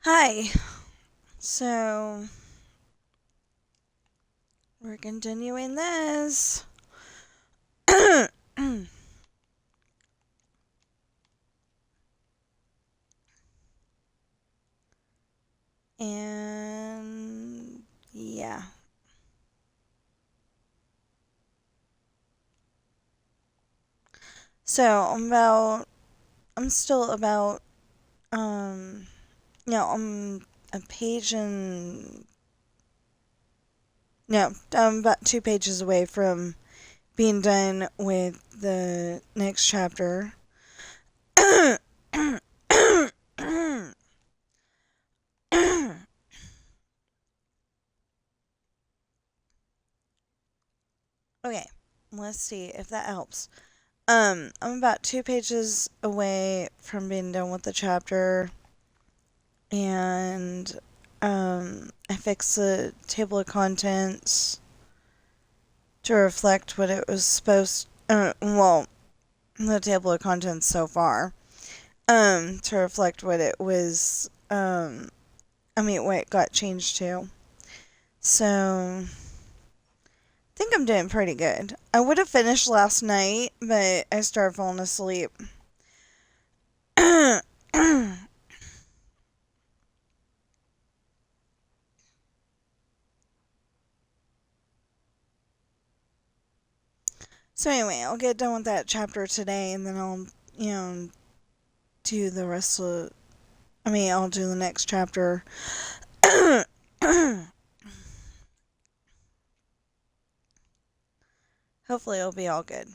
Hi. So, we're continuing this. And yeah. So, I'm still about I'm a page and no, I'm about 2 pages away from being done with the next chapter. Okay, let's see if that helps. I'm about 2 pages away from being done with the chapter, and I fixed the table of contents to reflect what it was supposed. The table of contents so far, to reflect what it was. What it got changed to. So, I think I'm doing pretty good. I would have finished last night, but I started falling asleep. So anyway, I'll get done with that chapter today, and then I'll, do the rest of. I'll do the next chapter. Hopefully, it'll be all good.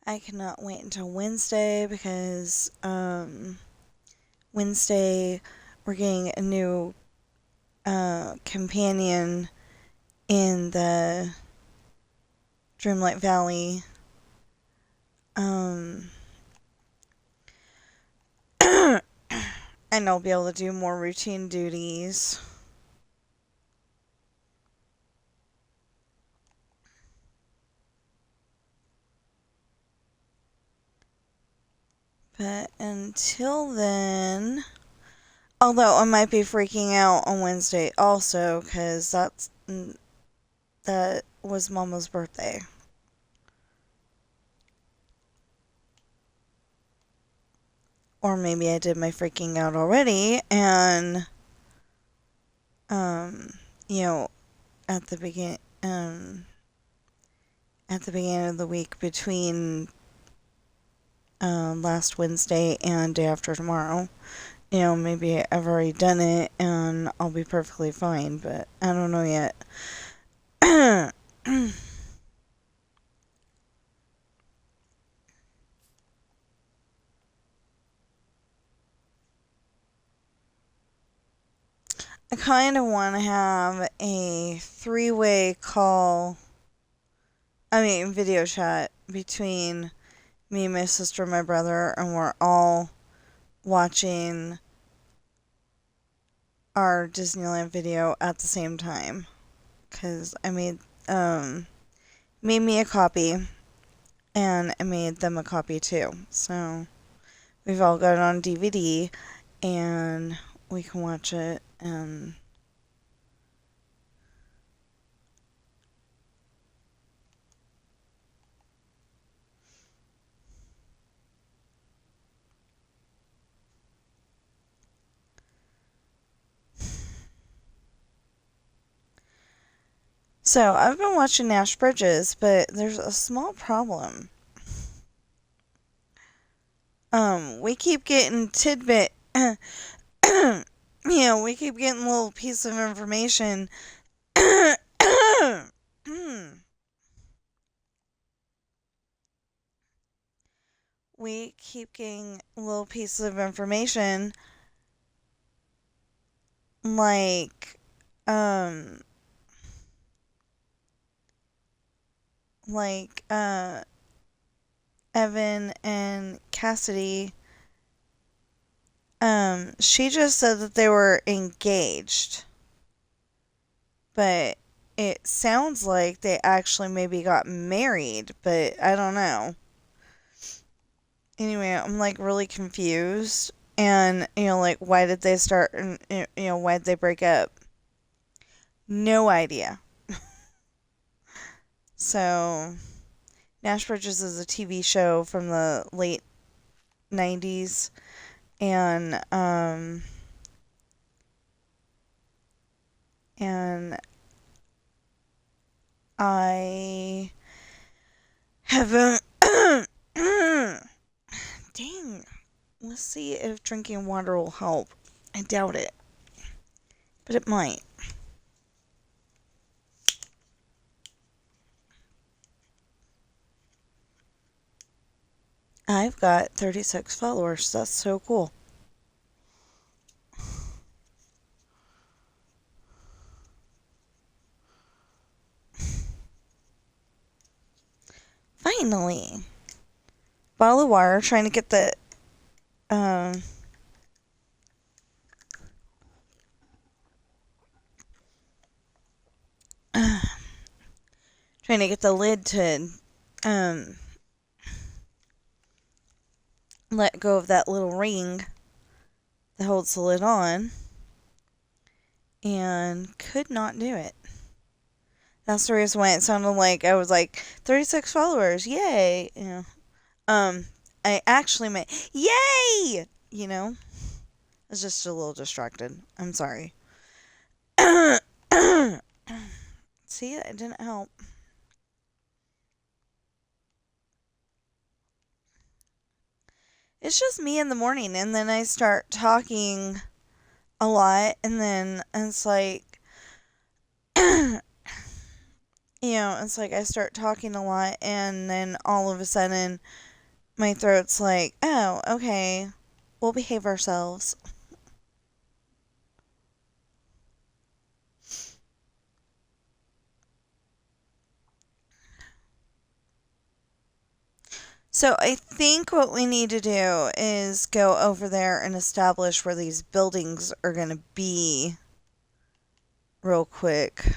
I cannot wait until Wednesday because Wednesday we're getting a new companion in the Dreamlight Valley. Um, and I'll be able to do more routine duties. But until then, although I might be freaking out on Wednesday also, because that was Mama's birthday. Or maybe I did my freaking out already, and um, you know, at the begin at the beginning of the week between last Wednesday and day after tomorrow. Maybe I've already done it and I'll be perfectly fine, but I don't know yet. I kind of want to have a three-way call, video chat between me, my sister, and my brother, and we're all watching our Disneyland video at the same time. Because I made me a copy, and I made them a copy too. So we've all got it on DVD, and we can watch it, and so I've been watching Nash Bridges, but there's a small problem. We keep getting tidbit, we keep getting little piece of information. We keep getting little pieces of information like, um, like, Evan and Cassidy. She just said that they were engaged, but it sounds like they actually maybe got married, but I don't know. Anyway, I'm like really confused. And, like, why did they start, and, why did they break up? No idea. So, Nash Bridges is a TV show from the late 90s. And I haven't. Dang. Let's see if drinking water will help. I doubt it. But it might. I've got 36 followers. That's so cool. Finally. Bottle of water, trying to get the trying to get the lid to let go of that little ring that holds the lid on, and could not do it. That's the reason why it sounded like I was like 36 followers, yay! I actually meant yay! I was just a little distracted. I'm sorry. See, it didn't help. It's just me in the morning, and then I start talking a lot, and then it's like, it's like I start talking a lot, and then all of a sudden, my throat's like, oh, okay, we'll behave ourselves. So I think what we need to do is go over there and establish where these buildings are going to be real quick.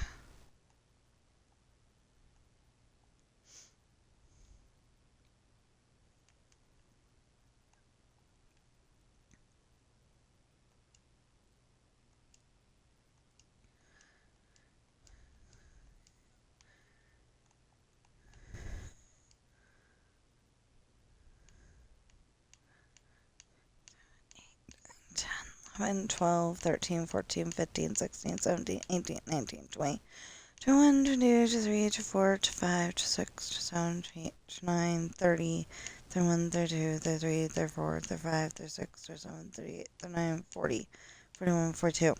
Ten, 11, 12, 13, 14, 15, 16, 17, 18, 19, 20, 21, 22, 23, 24, 25, 26, 27, 28, 29, 30, 31, 32, 33, 34, 35, 36, 37, 38, 39, 40, 41, 42.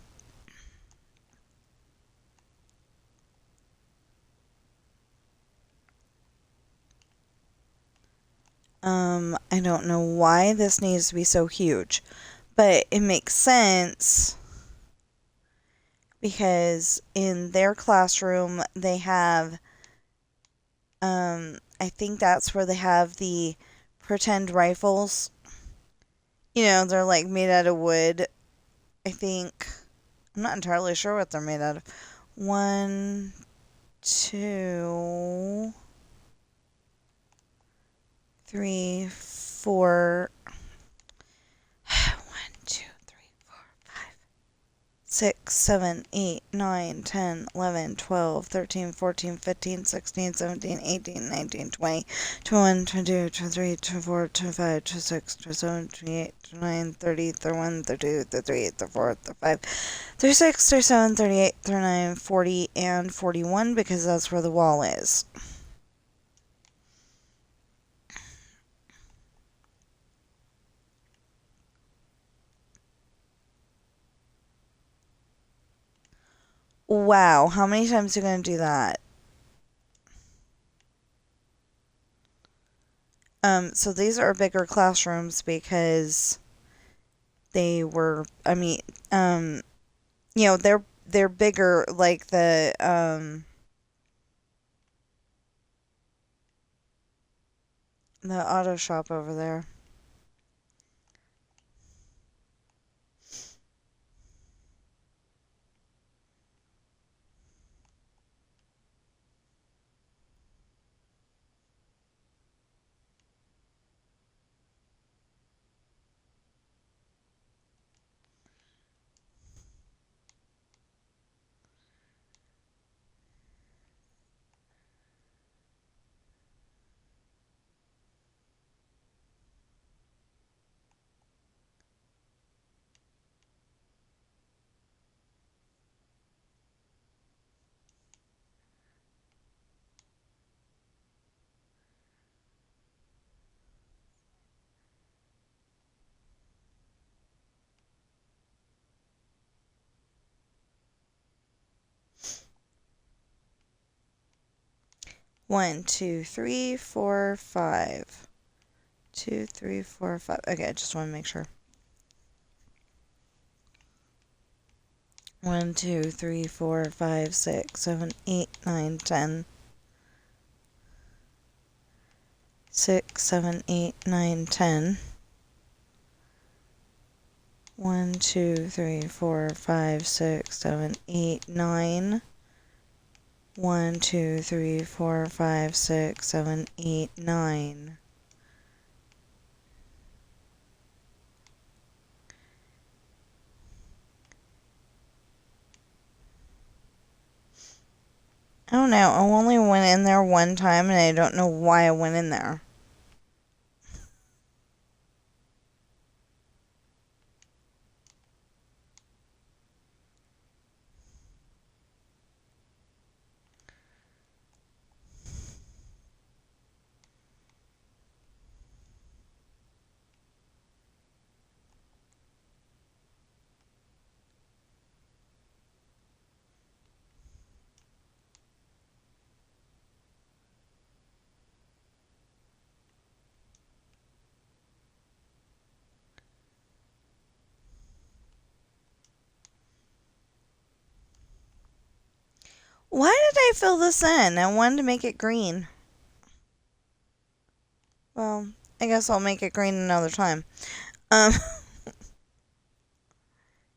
I don't know why this needs to be so huge, but it makes sense because in their classroom they have, I think that's where they have the pretend rifles. They're like made out of wood, I think. I'm not entirely sure what they're made out of. 1, 2, 3, 4. 6, 7, 8, 9, 10, 11, 12, 13, 14, 15, 16, 17, 18, 19, 20, 21, 22, 23, 24, 25, 26, 27, 28, 29, 30, 31, 32, 33, 34, 35, 36, 37, 38, 39, 40, and 41 because that's where the wall is. Wow, how many times are you going to do that? So these are bigger classrooms because they were, they're bigger, like the auto shop over there. 1, 2, 3, 4, 5. 2, 3, 4, 5. Okay, I just want to make sure. 1, 2, 3, 4, 5, 6, 7, 8, 9, 10. 6, 7, 8, 9, 10. 1, 2, 3, 4, 5, 6, 7, 8, 9. 1, 2, 3, 4, 5, 6, 7, 8, 9. I don't know. I only went in there one time and I don't know why I went in there. Why did I fill this in? I wanted to make it green. Well, I guess I'll make it green another time. Um,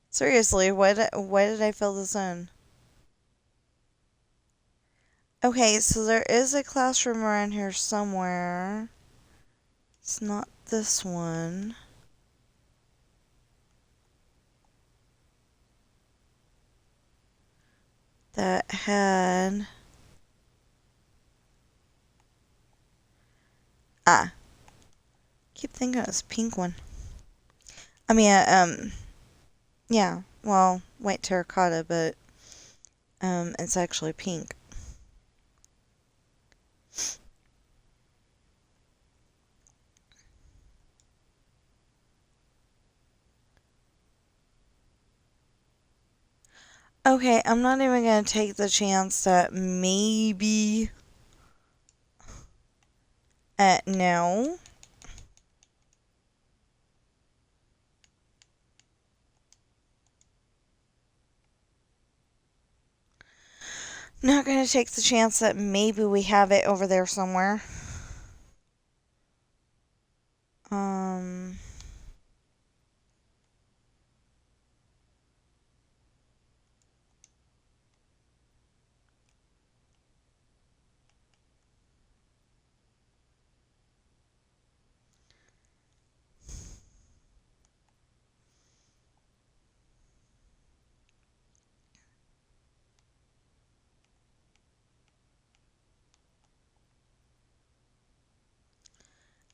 seriously, why did I fill this in? Okay, so there is a classroom around here somewhere. It's not this one. That had... keep thinking it was a pink one. I mean, yeah, well, white terracotta, but, it's actually pink. Okay, I'm not even gonna take the chance that maybe... no. Not gonna take the chance that maybe we have it over there somewhere.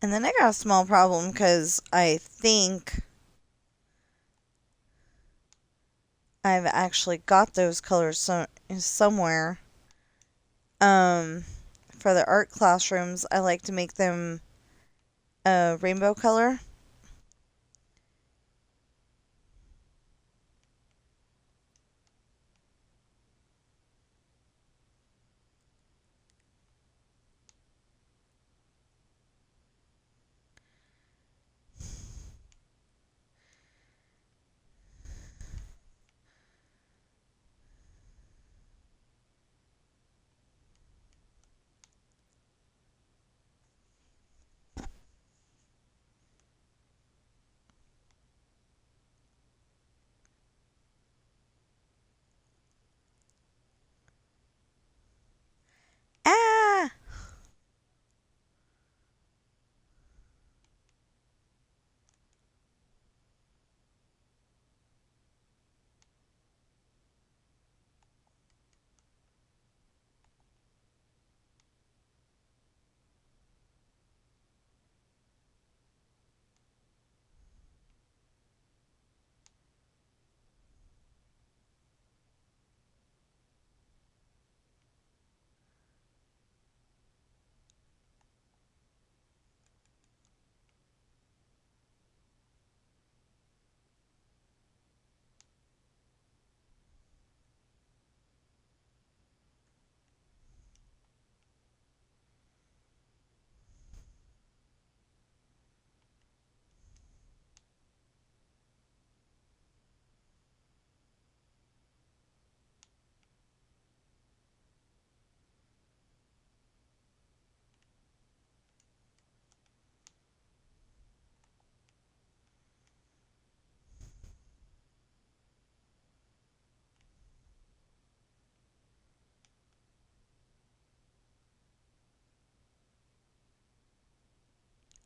And then I got a small problem because I think I've actually got those colors somewhere. For the art classrooms, I like to make them a rainbow color.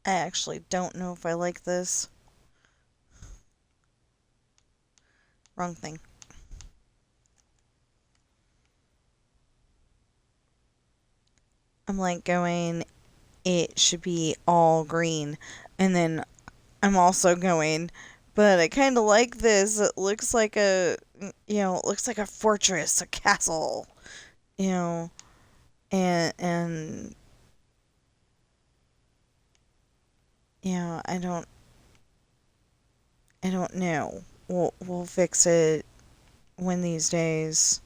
I actually don't know if I like this. Wrong thing. I'm like going, it should be all green. And then I'm also going, but I kind of like this. It looks like it looks like a fortress, a castle, you know, and I don't know. We'll fix it one these days.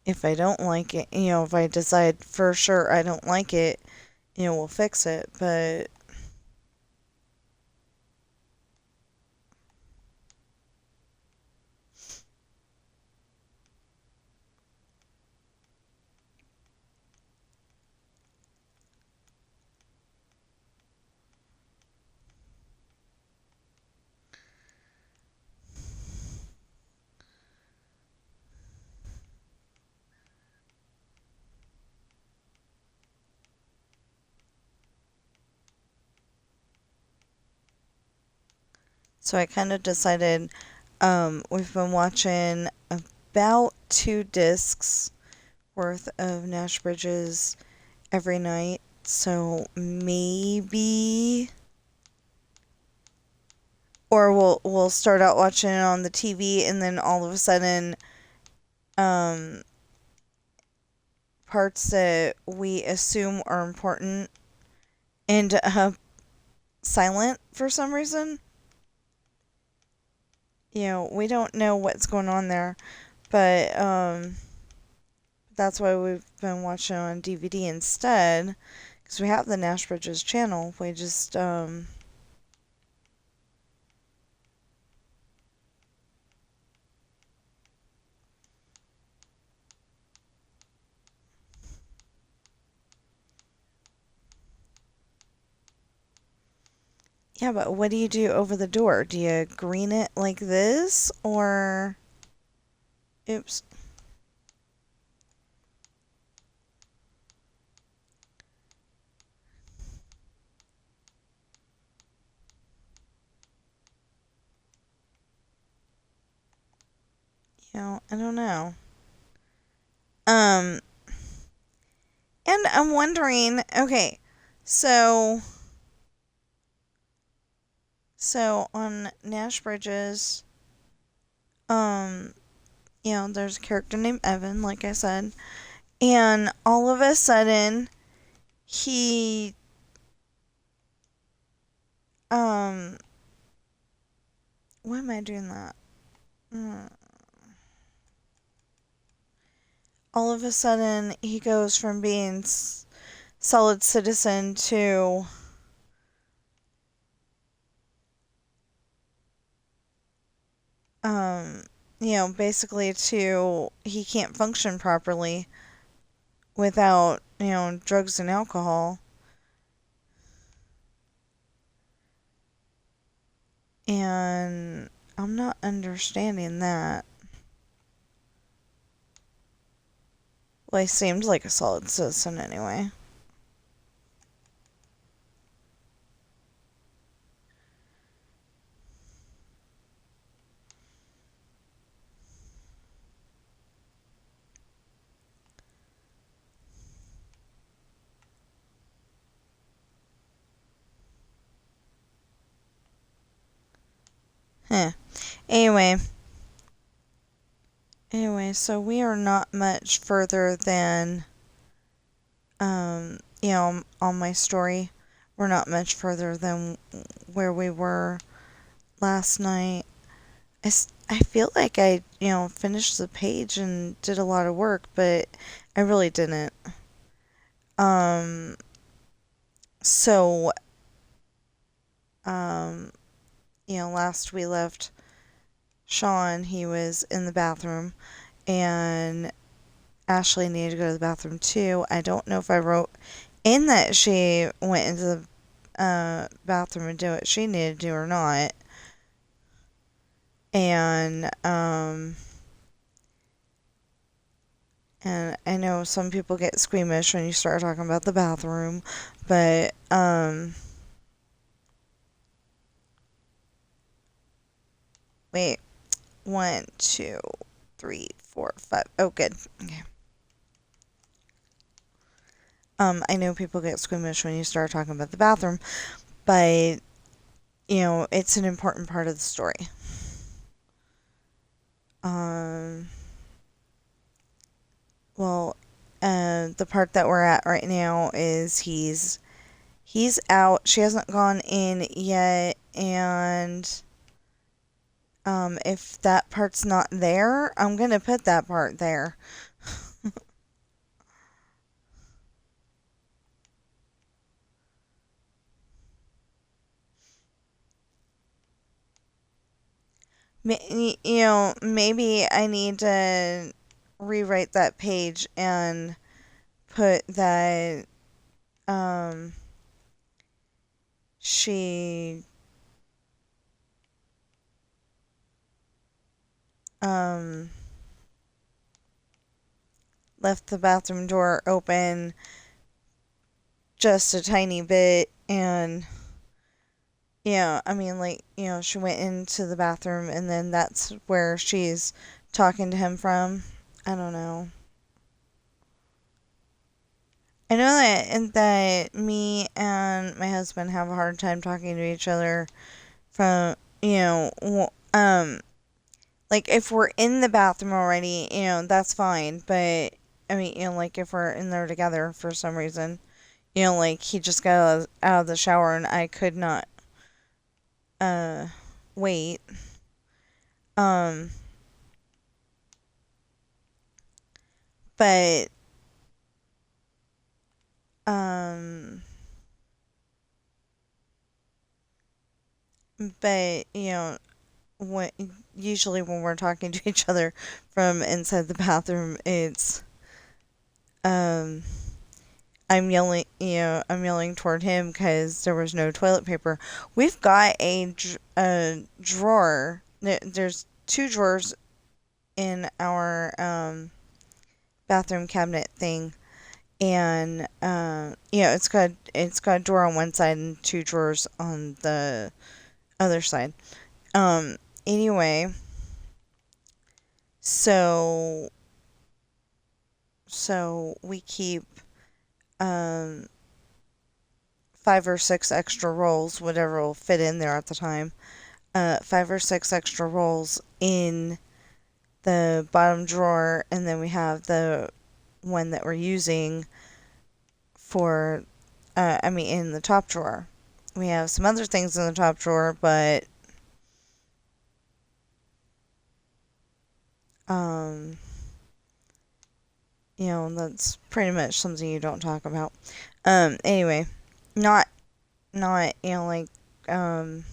If I don't like it, if I decide for sure I don't like it, we'll fix it. But so I kind of decided we've been watching about 2 discs worth of Nash Bridges every night. So maybe, or we'll start out watching it on the TV, and then all of a sudden, um, parts that we assume are important end up silent for some reason. We don't know what's going on there, but that's why we've been watching on DVD instead, because we have the Nash Bridges channel. We just yeah, but what do you do over the door? Do you green it like this, or oops. I don't know. Um, and I'm wondering, okay, so on Nash Bridges, um, there's a character named Evan, like I said, and all of a sudden, he, why am I doing that? All of a sudden, he goes from being solid citizen to basically to he can't function properly without, drugs and alcohol. And I'm not understanding that. Well, he seemed like a solid citizen anyway. Huh. Anyway, so we are not much further than, on my story. We're not much further than where we were last night. I feel like I, finished the page and did a lot of work, but I really didn't. Um, so, um, last we left Sean, he was in the bathroom, and Ashley needed to go to the bathroom too. I don't know if I wrote in that she went into the bathroom and do what she needed to do or not. And And I know some people get squeamish when you start talking about the bathroom, but, wait. 1, 2, 3, 4, 5. Oh, good. Okay. I know people get squeamish when you start talking about the bathroom, but, it's an important part of the story. Um, well, the part that we're at right now is he's out. She hasn't gone in yet, and if that part's not there, I'm gonna put that part there. Maybe I need to rewrite that page and put that um she um left the bathroom door open just a tiny bit, and I mean, like, she went into the bathroom and then that's where she's talking to him from. I don't know. I know that me and my husband have a hard time talking to each other from, like if we're in the bathroom already, that's fine. But I mean, like if we're in there together for some reason, like he just got out of the shower and I could not uh wait. Um, but um, but when usually when we're talking to each other from inside the bathroom, it's um I'm yelling toward him because there was no toilet paper. We've got a drawer. There's two drawers in our bathroom cabinet thing, and it's got a drawer on one side and two drawers on the other side. Um, anyway, so we keep um 5 or 6 extra rolls, whatever will fit in there at the time. 5 or 6 extra rolls in the bottom drawer, and then we have the one that we're using for, in the top drawer. We have some other things in the top drawer, but um, that's pretty much something you don't talk about. Anyway, not like um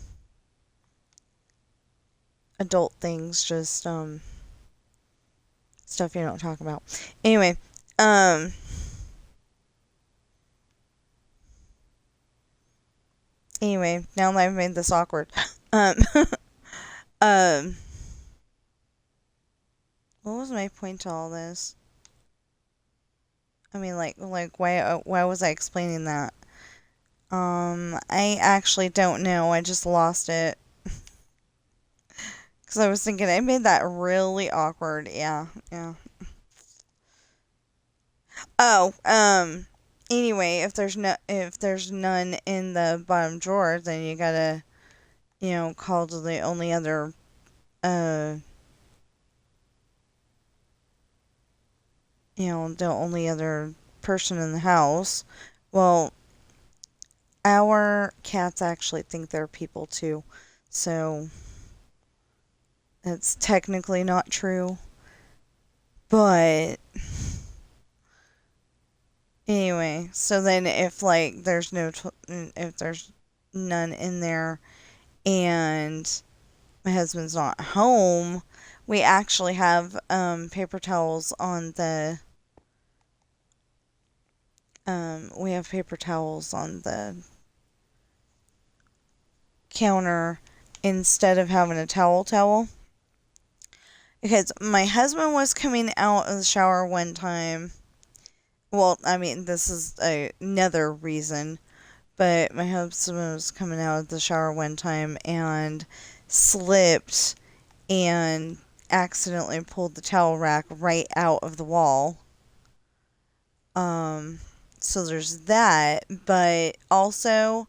adult things, just stuff you don't talk about. Anyway, um now that I've made this awkward. Um um what was my point to all this? I mean, like why was I explaining that? I actually don't know. I just lost it. Because I was thinking I made that really awkward. Yeah, yeah. Oh, anyway, if there's none in the bottom drawer, then you gotta, call to the only other, uh, the only other person in the house. Well, our cats actually think they're people too, so it's technically not true. But anyway, so then if like if there's none in there and my husband's not home, we actually have paper towels on the counter instead of having a towel. Because my husband was coming out of the shower one time. Well, I mean, this is another reason, but my husband was coming out of the shower one time and slipped and accidentally pulled the towel rack right out of the wall. Um, so there's that, but also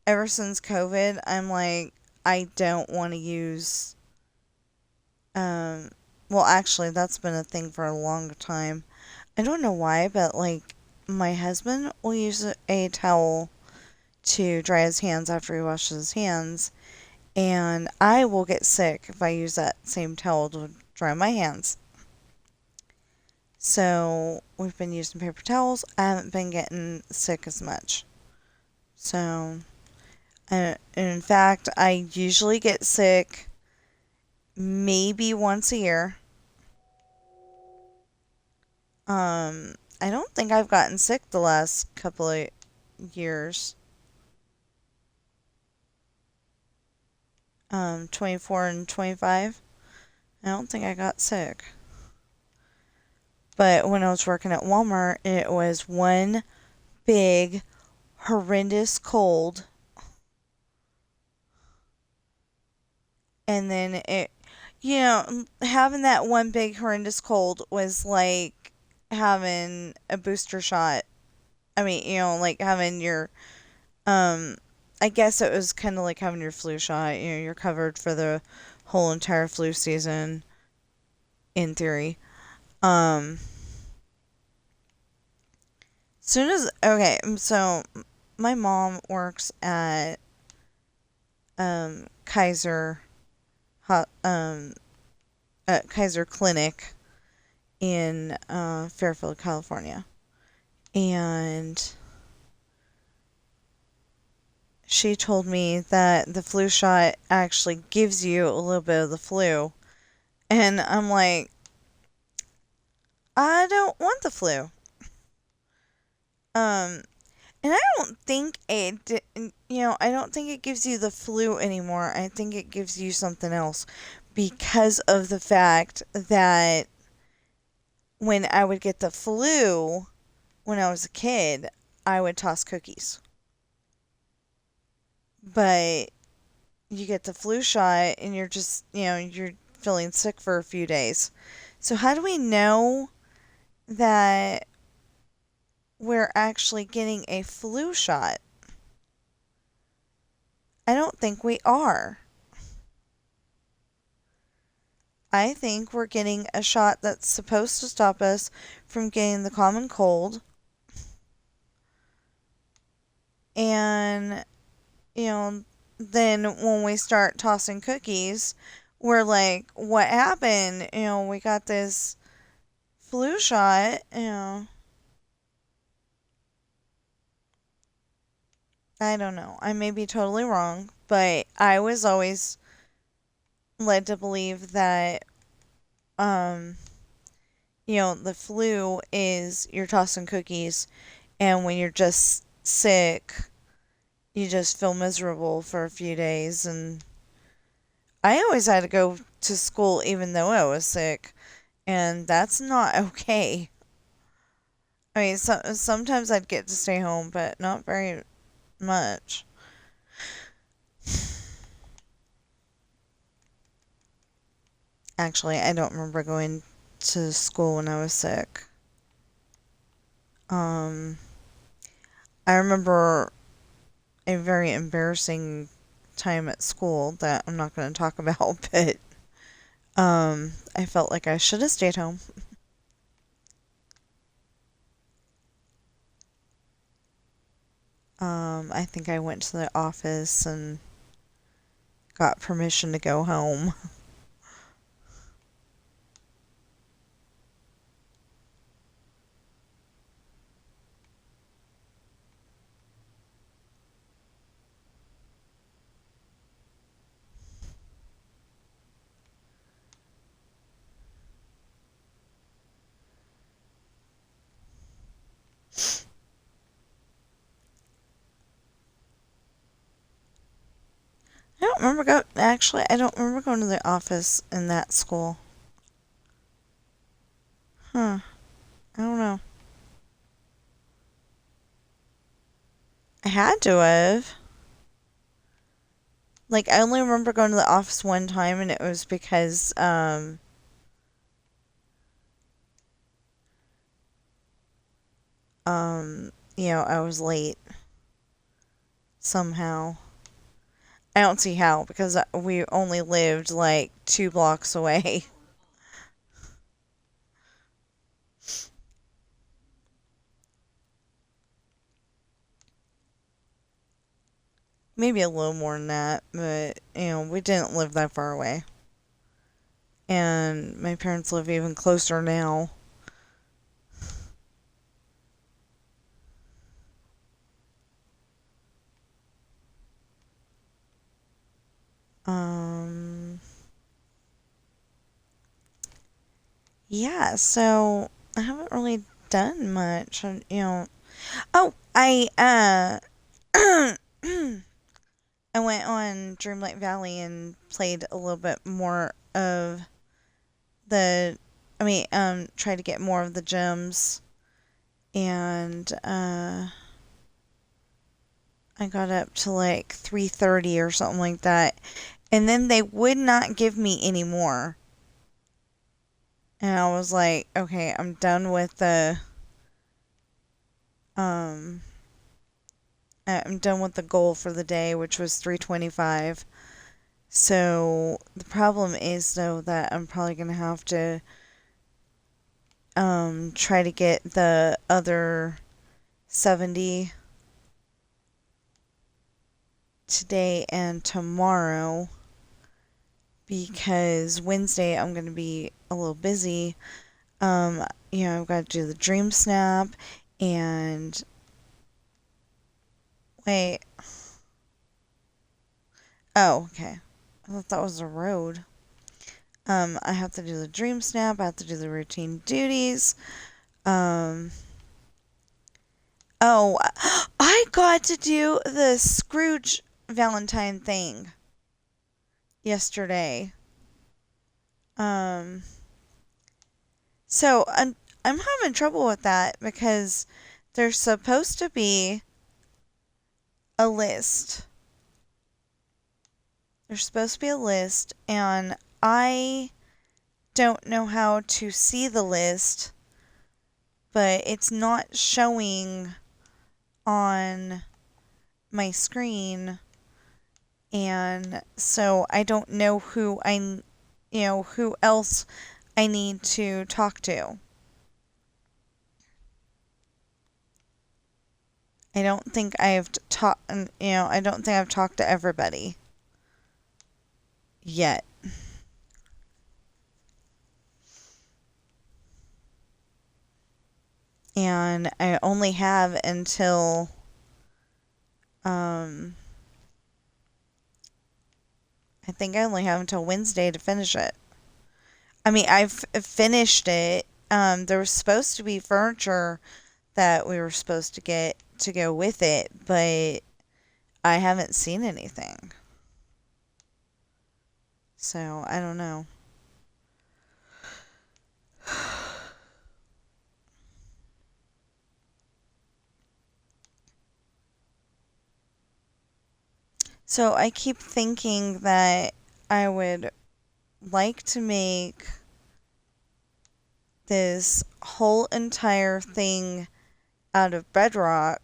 ever since COVID, I'm like, I don't want to use, um, well, actually, that's been a thing for a long time. I don't know why, but like, my husband will use a towel to dry his hands after he washes his hands, and I will get sick if I use that same towel to dry my hands. So we've been using paper towels. I haven't been getting sick as much. So, in fact, I usually get sick maybe once a year. I don't think I've gotten sick the last couple of years. 24 and 25. I don't think I got sick. But when I was working at Walmart, it was one big, horrendous cold. And then having that one big, horrendous cold was like having a booster shot. I mean, like having your, um, I guess it was kind of like having your flu shot. You're covered for the whole entire flu season, in theory. Um, soon as, okay, so my mom works Kaiser, hot, at Kaiser Clinic in Fairfield, California. And she told me that the flu shot actually gives you a little bit of the flu. And I'm like, I don't want the flu. And I don't think I don't think it gives you the flu anymore. I think it gives you something else because of the fact that when I would get the flu when I was a kid, I would toss cookies. But you get the flu shot and you're just, you're feeling sick for a few days. So how do we know that we're actually getting a flu shot? I don't think we are. I think we're getting a shot that's supposed to stop us from getting the common cold. And, then when we start tossing cookies, we're like, what happened? We got this flu shot. I don't know. I may be totally wrong, but I was always led to believe that, um, the flu is you're tossing cookies, and when you're just sick, you just feel miserable for a few days. And I always had to go to school even though I was sick, and that's not okay. I mean, sometimes I'd get to stay home, but not very much. Actually, I don't remember going to school when I was sick. Um, I remember a very embarrassing time at school that I'm not going to talk about, but I felt like I should have stayed home. I think I went to the office and got permission to go home. I don't remember going to the office in that school. I had to have. Like, I only remember going to the office one time, and it was because, I was late somehow. I don't see how, because we only lived like 2 blocks away. Maybe a little more than that, but, we didn't live that far away. And my parents live even closer now. Um, yeah, so I haven't really done much. Oh, I went on Dreamlight Valley and played a little bit more of the, tried to get more of the gems, and I got up to like 330 or something like that, and then they would not give me any more. And I was like, okay, um I'm done with the goal for the day, which was 325. So the problem is though that I'm probably gonna have to try to get the other 70 today and tomorrow, because Wednesday I'm gonna be a little busy. I've got to do the dream snap and wait. Oh, okay. I thought that was a road. I have to do the dream snap. I have to do the routine duties. Um, oh, I got to do the Scrooge Valentine thing yesterday. Um, so I'm having trouble with that because there's supposed to be a list. There's supposed to be a list, and I don't know how to see the list, but it's not showing on my screen, and so I don't know who else I need to talk to. I don't think I've talked, I don't think I've talked to everybody yet. And I only have until, I think I only have until Wednesday to finish it. I mean, I've finished it. There was supposed to be furniture that we were supposed to get to go with it, but I haven't seen anything. So, I don't know. So, I keep thinking that I would like to make this whole entire thing out of bedrock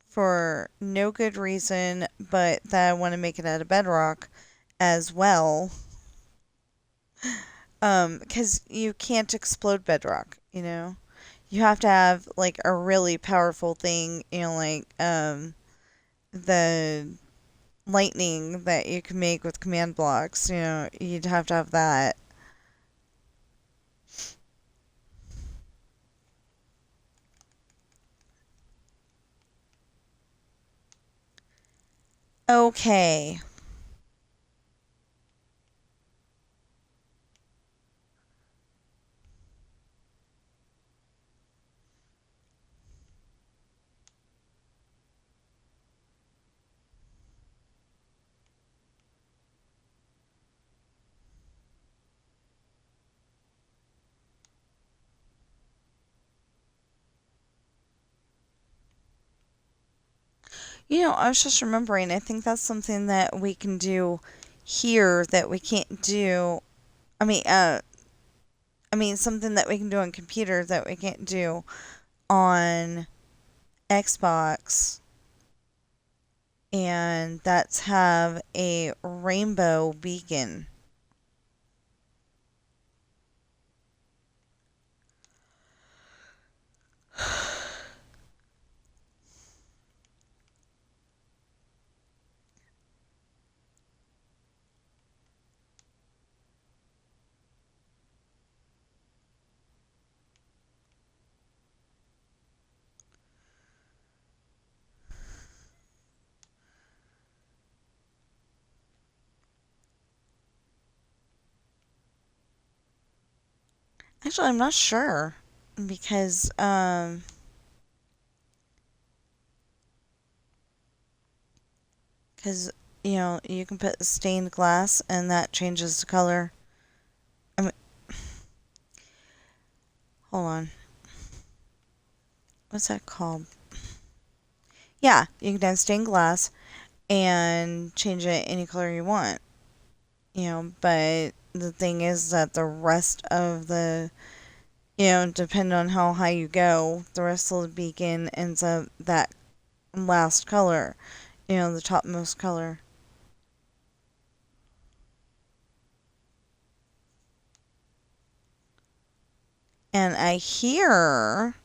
for no good reason, but that I want to make it out of bedrock as well. Because you can't explode bedrock, You have to have like a really powerful thing, like the lightning that you can make with command blocks, you'd have to have that. Okay. I was just remembering, I think that's something that we can do here that we can't do. I mean, something that we can do on computer that we can't do on Xbox, and that's have a rainbow beacon. Actually, I'm not sure because because you can put stained glass and that changes the color. I mean, hold on, what's that called? Yeah, you can have stained glass and change it any color you want. But the thing is that the rest of the depending on how high you go, the rest of the beacon ends up that last color, the topmost color. And I hear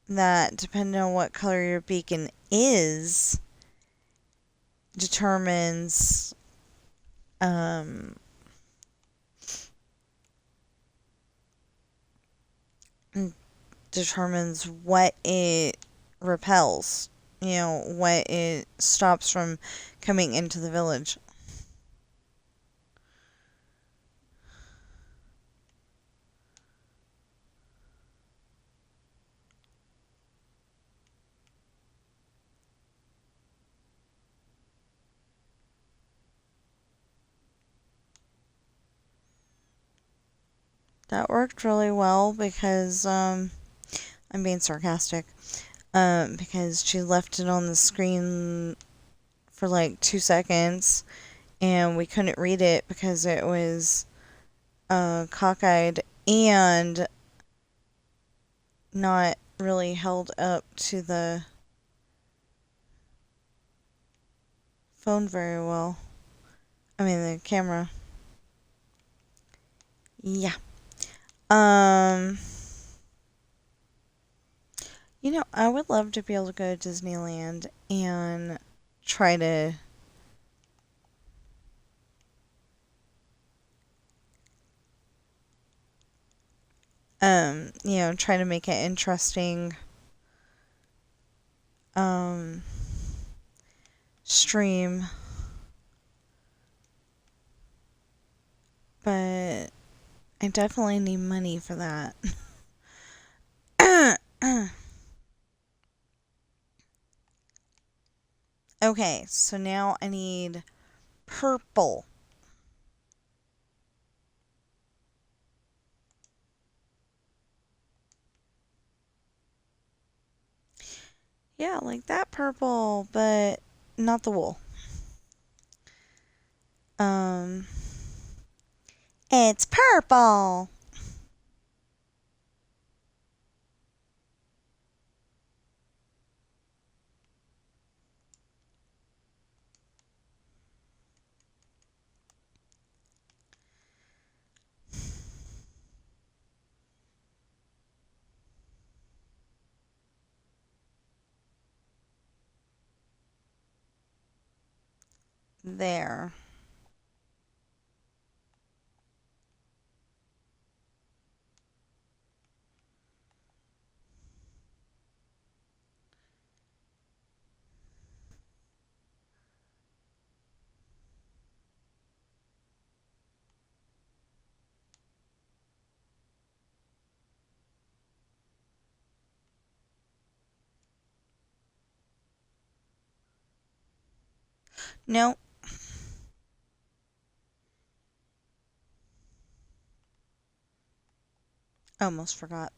that depending on what color your beacon is, determines um, determines what it repels. What it stops from coming into the village. That worked really well because I'm being sarcastic. Because she left it on the screen for like 2 seconds and we couldn't read it because it was cockeyed and not really held up to the phone very well. I mean, the camera. Yeah. Um, I would love to be able to go to Disneyland and try to try to make it interesting stream. But I definitely need money for that. Okay, so now I need purple. Yeah, like that purple, but not the wool. Um, it's purple. There. No, almost forgot.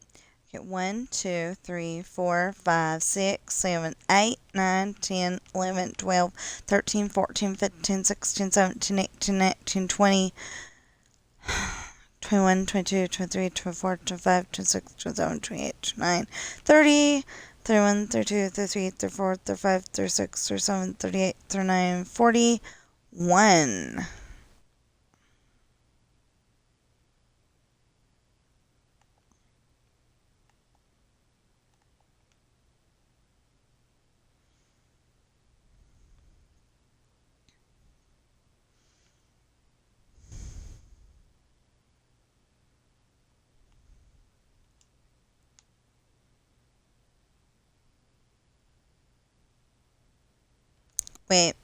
Okay, 1, 2, 3, 4, 5, 6, 7, 8, 9, 10, 11, 12, 13, 14, 15, 16, 17, 18, 19, 20, 21, 22, 23, 24, 25, 26, 27, 28, 29, 30, 31, 32, 33, 34, 35, 36, 37, 38, 39, 41. Wait.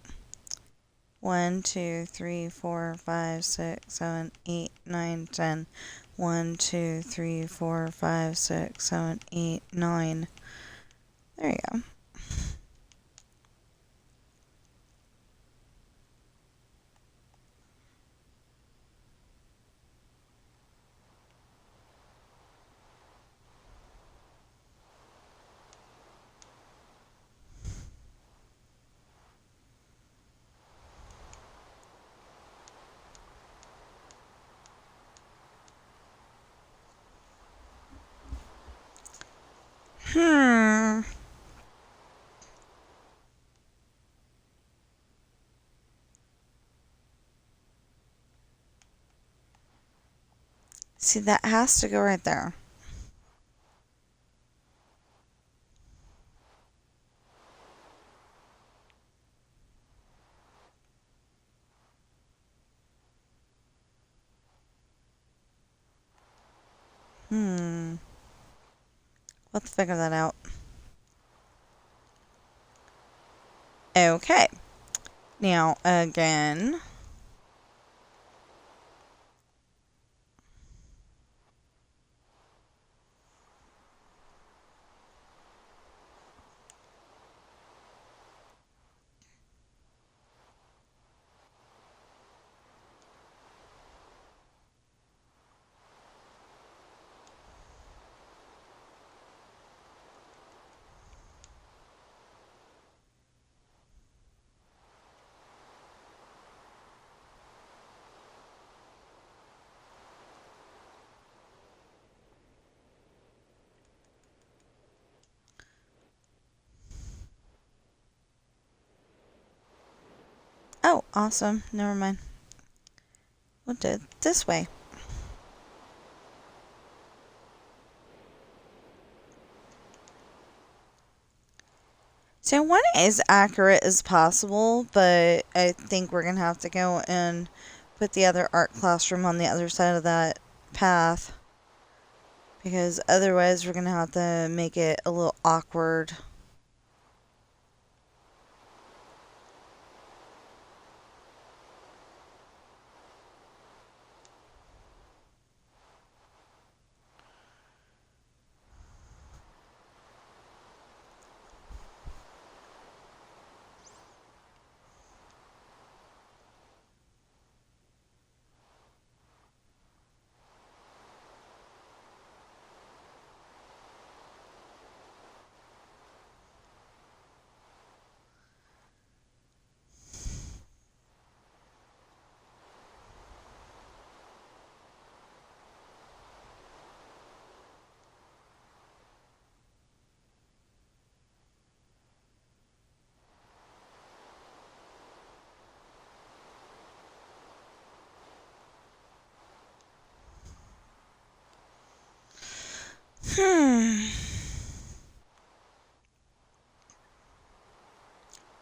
1, 2, 3, 4, 5, 6, 7, 8, 9, 10. 1, 2, 3, 4, 5, 6, 7, 8, 9. There you go. See, that has to go right there. Let's figure that out. Okay. Now, again. Oh, awesome. Never mind. We'll do it this way. So I want it as accurate as possible, but I think we're going to have to go and put the other art classroom on the other side of that path. Because otherwise we're going to have to make it a little awkward.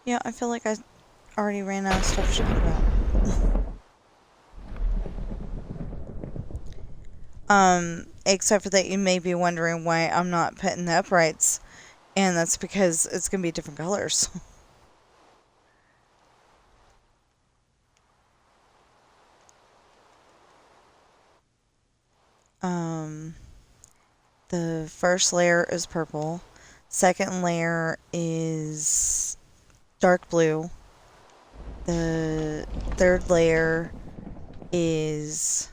Yeah, I feel like I already ran out of stuff to talk about. Except for that you may be wondering why I'm not putting the uprights, and that's because it's going to be different colors. The first layer is purple. Second layer is dark blue. The third layer is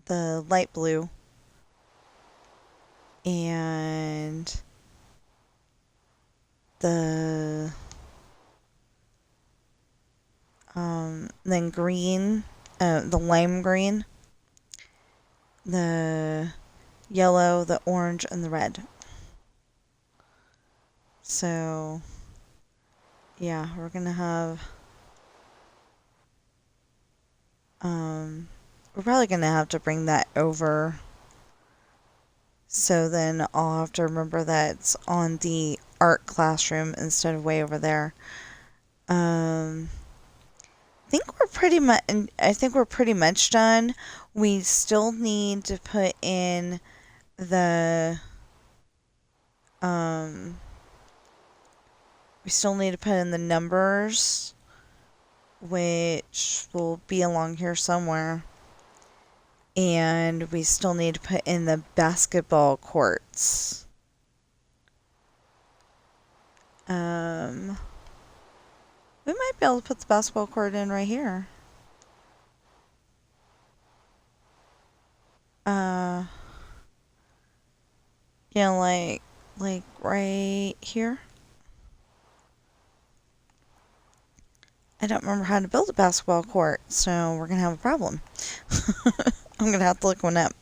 the light blue, and the then green, the lime green, the yellow, the orange, and the red. So, yeah, we're gonna have, we're probably gonna have to bring that over. So then I'll have to remember that it's on the art classroom instead of way over there. I think we're pretty much done. We still need to put in the, we still need to put in the numbers, which will be along here somewhere. And we still need to put in the basketball courts. We might be able to put the basketball court in right here. Yeah, like right here. I don't remember how to build a basketball court, so we're gonna have a problem. I'm gonna have to look one up.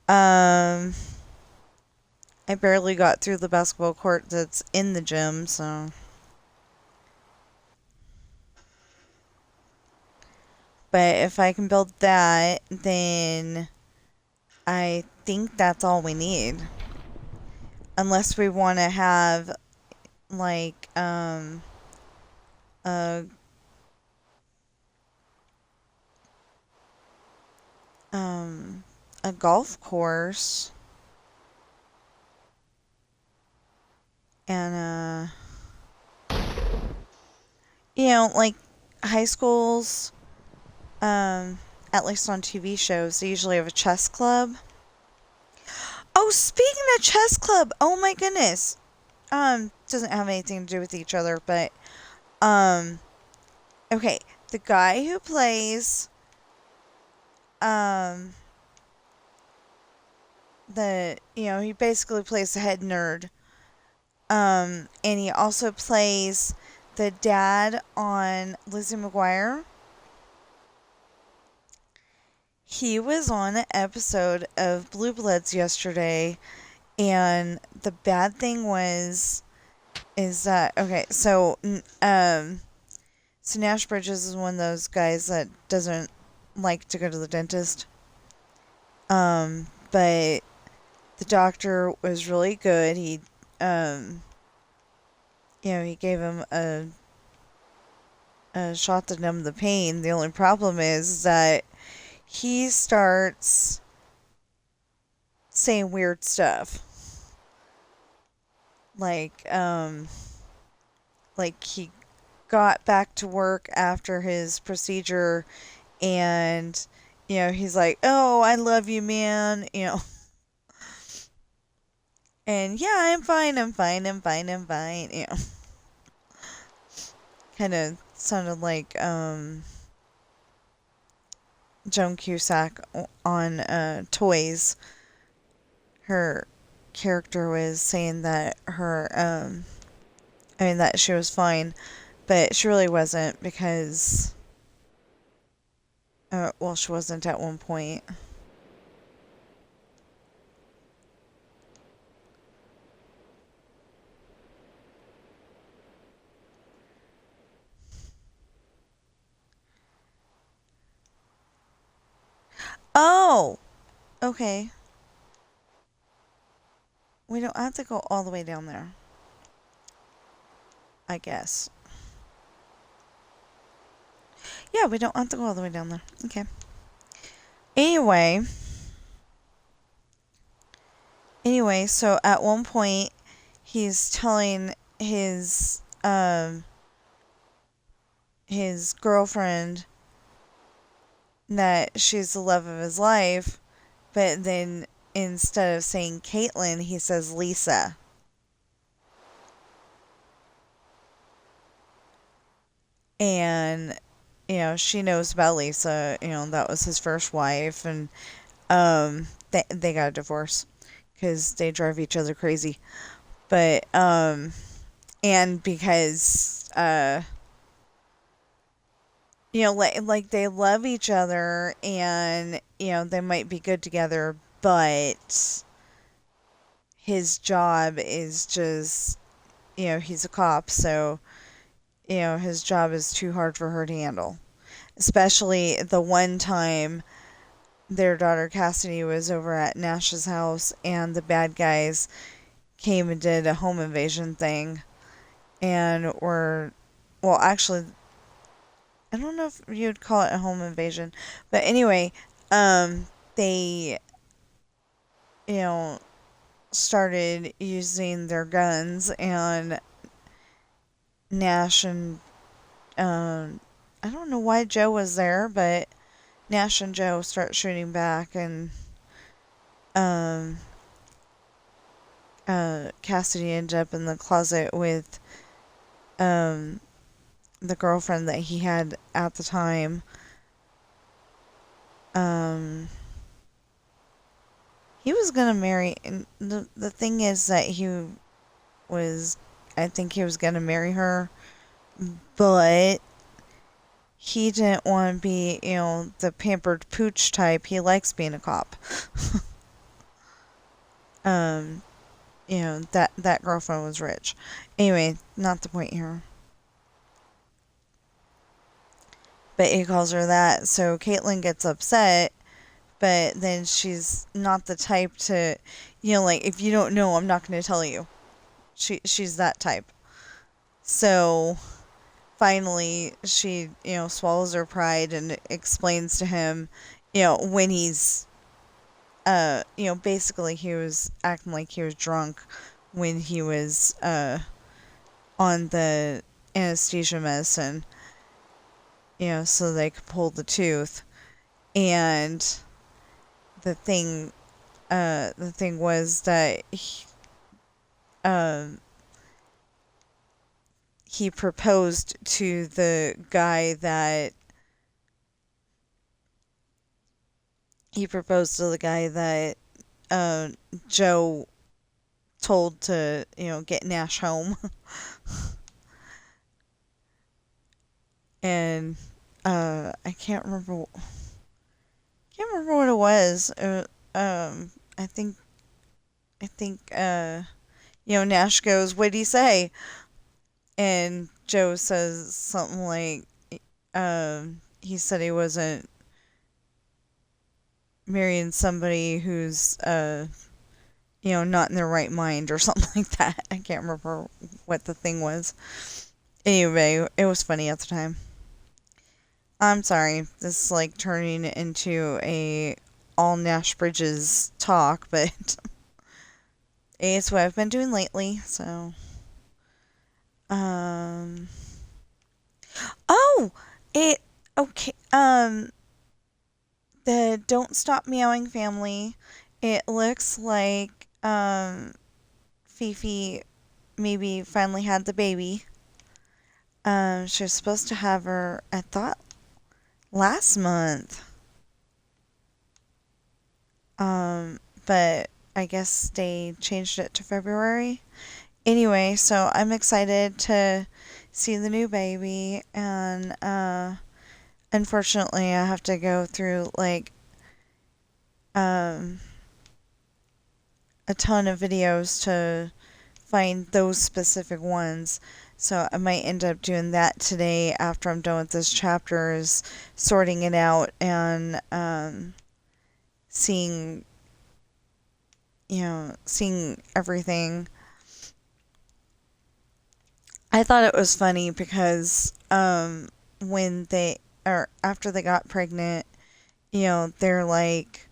I barely got through the basketball court that's in the gym, so. But if I can build that, then I think that's all we need. Unless we want to have, like, a a golf course and like high schools, at least on TV shows, they usually have a chess club. Oh, speaking of chess club, oh my goodness. Doesn't have anything to do with each other, but okay, the guy who plays he basically plays the head nerd. And he also plays the dad on Lizzie McGuire. He was on an episode of Blue Bloods yesterday, and the bad thing is that okay, so Nash Bridges is one of those guys that doesn't like to go to the dentist. But the doctor was really good. He he gave him a shot to numb the pain. The only problem is that he starts saying weird stuff. Like he got back to work after his procedure and he's like, "Oh, I love you, man," and yeah, I'm fine, kind of sounded like Joan Cusack on Toys. Her character was saying that that she was fine, but she really wasn't because she wasn't at one point. Oh, okay. We don't have to go all the way down there, I guess. Yeah, we don't have to go all the way down there. Okay. Anyway, so at one point he's telling his girlfriend that she's the love of his life, but then instead of saying Caitlin, he says Lisa. And she knows about Lisa, that was his first wife, and they got a divorce because they drive each other crazy. But and because like they love each other, and they might be good together, but his job is just, he's a cop, so his job is too hard for her to handle. Especially the one time their daughter Cassidy was over at Nash's house, and the bad guys came and did a home invasion thing, and were, well, actually, I don't know if you'd call it a home invasion, but anyway, they, you know, started using their guns, and Nash and, I don't know why Joe was there, but Nash and Joe start shooting back, and, um, Cassidy ended up in the closet with, um, the girlfriend that he had at the time. Um, he was gonna marry, and the thing is that was, I think he was gonna marry her, but he didn't want to be, the pampered pooch type. He likes being a cop. um, that girlfriend was rich. Anyway, not the point here. But he calls her that, so Caitlin gets upset, but then she's not the type to, like, if you don't know, I'm not going to tell you. She's that type. So finally, she, swallows her pride and explains to him, when he's, basically he was acting like he was drunk when he was, on the anesthesia medicine, so they could pull the tooth. And the thing, was that he proposed to the guy that Joe told to, get Nash home. And I can't remember what it was. I think Nash goes, "What'd he say?" And Joe says something like, he said he wasn't marrying somebody who's, not in their right mind, or something like that. I can't remember what the thing was. Anyway, it was funny at the time. I'm sorry, this is like turning into a all Nash Bridges talk, but it's what I've been doing lately, so. Oh! It, okay, the Don't Stop Meowing family, it looks like, Fifi maybe finally had the baby. She was supposed to have her, I thought, last month. But I guess they changed it to February. Anyway, so I'm excited to see the new baby, and unfortunately I have to go through like a ton of videos to find those specific ones. So I might end up doing that today after I'm done with this chapter, is sorting it out and seeing seeing everything. I thought it was funny because when they, or after they got pregnant, they're like,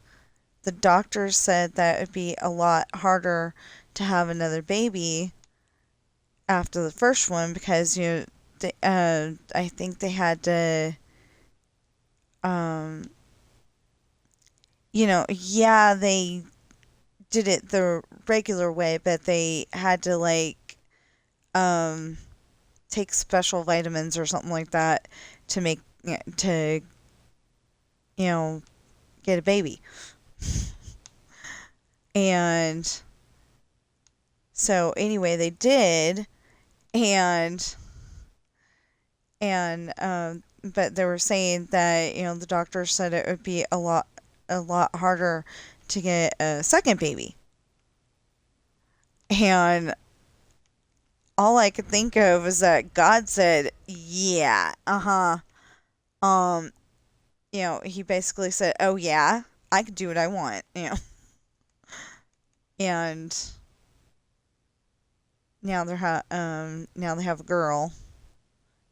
the doctors said that it'd be a lot harder to have another baby after the first one, because I think they had to, yeah, they did it the regular way, but they had to like take special vitamins or something like that to make, to get a baby. And so anyway, they did, and but they were saying that the doctor said it would be a lot harder to get a second baby. And all I could think of was that God said, "Yeah, uh-huh." Um, he basically said, "Oh yeah, I can do what I want." And now they have a girl.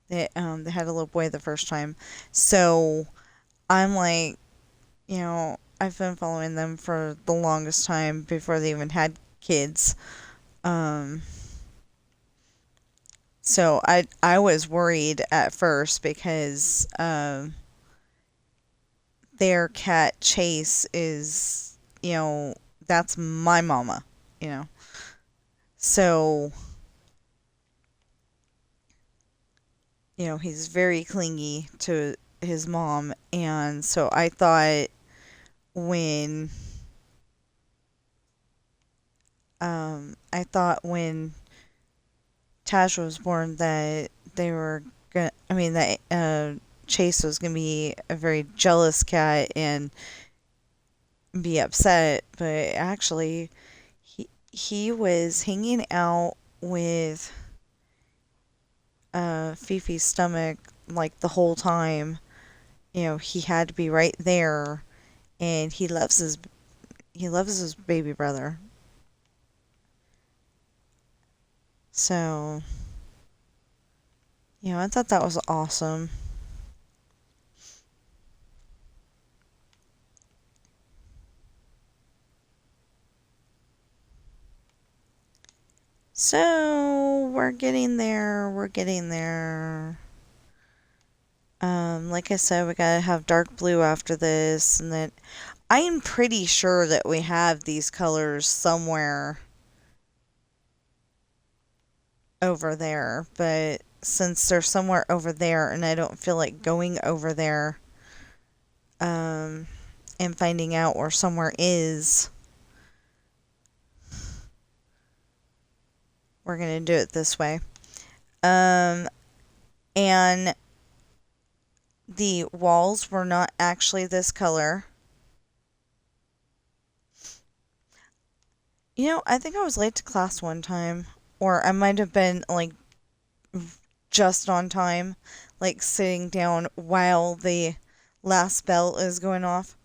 They had a little boy the first time. So I'm like, I've been following them for the longest time before they even had kids. Um, so I was worried at first because their cat Chase is, that's my mama, you know. So, he's very clingy to his mom, and so when I thought when Tash was born that they were gonna, I mean, that Chase was gonna be a very jealous cat and be upset, but actually, he was hanging out with Fifi's stomach like the whole time. He had to be right there, and he loves his baby brother. So, I thought that was awesome. So, we're getting there. We're getting there. Like I said, we gotta have dark blue after this, and then I'm pretty sure that we have these colors somewhere over there, but since they're somewhere over there and I don't feel like going over there, um, and finding out where somewhere is, we're gonna do it this way. Um, and the walls were not actually this color. I think I was late to class one time, or I might have been like just on time, like sitting down while the last bell is going off.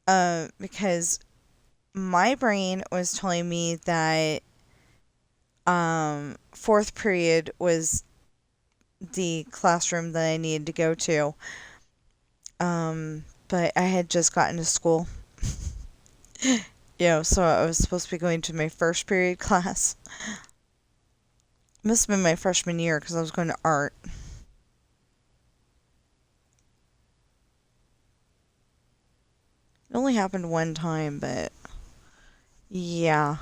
Because my brain was telling me that fourth period was the classroom that I needed to go to. But I had just gotten to school. So I was supposed to be going to my first period class. Must have been my freshman year because I was going to art. It only happened one time, but yeah,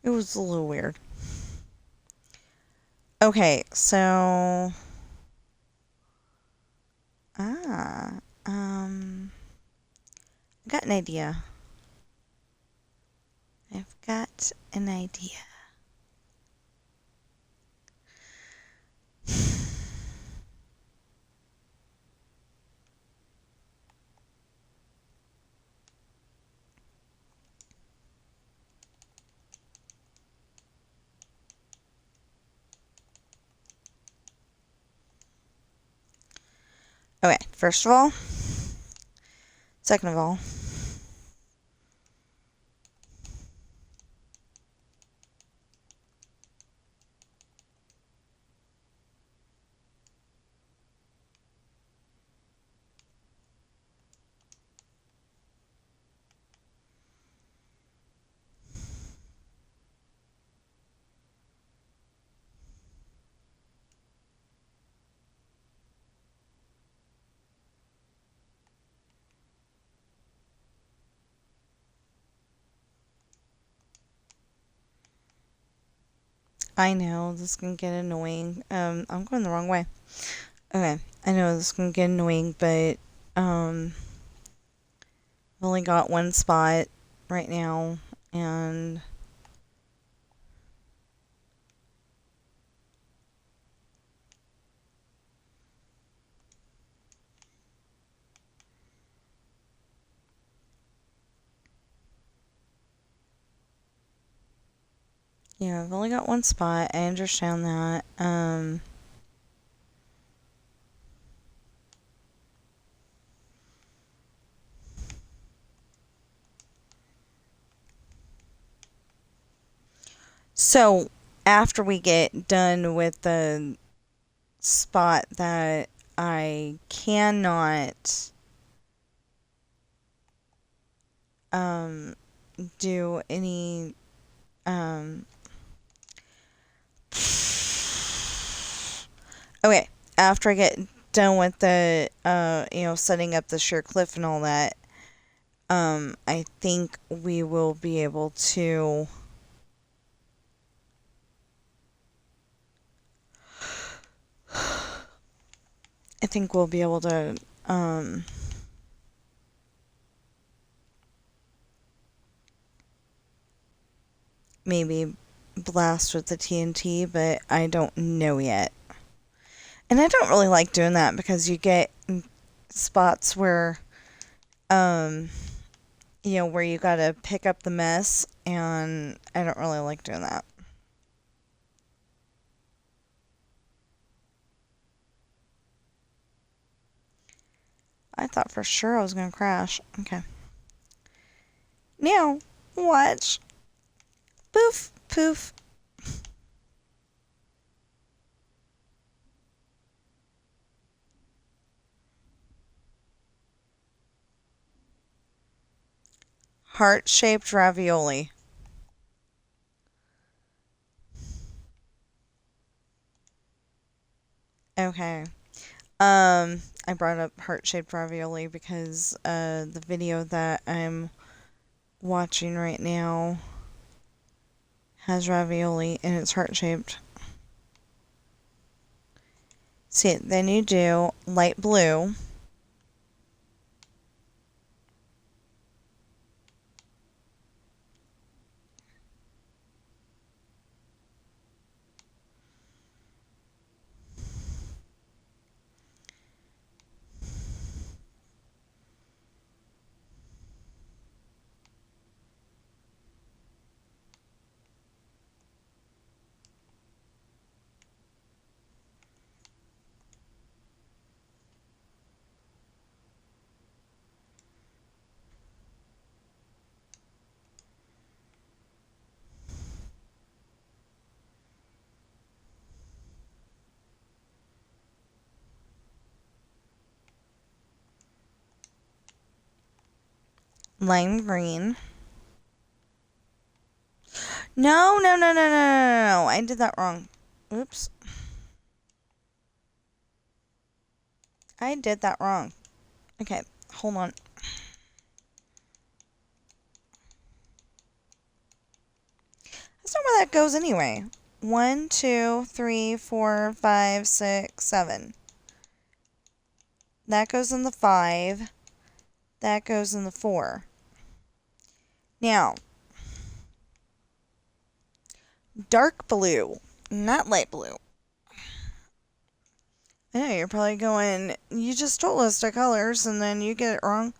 it was a little weird. Okay, so ah, I got an idea. I've got an idea. Okay, first of all, second of all, I know this can get annoying. I'm going the wrong way. Okay, I know this can get annoying, but I've only got one spot right now, and yeah, I've only got one spot. I understand that. So after we get done with the spot that I cannot do any okay, after I get done with the setting up the sheer cliff and all that, I think we will be able to I think we'll be able to maybe blast with the TNT, but I don't know yet. And I don't really like doing that because you get spots where where you gotta pick up the mess, and I don't really like doing that. I thought for sure I was gonna crash. Okay. Now, watch. Poof, poof. Heart-shaped ravioli. Okay. I brought up heart-shaped ravioli because the video that I'm watching right now has ravioli and it's heart-shaped. See, then you do light blue. Lime green. No, no, no, no, no, no, no. I did that wrong. Oops. I did that wrong. Okay, hold on. That's not where that goes anyway. 1, 2, 3, 4, 5, 6, 7. That goes in the 5. That goes in the 4. Now, dark blue, not light blue. I know you're probably going, you just told us the colors and then you get it wrong.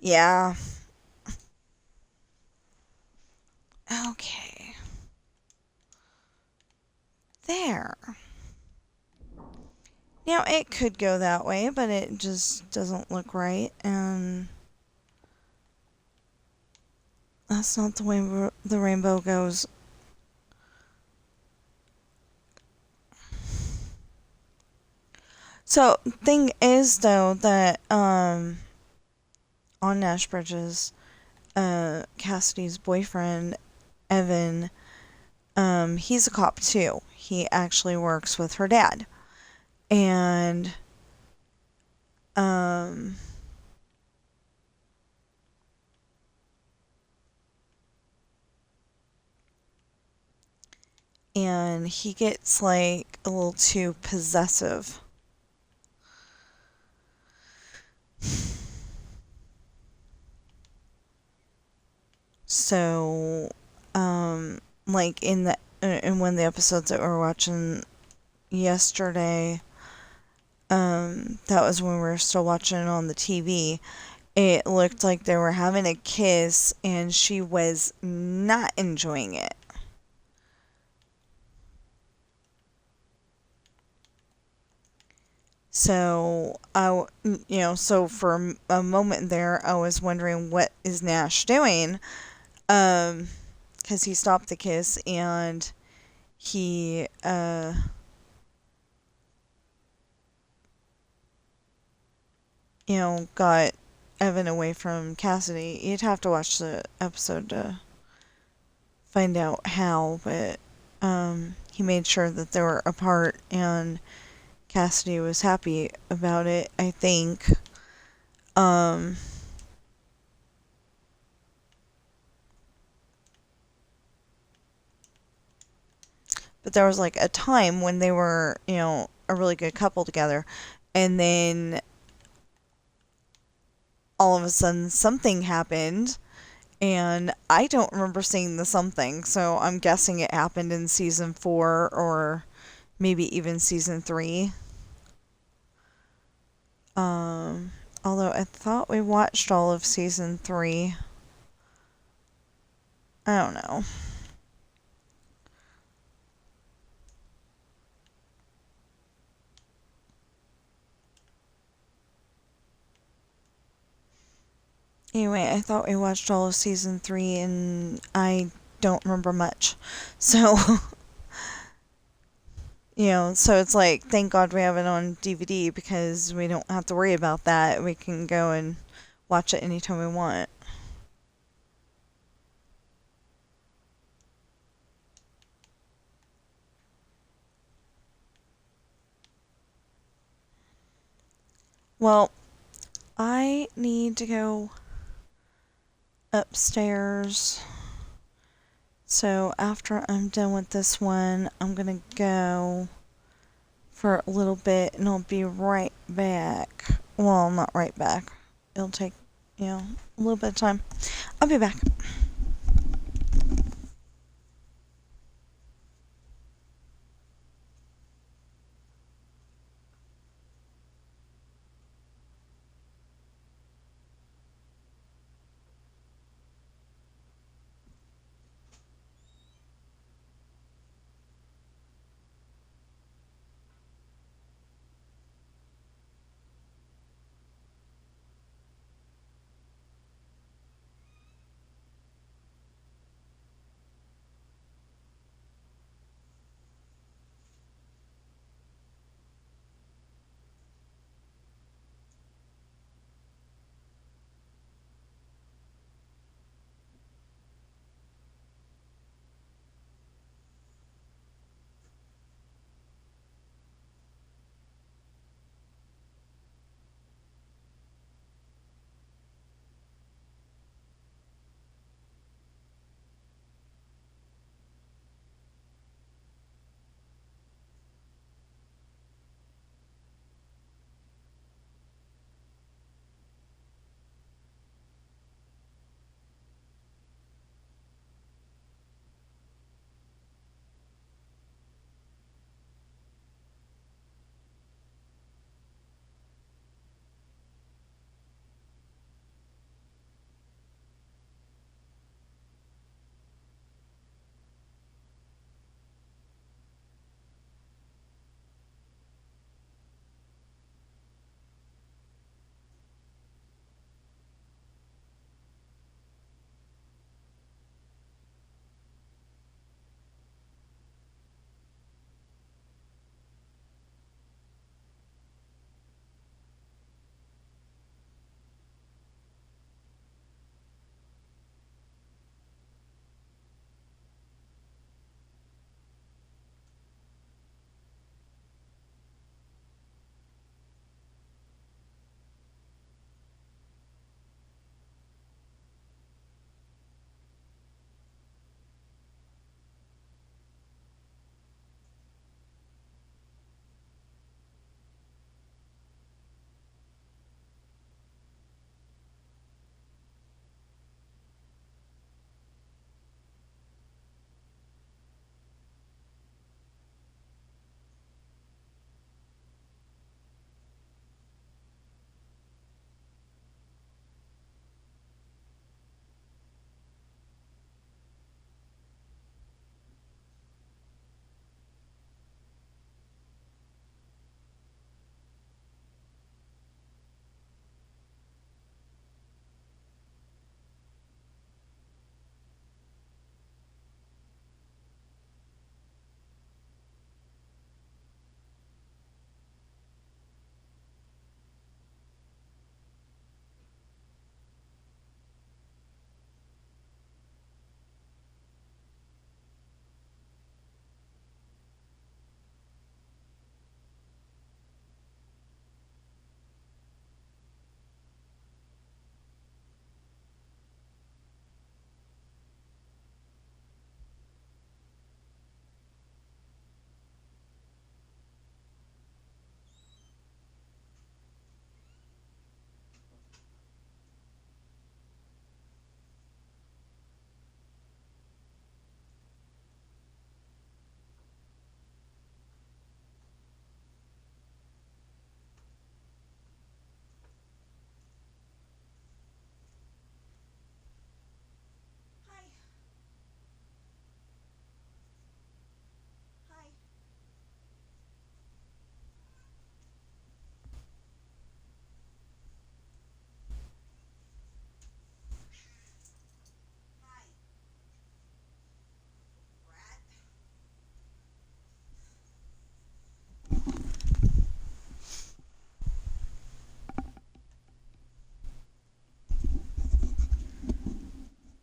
Yeah. Okay. There. Now, it could go that way, but it just doesn't look right, and that's not the way the rainbow goes. So, thing is, though, that, on Nash Bridges, Cassidy's boyfriend, Evan, he's a cop, too. He actually works with her dad. And, and he gets, like, a little too possessive. So, like in one of the episodes that we were watching yesterday, that was when we were still watching it on the TV. It looked like they were having a kiss, and she was not enjoying it. So so for a moment there, I was wondering what is Nash doing, because he stopped the kiss and he got Evan away from Cassidy. You'd have to watch the episode to find out how, but he made sure that they were apart, and Cassidy was happy about it, I think. Um, but there was like a time when they were, a really good couple together, and then all of a sudden something happened, and I don't remember seeing the something, so I'm guessing it happened in season 4 or maybe even season 3. Um, Although I thought we watched all of season 3. I don't know. Anyway, I thought we watched all of season 3 and I don't remember much. So, so it's like, thank God we have it on DVD because we don't have to worry about that. We can go and watch it anytime we want. Well, I need to go upstairs. So after I'm done with this one, I'm going to go for a little bit and I'll be right back. Well, not right back. It'll take, a little bit of time. I'll be back.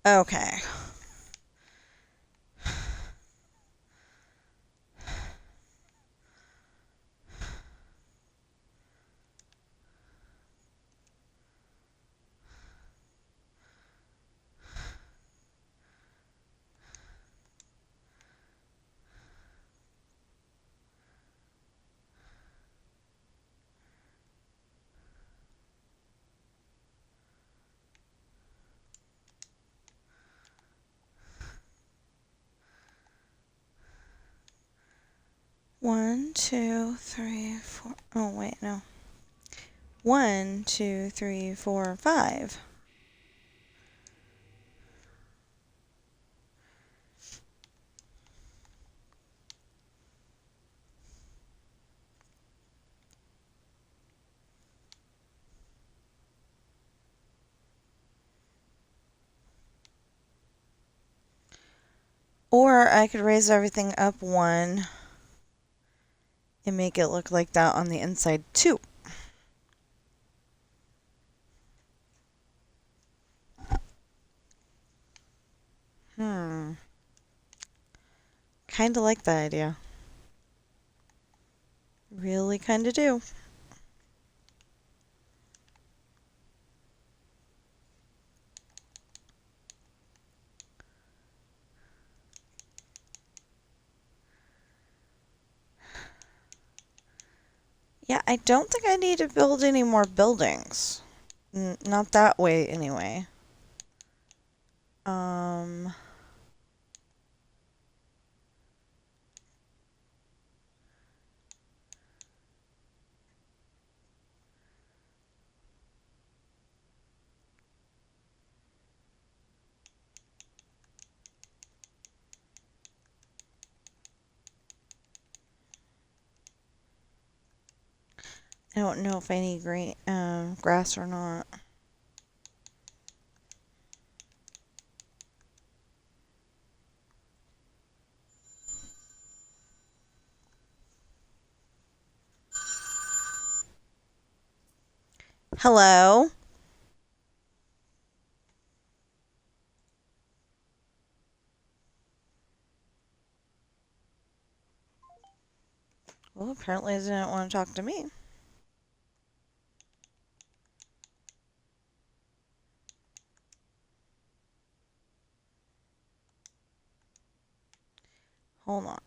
Okay. One, two, three, four. Oh, wait, no. 1, 2, 3, 4, 5. Or I could raise everything up 1 and make it look like that on the inside too. Kinda like that idea. Really kinda do. Yeah, I don't think I need to build any more buildings. Not that way, anyway. I don't know if I need green, grass or not. Hello? Well, apparently they didn't want to talk to me. Hold on.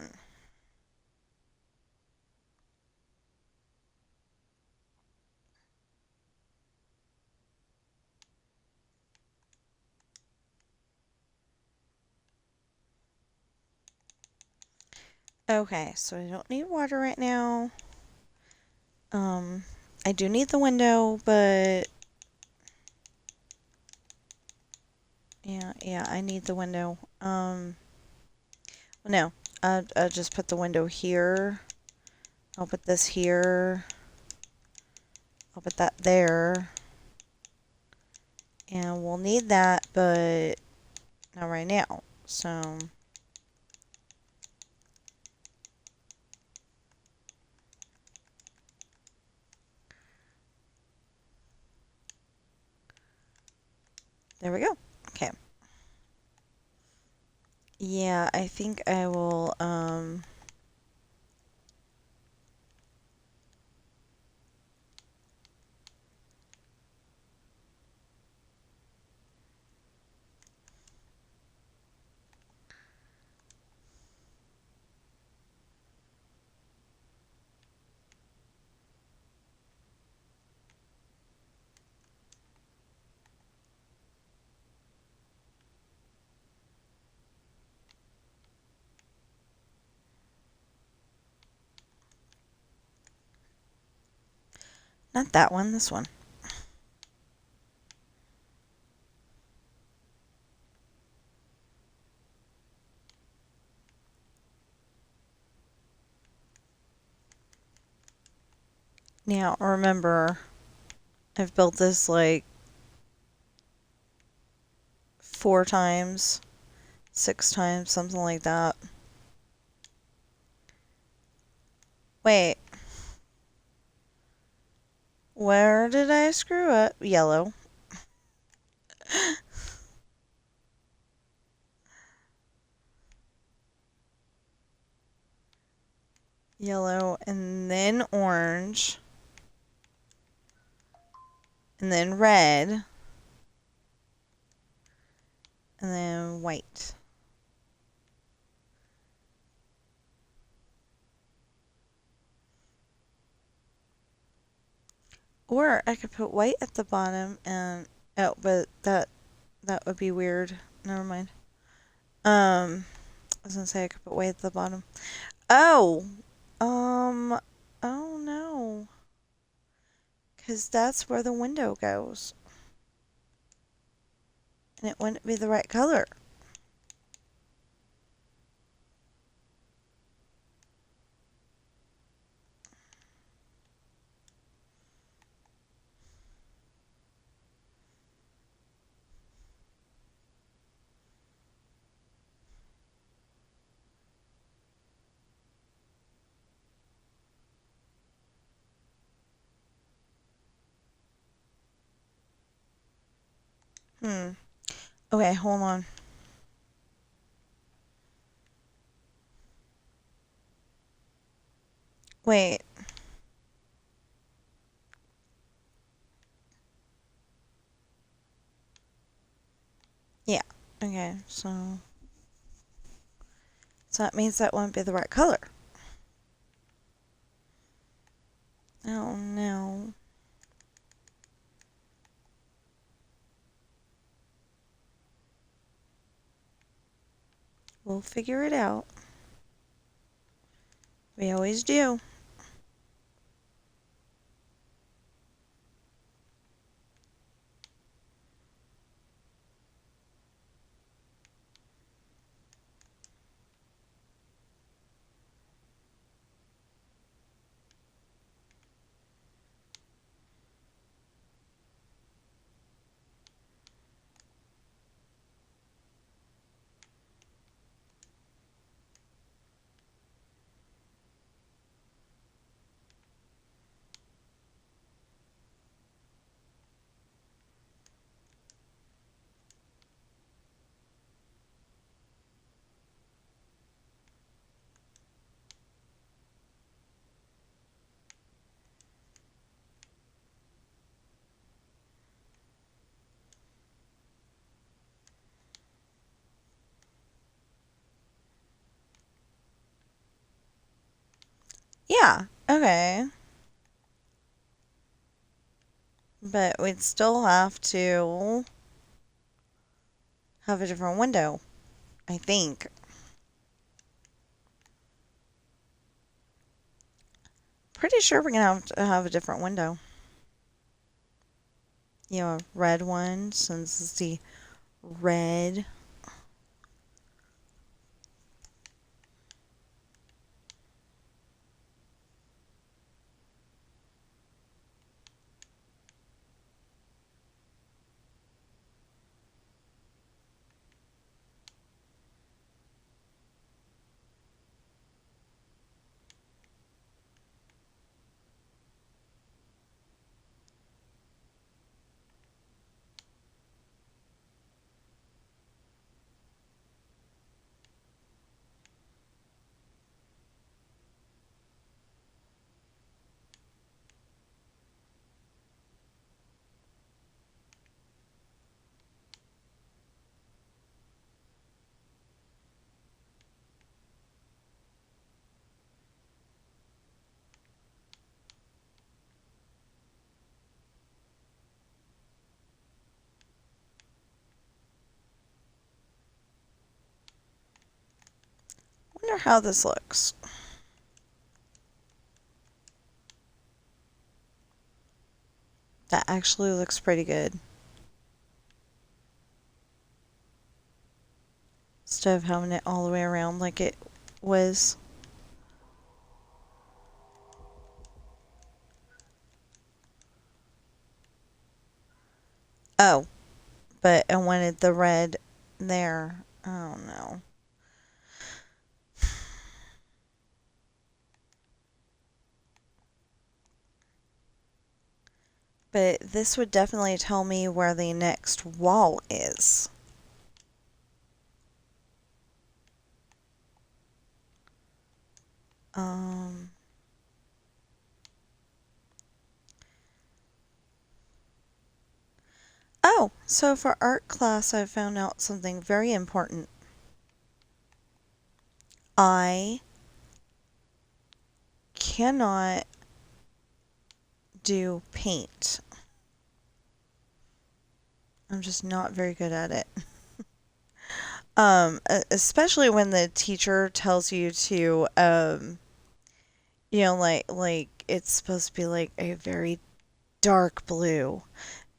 Okay, so I don't need water right now. I do need the window, but yeah, I need the window. No, I'll just put the window here. I'll put this here. I'll put that there. And we'll need that, but not right now. So there we go. Okay. Yeah, I think I will, not that one, this one. Now, remember, I've built this like 4 times, 6 times, something like that. Wait. Where did I screw up? Yellow. yellow, and then orange, and then red, and then white. Or I could put white at the bottom and oh, but that would be weird. Never mind. I was gonna say I could put white at the bottom. Oh, oh no, because that's where the window goes, and it wouldn't be the right color. Okay, hold on. Wait. Yeah. Okay, so that means that won't be the right color. Oh no. We'll figure it out. We always do. Yeah, okay. But we'd still have to have a different window, I think. Pretty sure we're gonna have to have a different window. You know, a red one, since it's the red. Wonder how this looks. That actually looks pretty good. Instead of having it all the way around like it was. Oh, but I wanted the red there. Oh no. But this would definitely tell me where the next wall is. Oh, so for art class, I found out something very important. I cannot do paint. I'm just not very good at it. Especially when the teacher tells you to, like it's supposed to be like a very dark blue,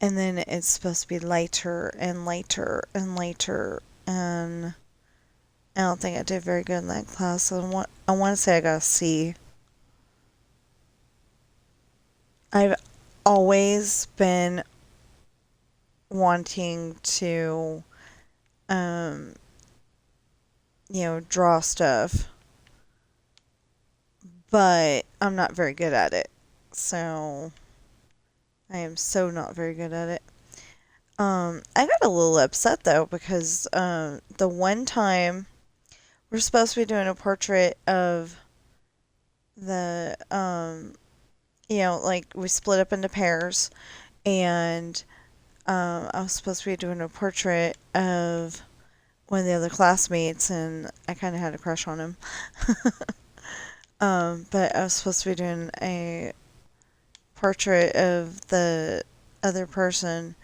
and then it's supposed to be lighter and lighter and lighter, and I don't think I did very good in that class. I want to say I got a C. I've always been wanting to, um, draw stuff, but I'm not very good at it. So I am so not very good at it. I got a little upset though because the one time we're supposed to be doing a portrait of the like we split up into pairs, and I was supposed to be doing a portrait of one of the other classmates, and I kind of had a crush on him. But I was supposed to be doing a portrait of the other person,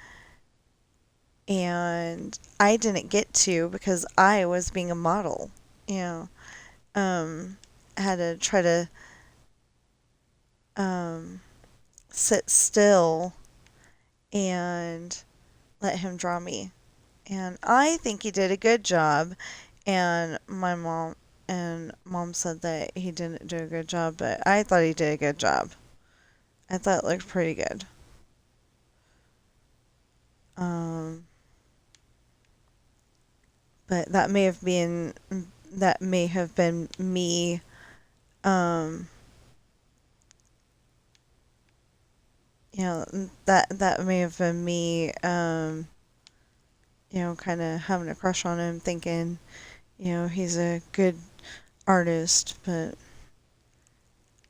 and I didn't get to because I was being a model. You know, I had to try to um, sit still and let him draw me. And I think he did a good job. And my mom said that he didn't do a good job, but I thought he did a good job. I thought it looked pretty good. Um, but that may have been me. Um, that may have been me. Kind of having a crush on him, thinking, he's a good artist, but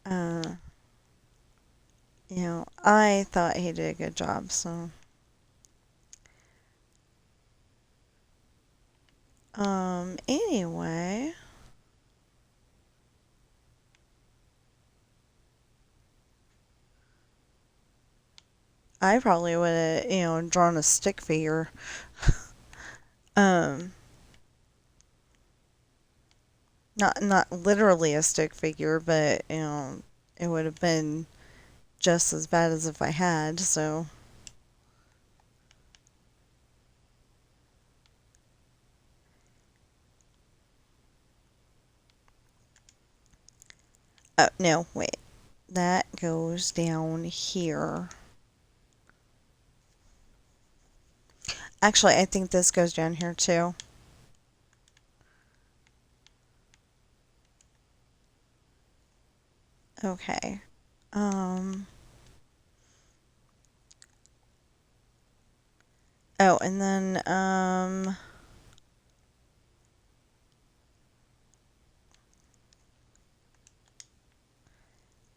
uh, I thought he did a good job. So, anyway, I probably would have, drawn a stick figure. Um, not literally a stick figure, but it would have been just as bad as if I had. So, oh no, wait, that goes down here. Actually, I think this goes down here too. Okay. Um. Oh, and then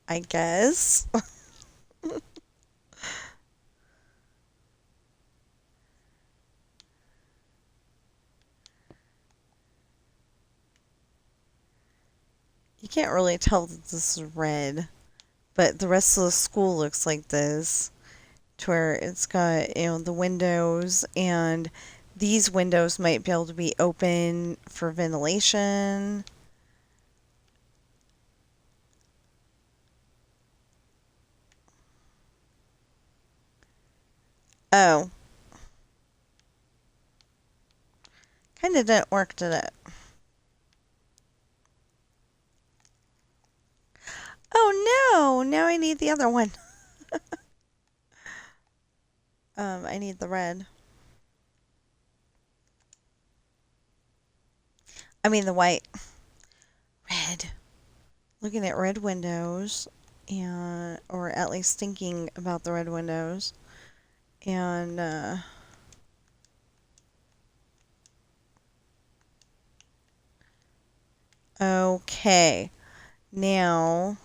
I guess. You can't really tell that this is red, but the rest of the school looks like this, to where it's got, the windows, and these windows might be able to be open for ventilation. Oh, kind of didn't work, did it? Oh no, now I need the other one. I need the red. I mean the white. Red. Looking at red windows, and or at least thinking about the red windows, and okay, now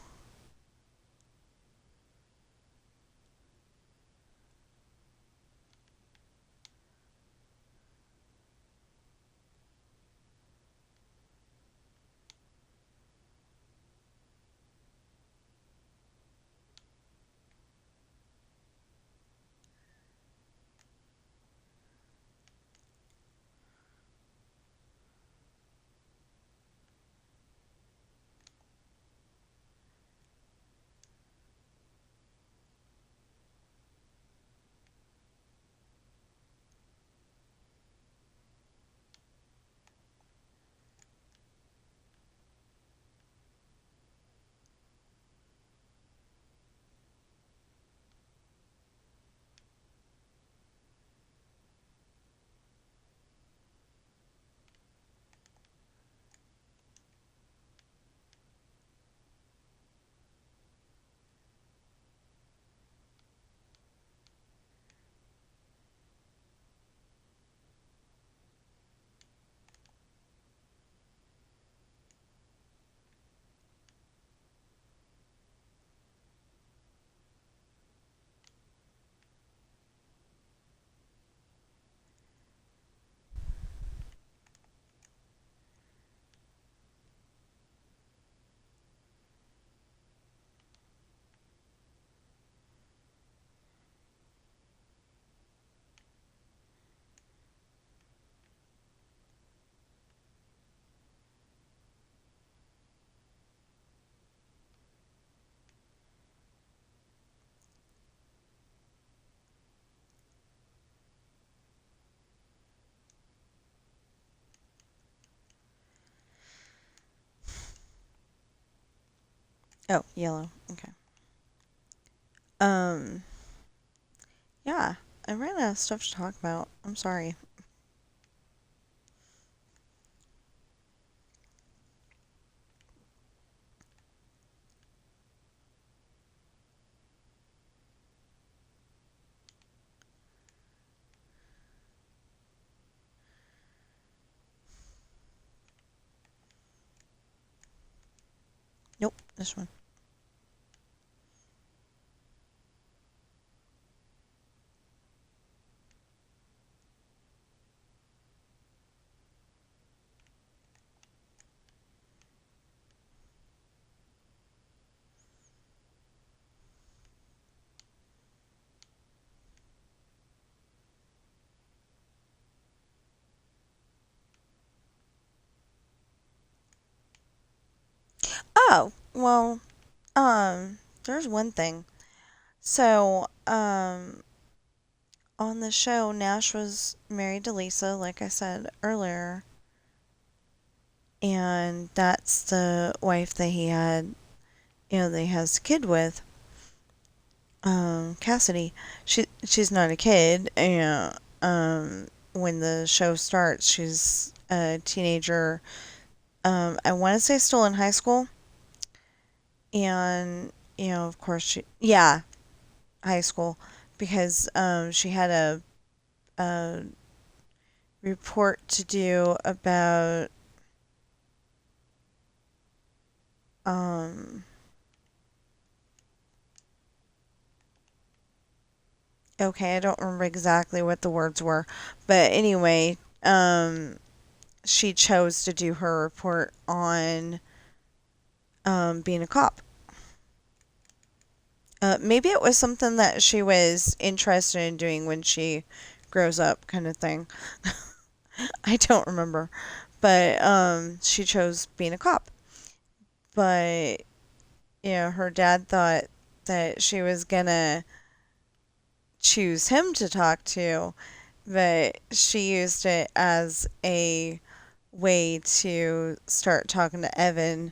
Oh, yellow. Okay. Um, yeah, I ran out of stuff to talk about. I'm sorry. Nope, this one. Oh, well, there's one thing. So, on the show, Nash was married to Lisa, like I said earlier, and that's the wife that he had, that he has a kid with, Cassidy. She's not a kid, and, when the show starts, she's a teenager. I want to say still in high school, and, of course, yeah, high school, because, she had a report to do about um okay, I don't remember exactly what the words were, but anyway, she chose to do her report on being a cop. Maybe it was something that she was interested in doing when she grows up, kind of thing. I don't remember, but she chose being a cop. But her dad thought that she was gonna choose him to talk to, but she used it as a way to start talking to Evan.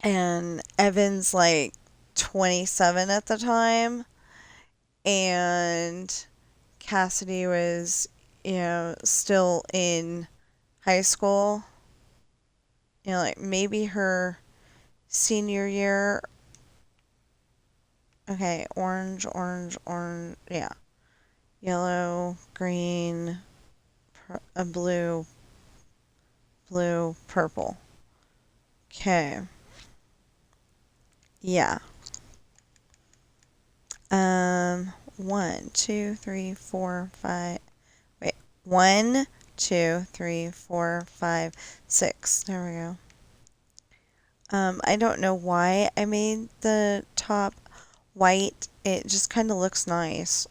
And Evan's like 27 at the time, and Cassidy was, still in high school, like maybe her senior year. Okay, orange, orange, orange, yeah. Yellow, green, blue, blue, purple. Okay. Yeah. One, two, three, four, five. Wait. One, two, three, four, five, six. There we go. I don't know why I made the top white. It just kind of looks nice.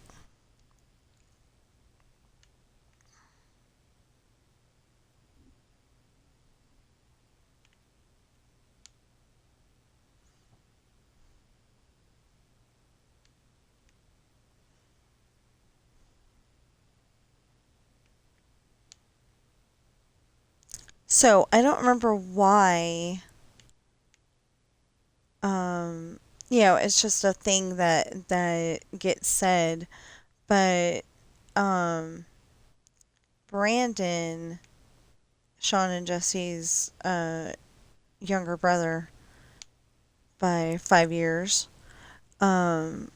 So I don't remember why. Um, it's just a thing that gets said, but um, Brandon, Sean and Jesse's younger brother by 5 years, um,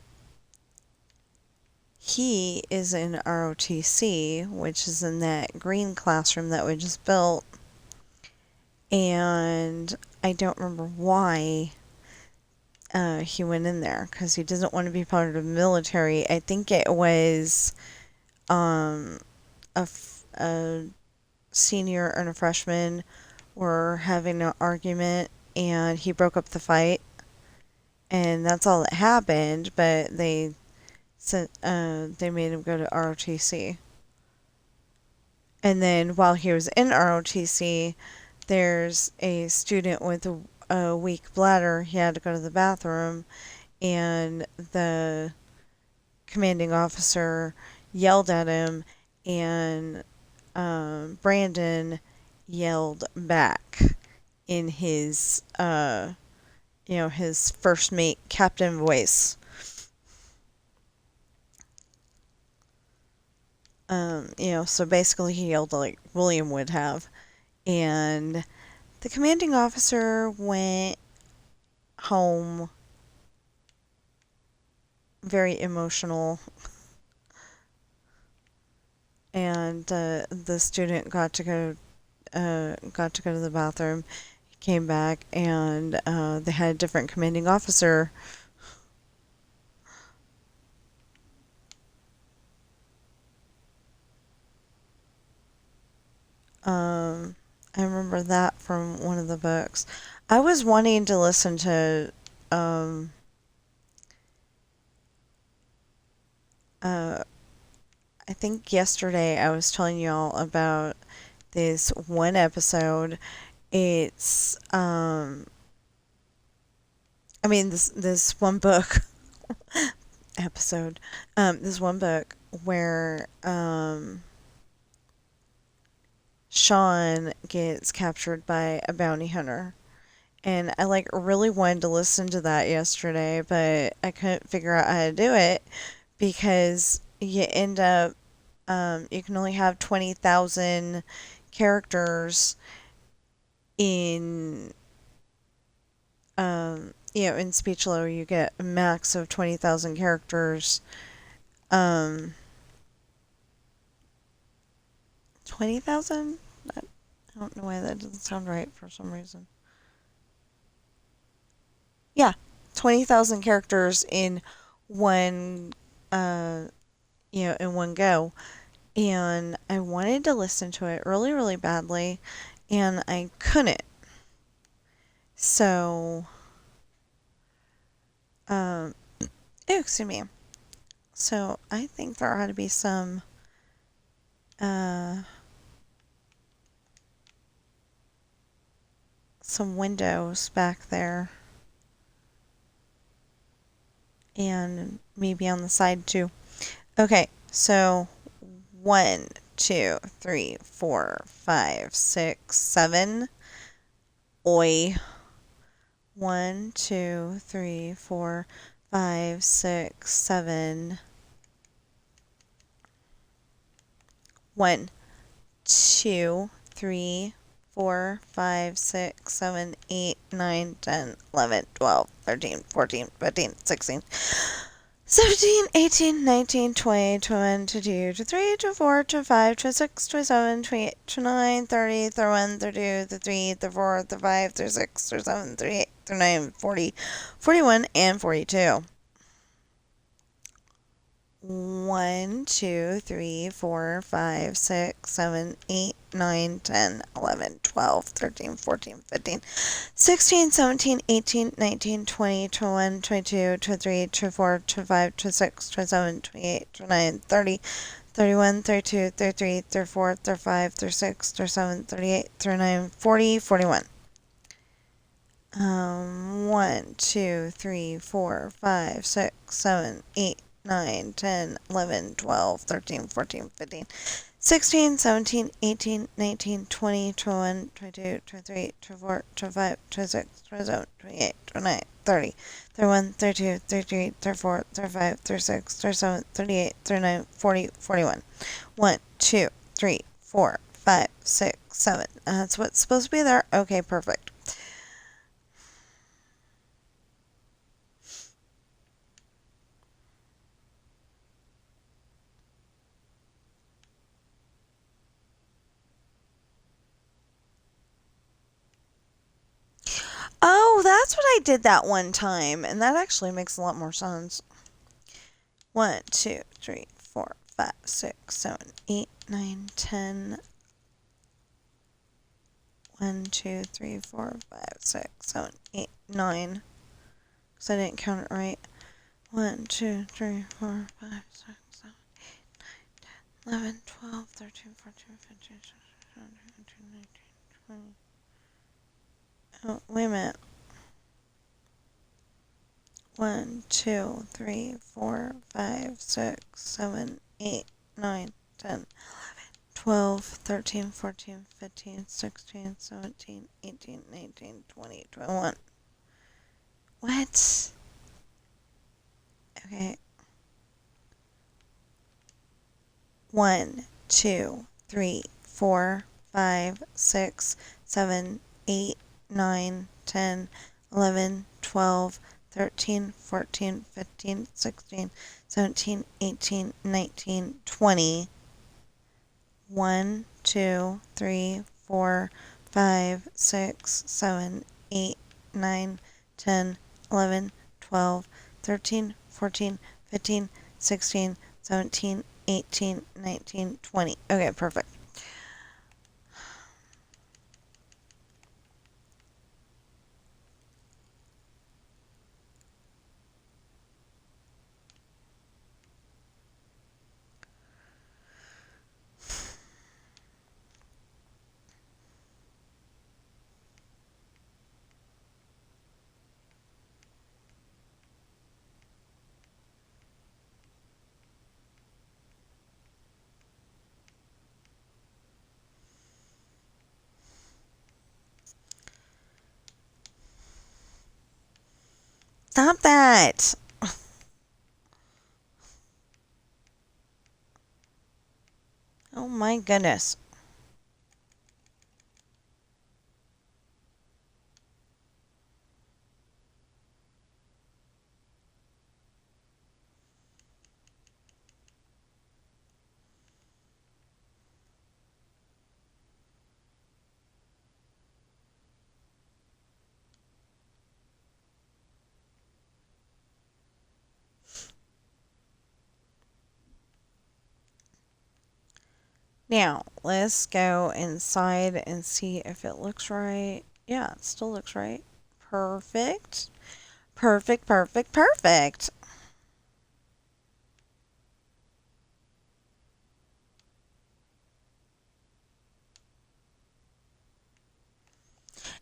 he is in ROTC, which is in that green classroom that we just built, and I don't remember why he went in there because he doesn't want to be part of the military. I think it was um, a senior and a freshman were having an argument, and he broke up the fight, and that's all that happened. But they made him go to ROTC, and then while he was in ROTC, there's a student with a weak bladder. He had to go to the bathroom, and the commanding officer yelled at him, and Brandon yelled back in his his first mate, Captain Voice. So basically he yelled like William would have. And the commanding officer went home very emotional, and the student got to go to the bathroom. He came back, and they had a different commanding officer. I remember that from one of the books. I was wanting to listen to uh, I think yesterday I was telling y'all about this one episode. It's this one book episode. This one book where Sean gets captured by a bounty hunter. And I like really wanted to listen to that yesterday, but I couldn't figure out how to do it because you end up you can only have 20,000 characters in in speech low. You get a max of 20,000 characters. 20,000? I don't know why that doesn't sound right for some reason. Yeah, 20,000 characters in one in one go. And I wanted to listen to it really, really badly, and I couldn't. So, um, excuse me. So I think there ought to be uh, some windows back there, and maybe on the side too. Okay, so 1, 2, 3, 4, 5, 6, 7. Oi. 1, 2, 3, 4, 5, 6, 7. 1, 2, 3, 4, 5, 6, 7, 8, 9, 10, 11, 12, 13, 14, 15, 16, 17, 18, 19, 20, 21, 22, 23, 24, 25, 26, 27, 28, 29, 30, 31, 32, 33, 34, 35, 36, 37, 38, 39, 40, 41, and 42. 1, 2, 3, 4, 5, 6, 7, 8, 9, 10, 11, 12, 13, 14, 15, 16, 17, 18, 19, 20, 21, 22, 23, 24, 25, 26, 27, 28, 29, 30, 31, 32, 33, 34, 35, 36, 37, 38, 39, 40, 41. 1, 2, 3, 4, 5, 6, 7, 8, 9, 10, 11, 12, 13, 14, 15, 16, 17, 18, 19, 20, 21, 22, 23, 24, 25, 26, 27, 28, 29, 30, 31, 32, 33, 34, 35, 36, 37, 38, 39, 40, 41. 1, 2, 3, 4, 5, 6, 7. That's what's supposed to be there. Okay, perfect. Oh, that's what I did that one time, and that actually makes a lot more sense. 1, 2, 3, 4, 5, 6, 7, 8, 9, 10. 1, 2, 3, 4, 5, 6, 7, 8, 9. Because I didn't count it right. 1, 2, 3, 4, 5, 6, 7, 8, 9, 10, 11, 12, 13, 14, 15, 16, 17, 18, 19, 20. Oh, wait a minute. 1, 2, 3, 4, 5, 6, 7, 8, 9, 10, 12, 13, 14, 15, 16, 17, 18, 19, 20, 21. What? Okay. 1, 2, 3, 4, 5, 6, 7, 8, 9, 10, 11, 12, 13, 14, 15, 16, 17, 18, 19, 20. 1, 2, 3, 4, 5, 6, 7, 8, 9, 10, 11, 12, 13, 14, 15, 16, 17, 18, 19, 20. Okay, perfect. Stop that! Oh my goodness. Now, let's go inside and see if it looks right. Yeah, it still looks right. Perfect. Perfect, perfect, perfect.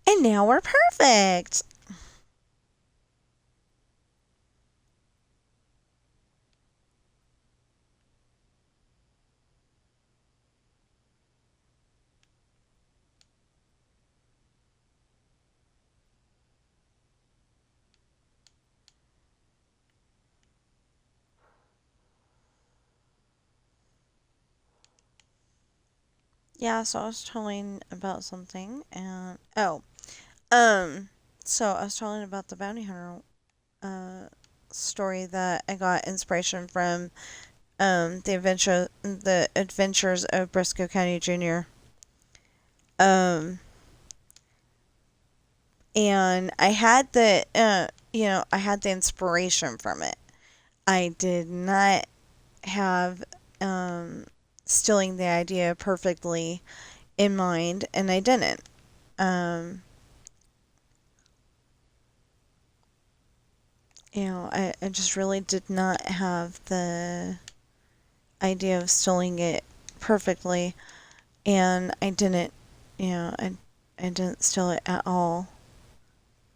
And now we're perfect. Yeah, so I was telling about something and um so I was telling about the bounty hunter uh story that I got inspiration from the adventures of Briscoe County Jr. Um and I had the I had the inspiration from it. I did not have stealing the idea perfectly in mind, and I didn't. Um I just really did not have the idea of stealing it perfectly, and I didn't, I didn't steal it at all.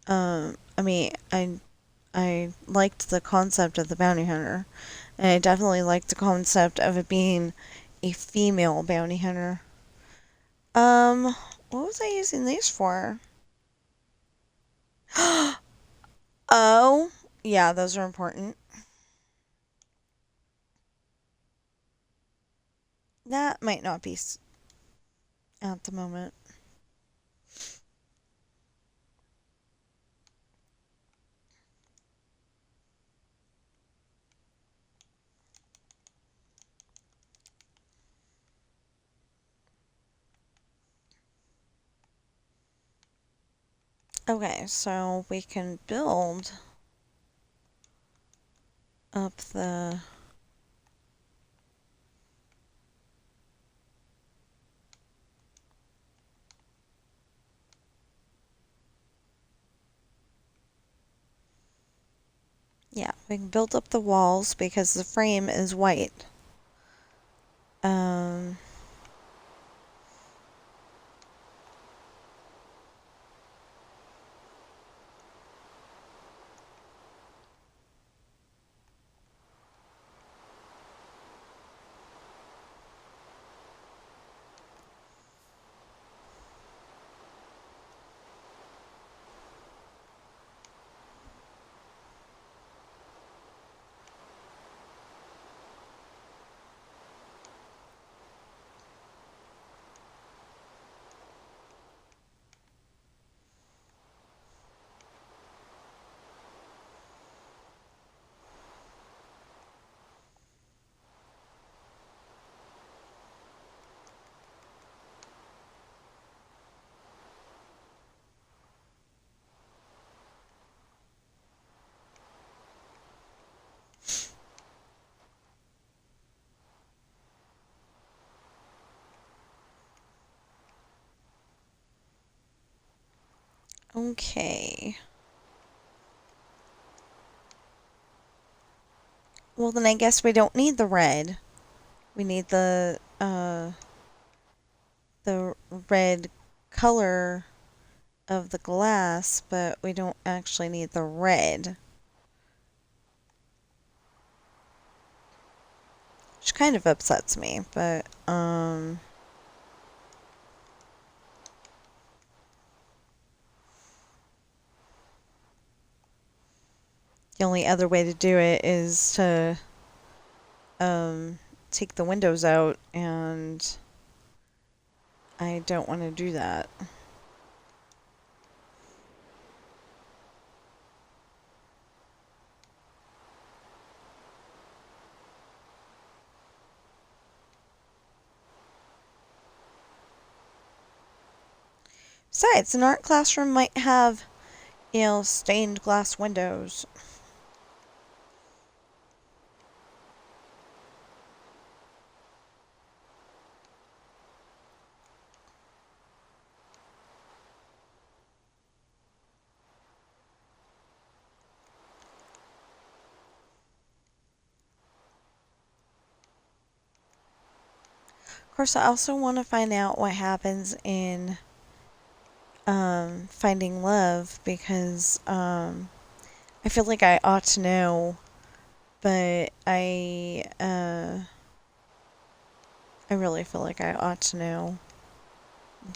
I mean, I liked the concept of the bounty hunter, and I definitely liked the concept of it being a female bounty hunter. What was I using these for? Oh, yeah, those are important. That might not be at the moment. Okay, so we can build up the... Yeah, we can build up the walls because the frame is white. Um, Okay. Well, then I guess we don't need the red. We need the red color of the glass, but we don't actually need the red. Which kind of upsets me, but, the only other way to do it is to, take the windows out, and I don't want to do that. Besides, an art classroom might have, stained glass windows. Of course, I also want to find out what happens in Finding Love, because I feel like I ought to know, but I really feel like I ought to know.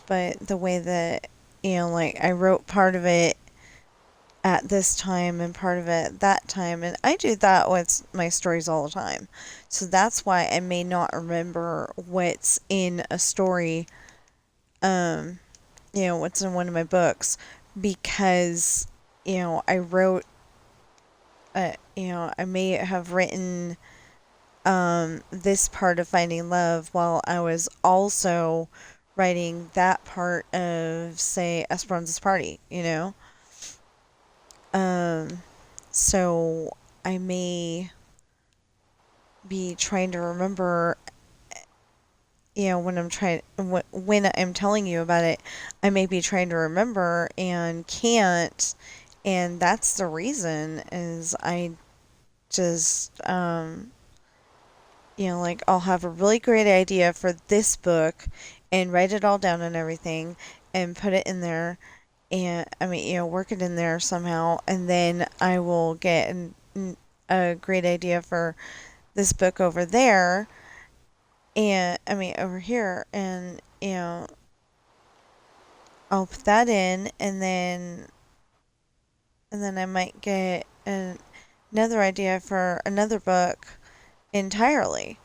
But the way that, like, I wrote part of it at this time and part of it at that time, and I do that with my stories all the time. So that's why I may not remember what's in a story, what's in one of my books, because, I wrote, I may have written this part of Finding Love while I was also writing that part of, say, Esperanza's Party, So I may be trying to remember, when I'm telling you about it, I may be trying to remember and can't, and that's the reason is I just, like, I'll have a really great idea for this book and write it all down and everything and put it in there, and work it in there somehow, and then I will get a great idea for this book over there, and over here, and I'll put that in, and then I might get another idea for another book entirely.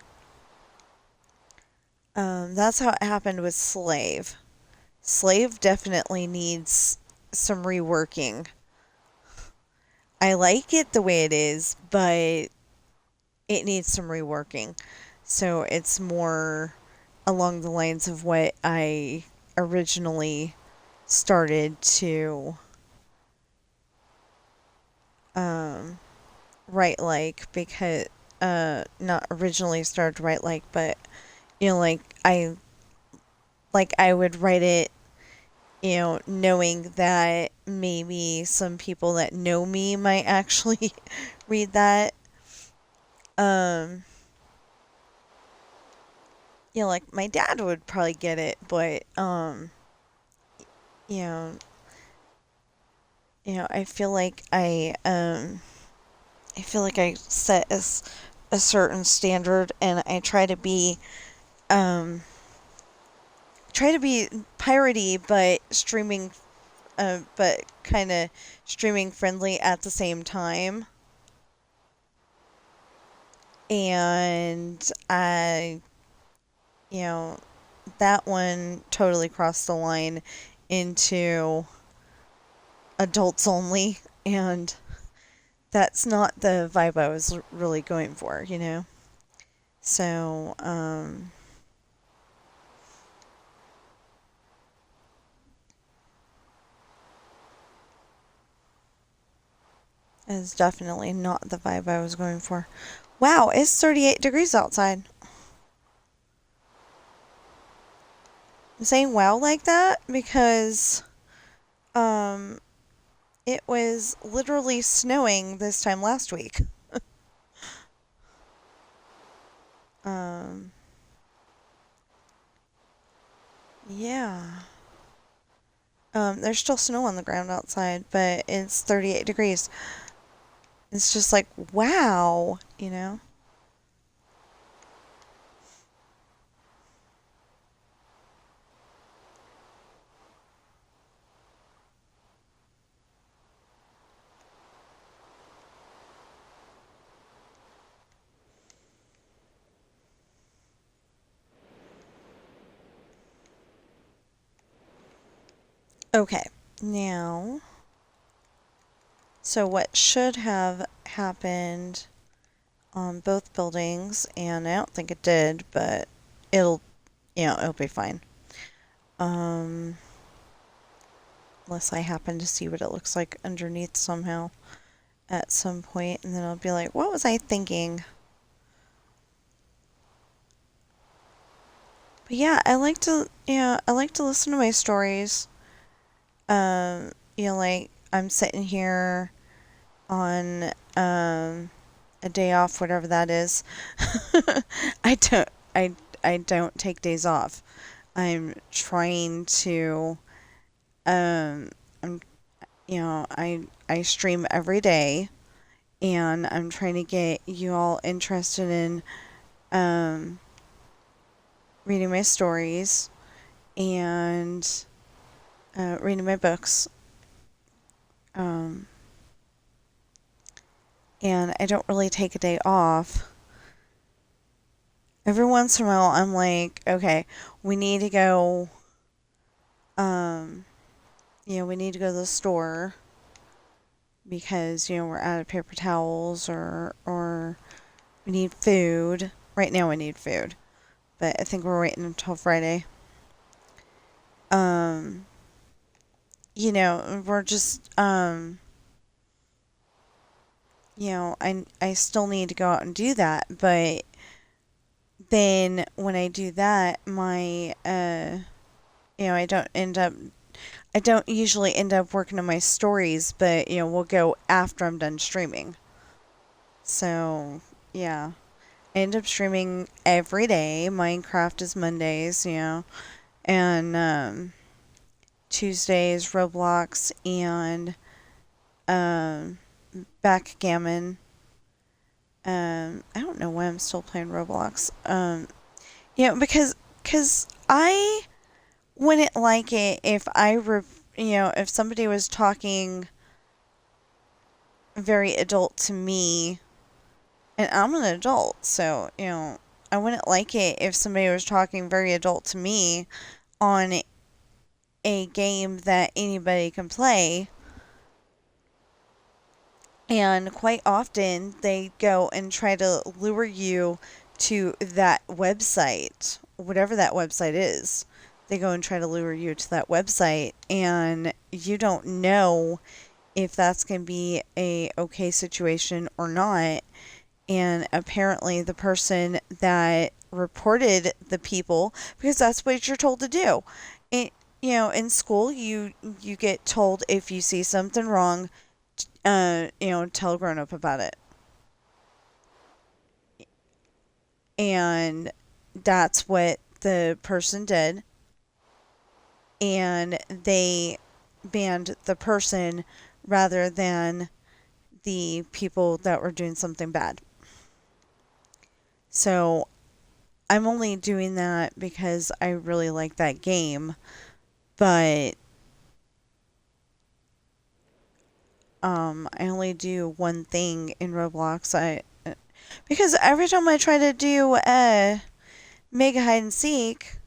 That's how it happened with Slave. Slave definitely needs some reworking. I like it the way it is, but it needs some reworking. So it's more along the lines of what I originally started to write like, because not originally started to write like, but I would write it, knowing that maybe some people that know me might actually read that. Um, like my dad would probably get it, but you know, I feel like I set a certain standard, and I try to be piratey, but kind of streaming friendly at the same time. And you know, that one totally crossed the line into adults only, and that's not the vibe I was really going for. So, is definitely not the vibe I was going for. Wow, it's 38 degrees outside. I'm saying wow like that because, It was literally snowing this time last week. Um, yeah. There's still snow on the ground outside, but it's 38 degrees. It's just like, wow, you know? Okay, now, so what should have happened on both buildings, and I don't think it did, but it'll, it'll be fine. Um, Unless I happen to see what it looks like underneath somehow at some point, and then I'll be like, what was I thinking? But yeah, I like to listen to my stories. Like I'm sitting here on a day off, whatever that is. I don't I I don't take days off. I'm trying to um I'm I stream every day, and I'm trying to get you all interested in um reading my stories and reading my books. Um and I don't really take a day off. Every once in a while, I'm like, okay, we need to go, um, we need to go to the store because, we're out of paper towels or we need food. Right now, we need food, but I think we're waiting until Friday. Um, we're just, I still need to go out and do that, but then when I do that, I don't usually end up working on my stories, but we'll go after I'm done streaming. So, yeah. I end up streaming every day. Minecraft is Mondays, and Tuesdays Roblox and um backgammon. I don't know why I'm still playing Roblox. Because I wouldn't like it if if somebody was talking very adult to me, and I'm an adult, so, I wouldn't like it if somebody was talking very adult to me on a game that anybody can play. And quite often, they go and try to lure you to that website, whatever that website is. They go and try to lure you to that website, and you don't know if that's going to be a okay situation or not. And apparently the person that reported the people, because that's what you're told to do. It, in school, you get told if you see something wrong, tell a grown up about it. And that's what the person did. And they banned the person rather than the people that were doing something bad. So I'm only doing that because I really like that game, but I only do one thing in Roblox. Because every time I try to do Mega Hide and Seek,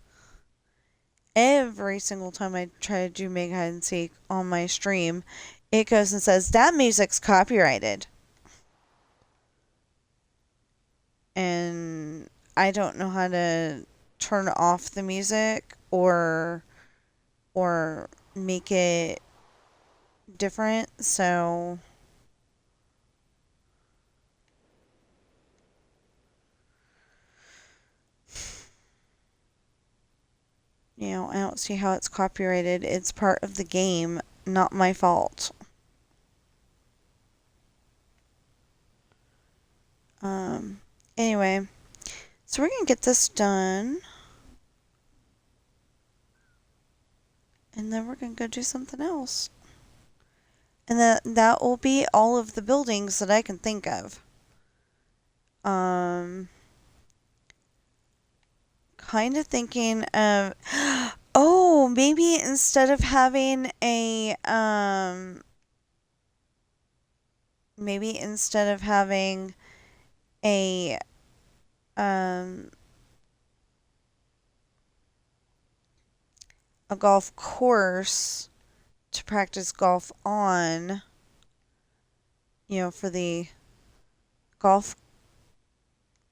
every single time I try to do Mega Hide and Seek on my stream, it goes and says that music's copyrighted. And I don't know how to turn off the music or make it different, so I don't see how it's copyrighted. It's part of the game, not my fault. Um, anyway, so we're gonna get this done, and then we're gonna go do something else. And that will be all of the buildings that I can think of. Um, kind of thinking of, oh, maybe instead of having a, um, a golf course to practice golf on, for the golf,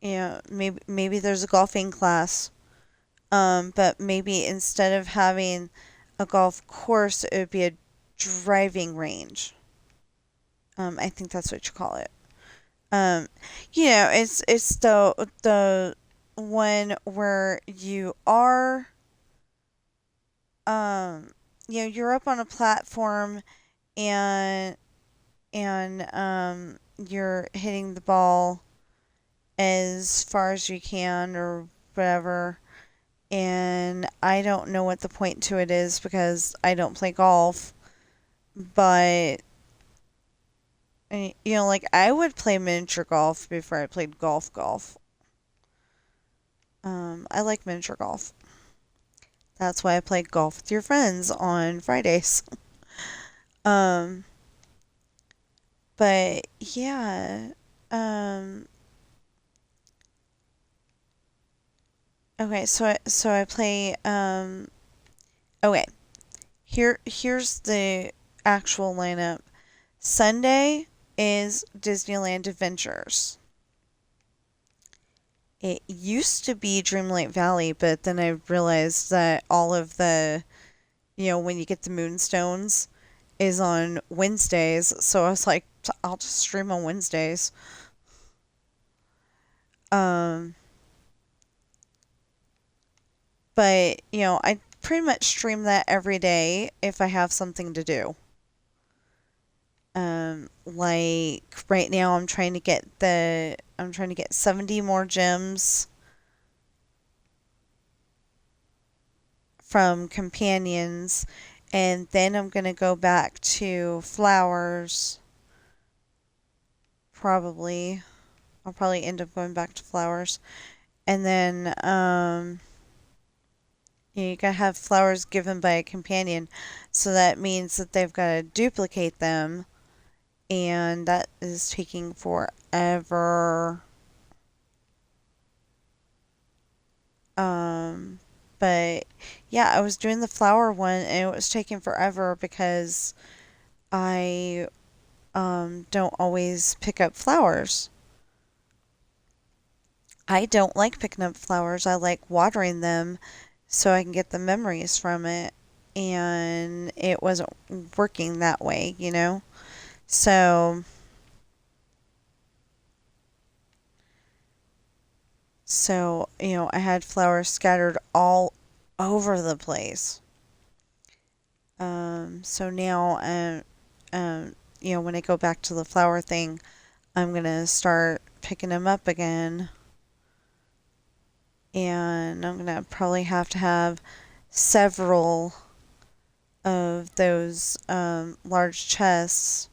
maybe there's a golfing class. But maybe instead of having a golf course, it would be a driving range. I think that's what you call it. Um, it's the one where you are, you're up on a platform and you're hitting the ball as far as you can or whatever. And I don't know what the point to it is because I don't play golf. But like I would play miniature golf before I played golf. I like miniature golf. That's why I play golf with your friends on Fridays. um, but yeah. Um, okay, so I play. Okay, here's the actual lineup. Sunday is Disneyland Adventures. It used to be Dreamlight Valley, but then I realized that all of the, when you get the moonstones is on Wednesdays. So I was like, I'll just stream on Wednesdays. Um, but, I pretty much stream that every day if I have something to do. Like right now I'm trying to get 70 more gems from companions, and then I'm going to go back to flowers. Probably. I'll probably end up going back to flowers. And then you gotta have flowers given by a companion, so that means that they've got to duplicate them, and that is taking forever. But yeah, I was doing the flower one and it was taking forever because I don't always pick up flowers. I don't like picking up flowers. I like watering them so I can get the memories from it. And it wasn't working that way, So, I had flowers scattered all over the place. So now, when I go back to the flower thing, I'm gonna start picking them up again. And I'm gonna probably have to have several of those large chests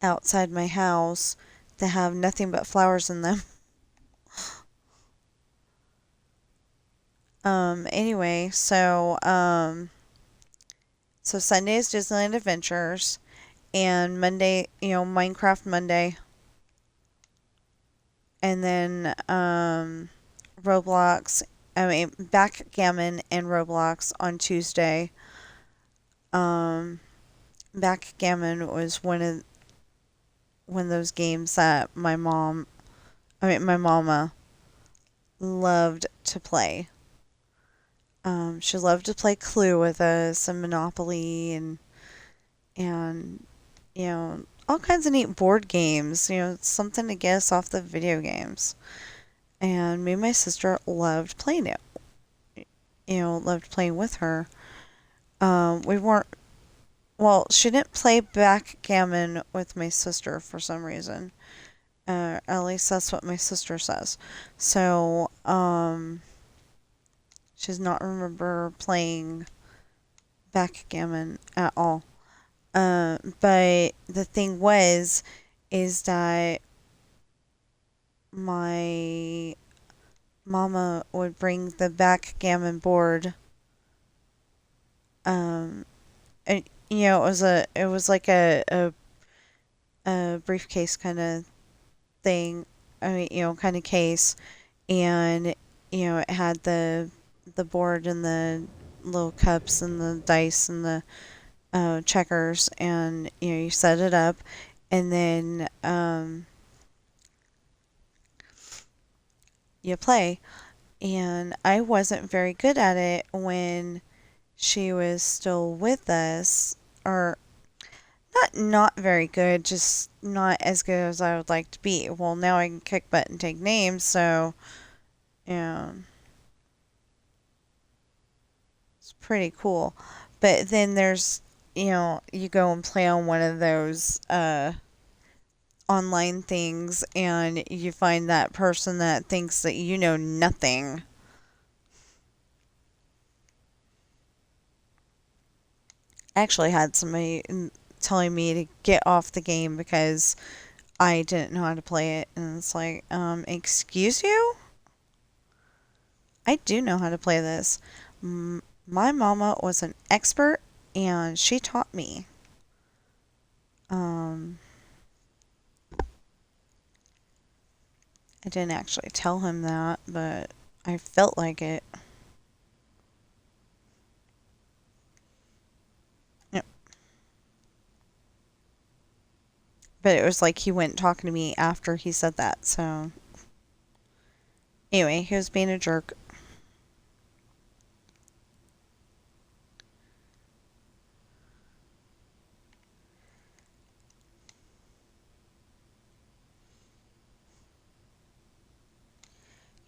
outside my house that have nothing but flowers in them. Anyway, so Sunday is Disneyland Adventures, and Monday, Minecraft Monday, and then Backgammon and Roblox on Tuesday. Backgammon was one of those games that my mama loved to play. She loved to play Clue with us and Monopoly and all kinds of neat board games. Something to get us off the video games. And me and my sister loved playing it. Loved playing with her. We weren't well, she didn't play backgammon with my sister for some reason. At least that's what my sister says. So, she does not remember playing backgammon at all. But the thing is that my mama would bring the backgammon board. And, it was like a briefcase kind of thing. I mean, kind of case, and it had the board and the little cups and the dice and the checkers, and you set it up, and then you play. And I wasn't very good at it when she was still with us, or not very good, just not as good as I would like to be. Well, now I can kick butt and take names, so yeah, it's pretty cool. But then there's you go and play on one of those online things, and you find that person that thinks that you know nothing. I actually had somebody telling me to get off the game because I didn't know how to play it, and it's like, excuse you? I do know how to play this. My mama was an expert, and she taught me. Um, I didn't actually tell him that, but I felt like it. Yep. But it was like he went talking to me after he said that, so. Anyway, he was being a jerk.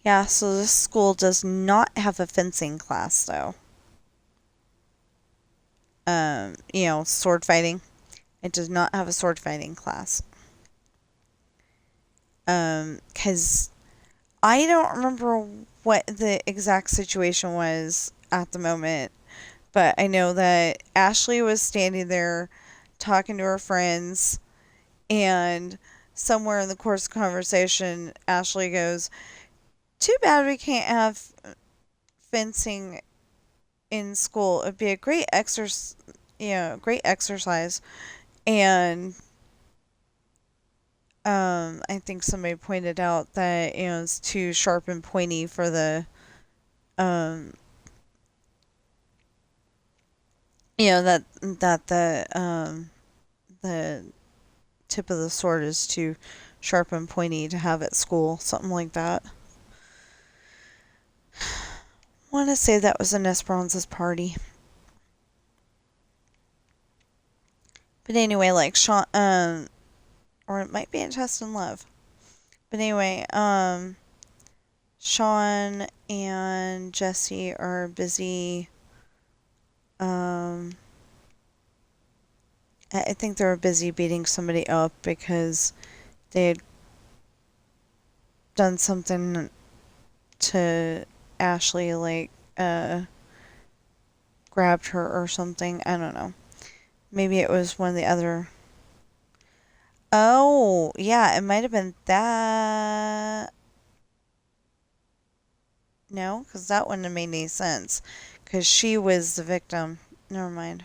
Yeah, so this school does not have a fencing class, though. Sword fighting. It does not have a sword fighting class. Because I don't remember what the exact situation was at the moment, but I know that Ashley was standing there talking to her friends, and somewhere in the course of conversation, Ashley goes, "Too bad we can't have fencing in school. It'd be a great exercise." And I think somebody pointed out that it's too sharp and pointy for um, that the tip of the sword is too sharp and pointy to have at school, something like that. Want to say that was an Esperanza's party. But anyway, like Sean, or it might be in Test and Love. But anyway, Sean and Jesse are busy. Um, I think they were busy beating somebody up because they had done something to Ashley, like grabbed her or something. I don't know. Maybe it was one of the other. Oh, yeah, it might have been that. No, because that wouldn't have made any sense. Because she was the victim. Never mind.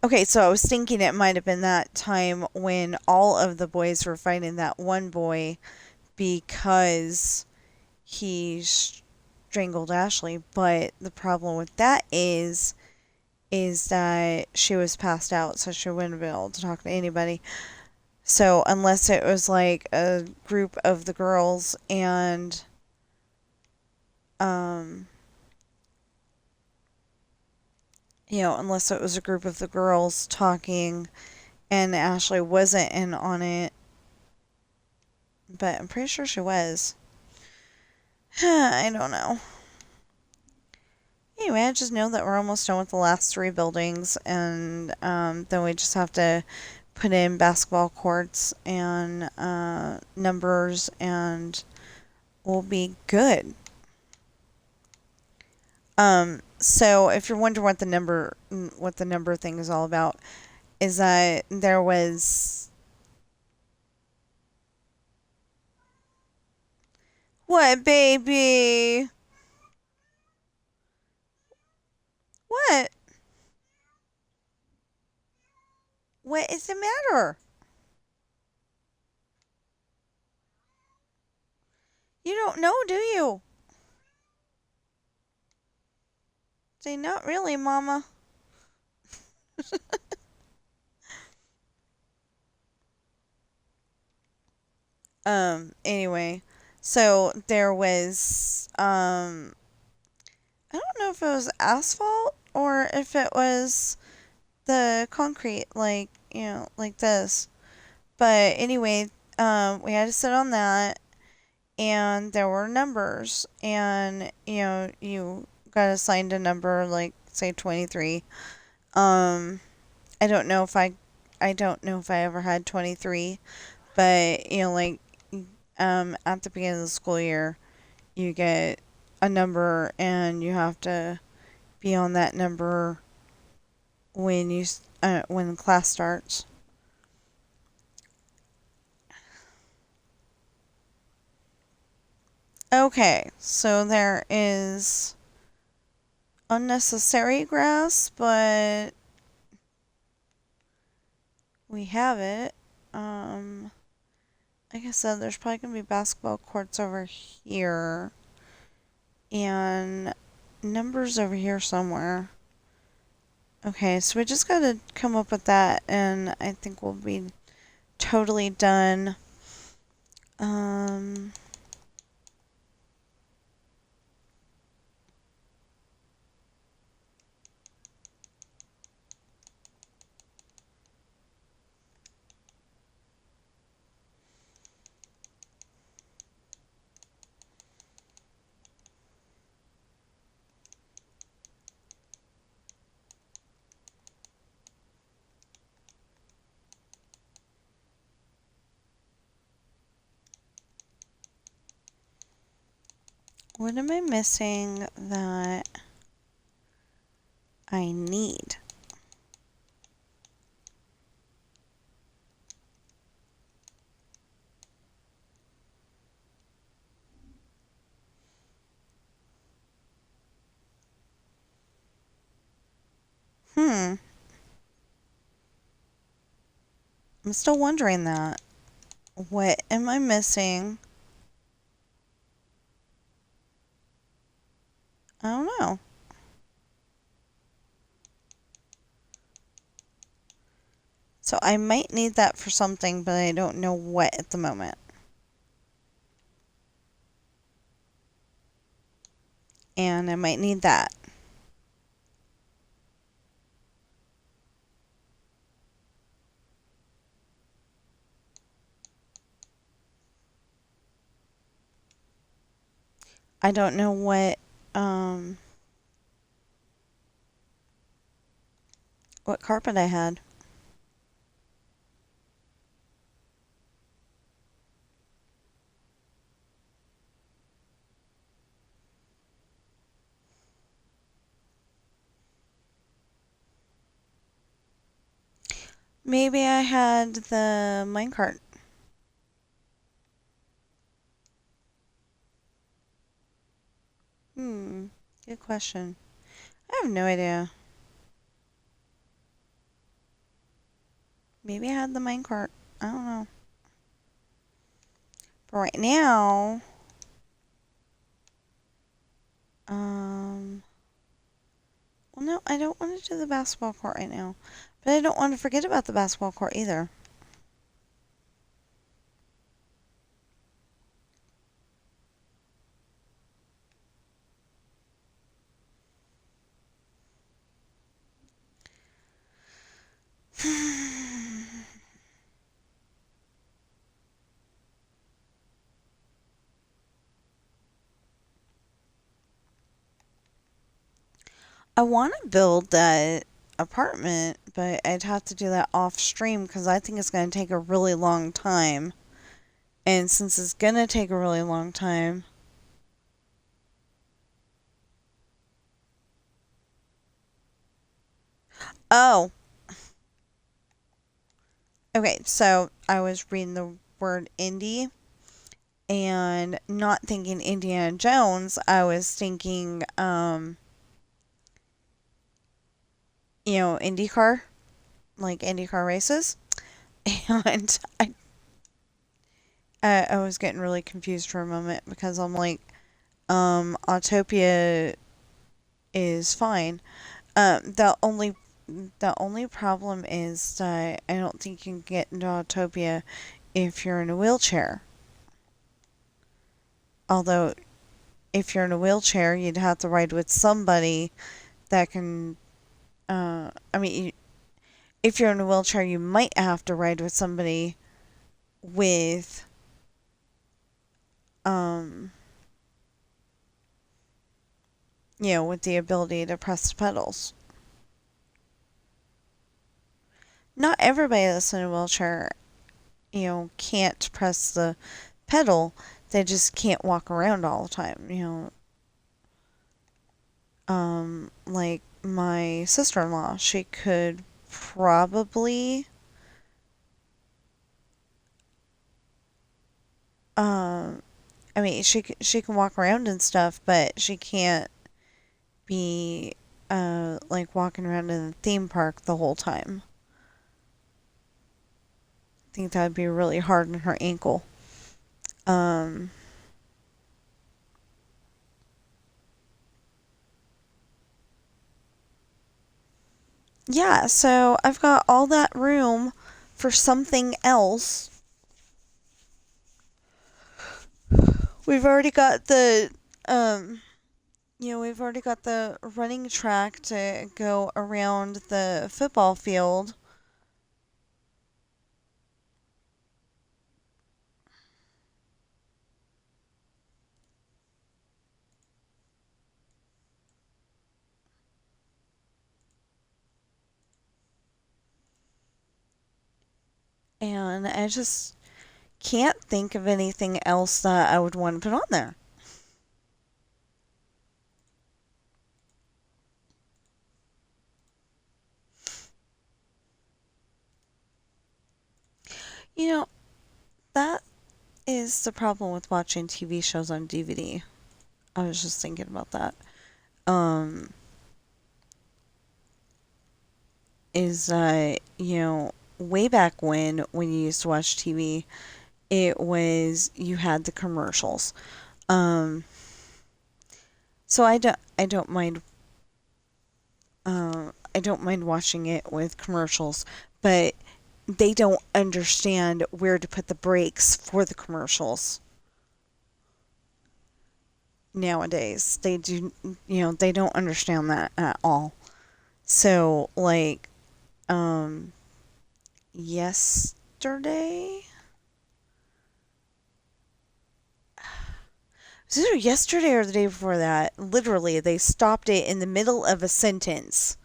Okay, so I was thinking it might have been that time when all of the boys were fighting that one boy because he strangled Ashley. But the problem with that is that she was passed out, so she wouldn't be able to talk to anybody. So unless it was like a group of the girls and um unless it was a group of the girls talking and Ashley wasn't in on it, but I'm pretty sure she was. I don't know. anyway, I just know that we're almost done with the last three buildings, and then we just have to put in basketball courts and numbers, and we'll be good. So if you're wondering what the number thing is all about, is that there was what, baby? What? What is the matter? You don't know, do you? Say, not really, Mama. Anyway, so there was, I don't know if it was asphalt or if it was the concrete, like, like this. But anyway, we had to sit on that, and there were numbers, and, you got assigned a number, like, say 23. Um, I don't know if I ever had 23, but, like, at the beginning of the school year, you get a number, and you have to be on that number when class starts. Okay, so there is unnecessary grass, but we have it. Like I said, there's probably gonna be basketball courts over here and numbers over here somewhere. Okay, so we just gotta come up with that, and I think we'll be totally done. Um, what am I missing that I need? I'm still wondering that. What am I missing? I don't know. So I might need that for something, but I don't know what at the moment. And I might need that. I don't know what carpet I had. Maybe I had the minecart. Good question. I have no idea. Maybe I had the minecart. I don't know. But right now, well, no, I don't want to do the basketball court right now. But I don't want to forget about the basketball court either. I want to build that apartment, but I'd have to do that off stream because I think it's going to take a really long time. And since it's going to take a really long time. Oh, okay. So I was reading the word indie and not thinking Indiana Jones. I was thinking, IndyCar, like IndyCar races. And I was getting really confused for a moment because I'm like, Autopia is fine. The only problem is that I don't think you can get into Autopia if you're in a wheelchair. Although, if you're in a wheelchair, you'd have to ride with somebody that can. I mean, if you're in a wheelchair, you might have to ride with somebody with, um, with the ability to press the pedals. Not everybody that's in a wheelchair, can't press the pedal. They just can't walk around all the time. Like my sister-in-law, she could probably, um, I mean, she can walk around and stuff, but she can't be, like walking around in the theme park the whole time. I think that would be really hard on her ankle. Um, yeah, so I've got all that room for something else. We've already got we've already got the running track to go around the football field. And I just can't think of anything else that I would want to put on there. You know, that is the problem with watching TV shows on DVD. I was just thinking about that. Um, is way back when you used to watch TV, it was you had the commercials. Um, so I don't mind watching it with commercials, but they don't understand where to put the breaks for the commercials nowadays. They don't understand that at all. So, like, um, yesterday, was it either yesterday or the day before that? Literally, they stopped it in the middle of a sentence.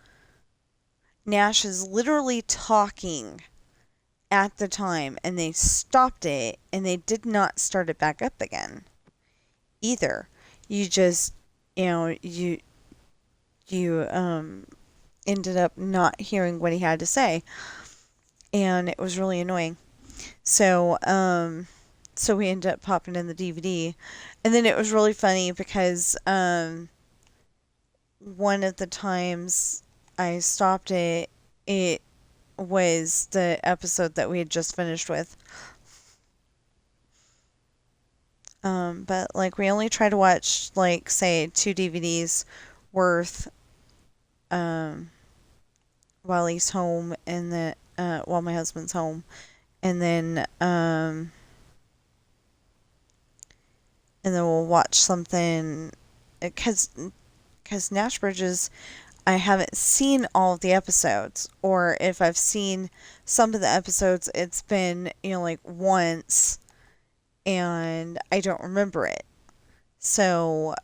Nash is literally talking at the time, and they stopped it, and they did not start it back up again either. You just, you know, you ended up not hearing what he had to say, and it was really annoying. So, so we ended up popping in the DVD, and then it was really funny because one of the times I stopped it, it was the episode that we had just finished with. But like we only try to watch like say 2 DVDs worth um, while he's home and then while my husband's home, and then we'll watch something because Nash Bridges, I haven't seen all of the episodes, or if I've seen some of the episodes, it's been like once, and I don't remember it. So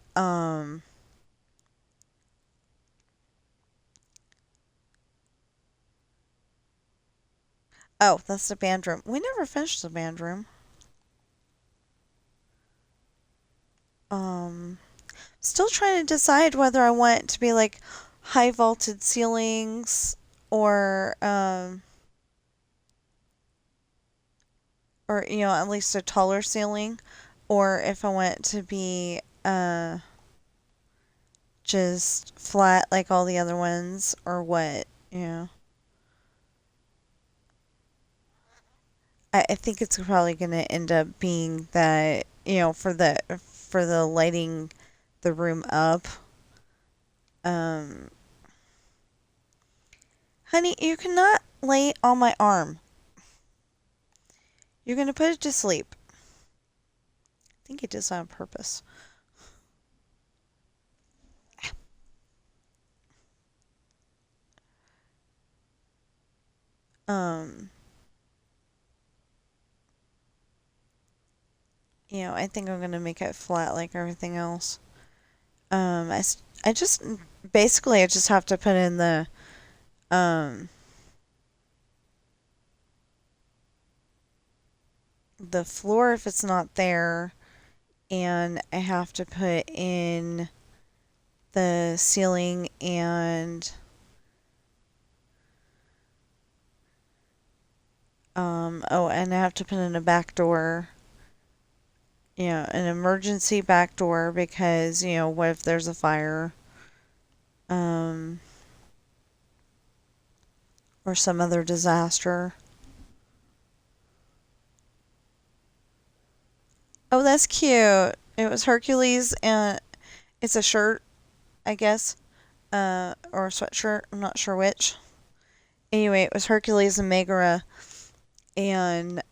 Oh, that's the band room. We never finished the band room. Um, Still trying to decide whether I want it to be like high vaulted ceilings or or at least a taller ceiling, or if I want it to be just flat like all the other ones, or what. I think it's probably going to end up being that, for the lighting the room up. Um, Honey, you cannot lay on my arm. You're going to put it to sleep. I think it does that on purpose. Um, I think I'm going to make it flat like everything else. I just basically I just have to put in um the floor if it's not there, and I have to put in the ceiling and and I have to put in a back door. An emergency back door because, what if there's a fire? Um or some other disaster. Oh, that's cute. It was Hercules and it's a shirt, I guess. Or a sweatshirt, I'm not sure which. Anyway, it was Hercules and Megara, and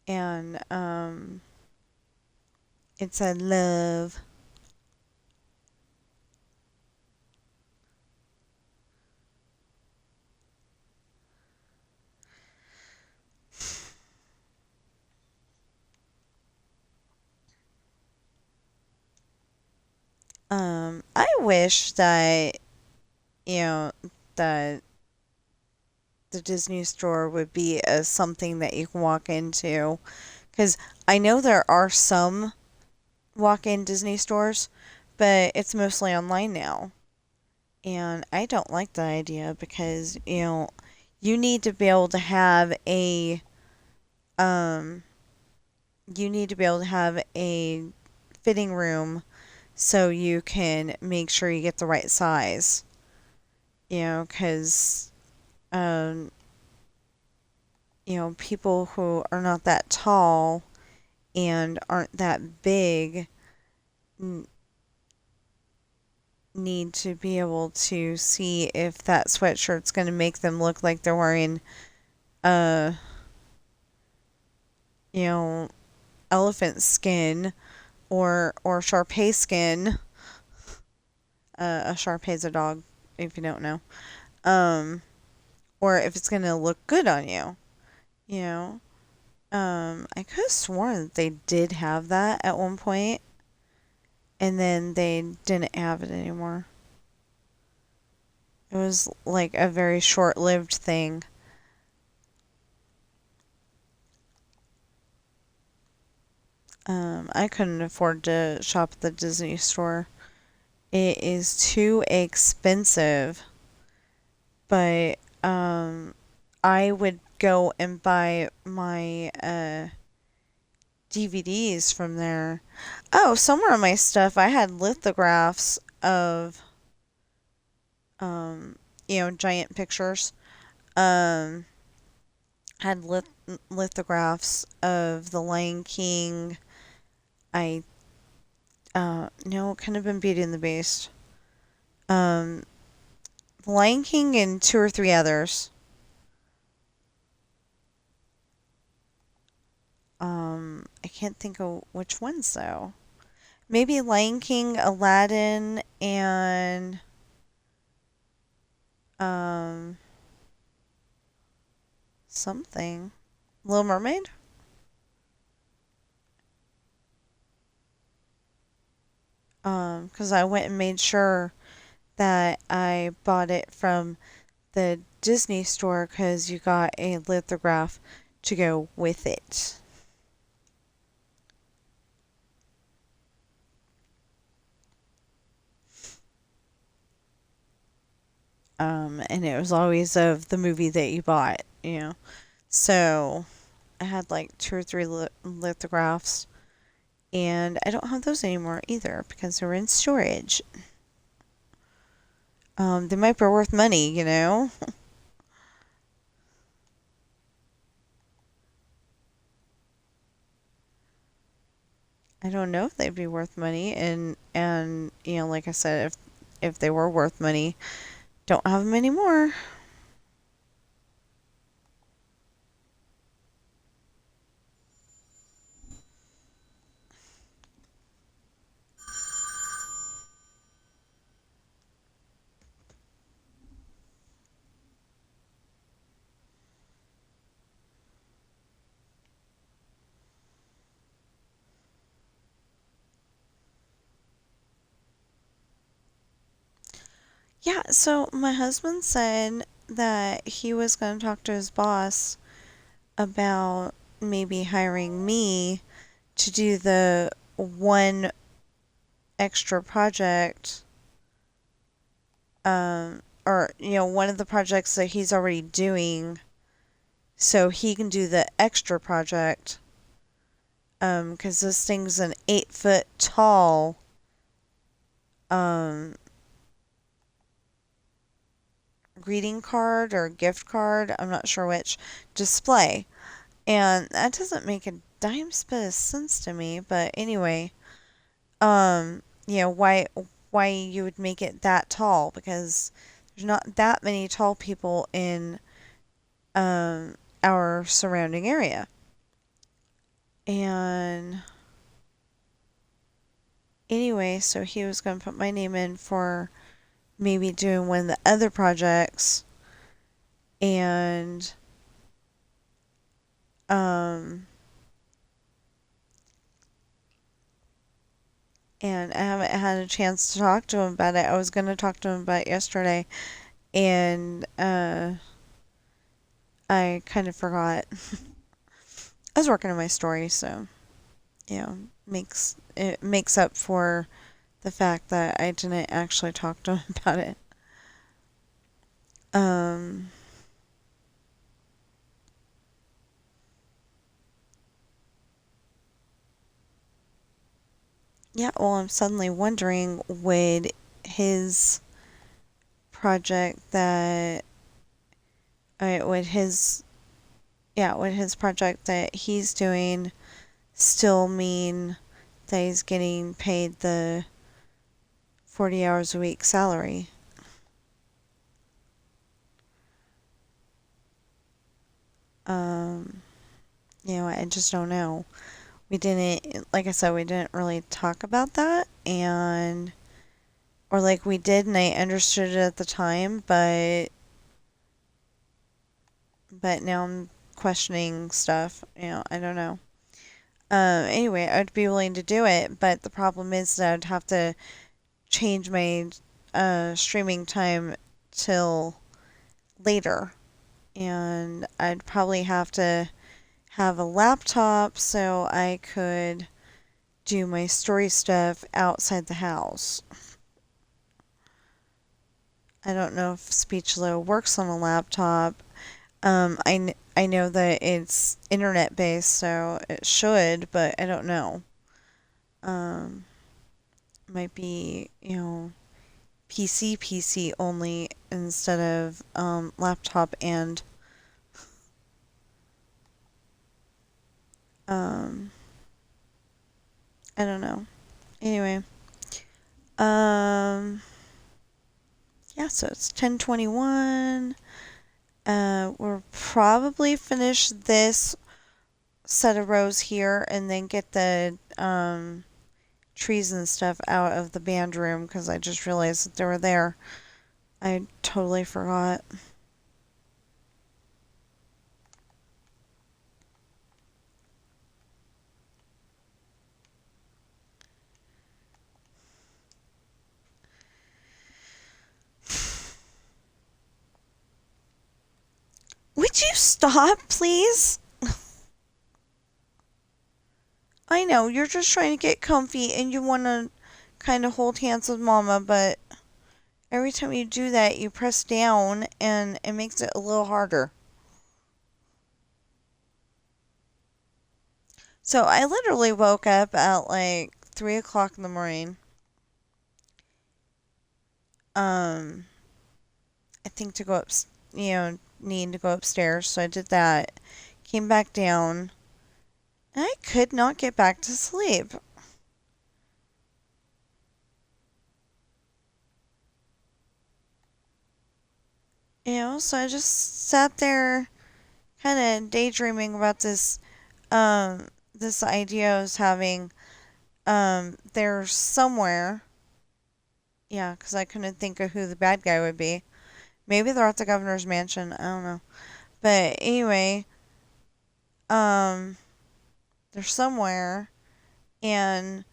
and it said love. I wish that you know that the Disney store would be something that you can walk into, because I know there are some walk-in Disney stores, but it's mostly online now. And I don't like that idea because, you need to be able to have um a fitting room so you can make sure you get the right size. Because um people who are not that tall and aren't that big n- need to be able to see if that sweatshirt's going to make them look like they're wearing uh you know elephant skin or Shar-Pei skin. A Shar-Pei's a dog, if you don't know. Um, or if it's gonna look good on you. You know. I could have sworn that they did have that at one point, and then they didn't have it anymore. It was like a very short-lived thing. I couldn't afford to shop at the Disney store. It is too expensive. But I would go and buy my DVDs from there. Oh, somewhere on my stuff I had lithographs of um giant pictures. Um had lithographs of The Lion King. I no, it couldn't have been Beauty and the Beast. Um The Lion King and two or three others. I can't think of which ones though. Maybe Lion King, Aladdin, and um something. Little Mermaid? Because I went and made sure that I bought it from the Disney store because you got a lithograph to go with it. And it was always of the movie that you bought, you know. So I had like two or three lithographs, and I don't have those anymore either because they're in storage. They might be worth money, you know. I don't know if they'd be worth money, and you know, like I said, if they were worth money, don't have them anymore. Yeah, so my husband said that he was going to talk to his boss about maybe hiring me to do the one extra project, or, you know, one of the projects that he's already doing, so he can do the extra project, because this thing's an 8 foot tall, um, greeting card or gift card, I'm not sure which, display. And that doesn't make a dime's bit of sense to me, but anyway, you know, why you would make it that tall, because there's not that many tall people in our surrounding area. And anyway, so he was going to put my name in for maybe doing one of the other projects, and um and I haven't had a chance to talk to him about it. I was going to talk to him about it yesterday, and I kind of forgot. I was working on my story, so you know, makes up for the fact that I didn't actually talk to him about it. Um, yeah, well, I'm suddenly wondering, his project that, would his, yeah, would his project that he's doing still mean that he's getting paid the 40 hours a week salary? Um, you know, I just don't know. We didn't, like I said, we didn't really talk about that, and, or like we did, and I understood it at the time, but now I'm questioning stuff. You know, I don't know. Anyway, I'd be willing to do it, but the problem is that I'd have to change my streaming time till later, and I'd probably have to have a laptop so I could do my story stuff outside the house. I don't know if Speechlo works on a laptop. I know that it's internet based, so it should, but I don't know. Um, might be, you know, PC only instead of laptop, and um, I don't know. Anyway, um, yeah, so it's 10:21. We'll probably finish this set of rows here and then get the trees and stuff out of the band room because I just realized that they were there. I totally forgot. you stop, please? I know, you're just trying to get comfy and you want to kind of hold hands with Mama, but every time you do that, you press down and it makes it a little harder. So I literally woke up at like 3 o'clock in the morning. I think to go up, needing to go upstairs. So I did that. Came back down. And I could not get back to sleep. So I just sat there kind of daydreaming about this idea I was having. There's somewhere, yeah, because I couldn't think of who the bad guy would be. Maybe they're at the governor's mansion. I don't know. But anyway, um, they're somewhere, and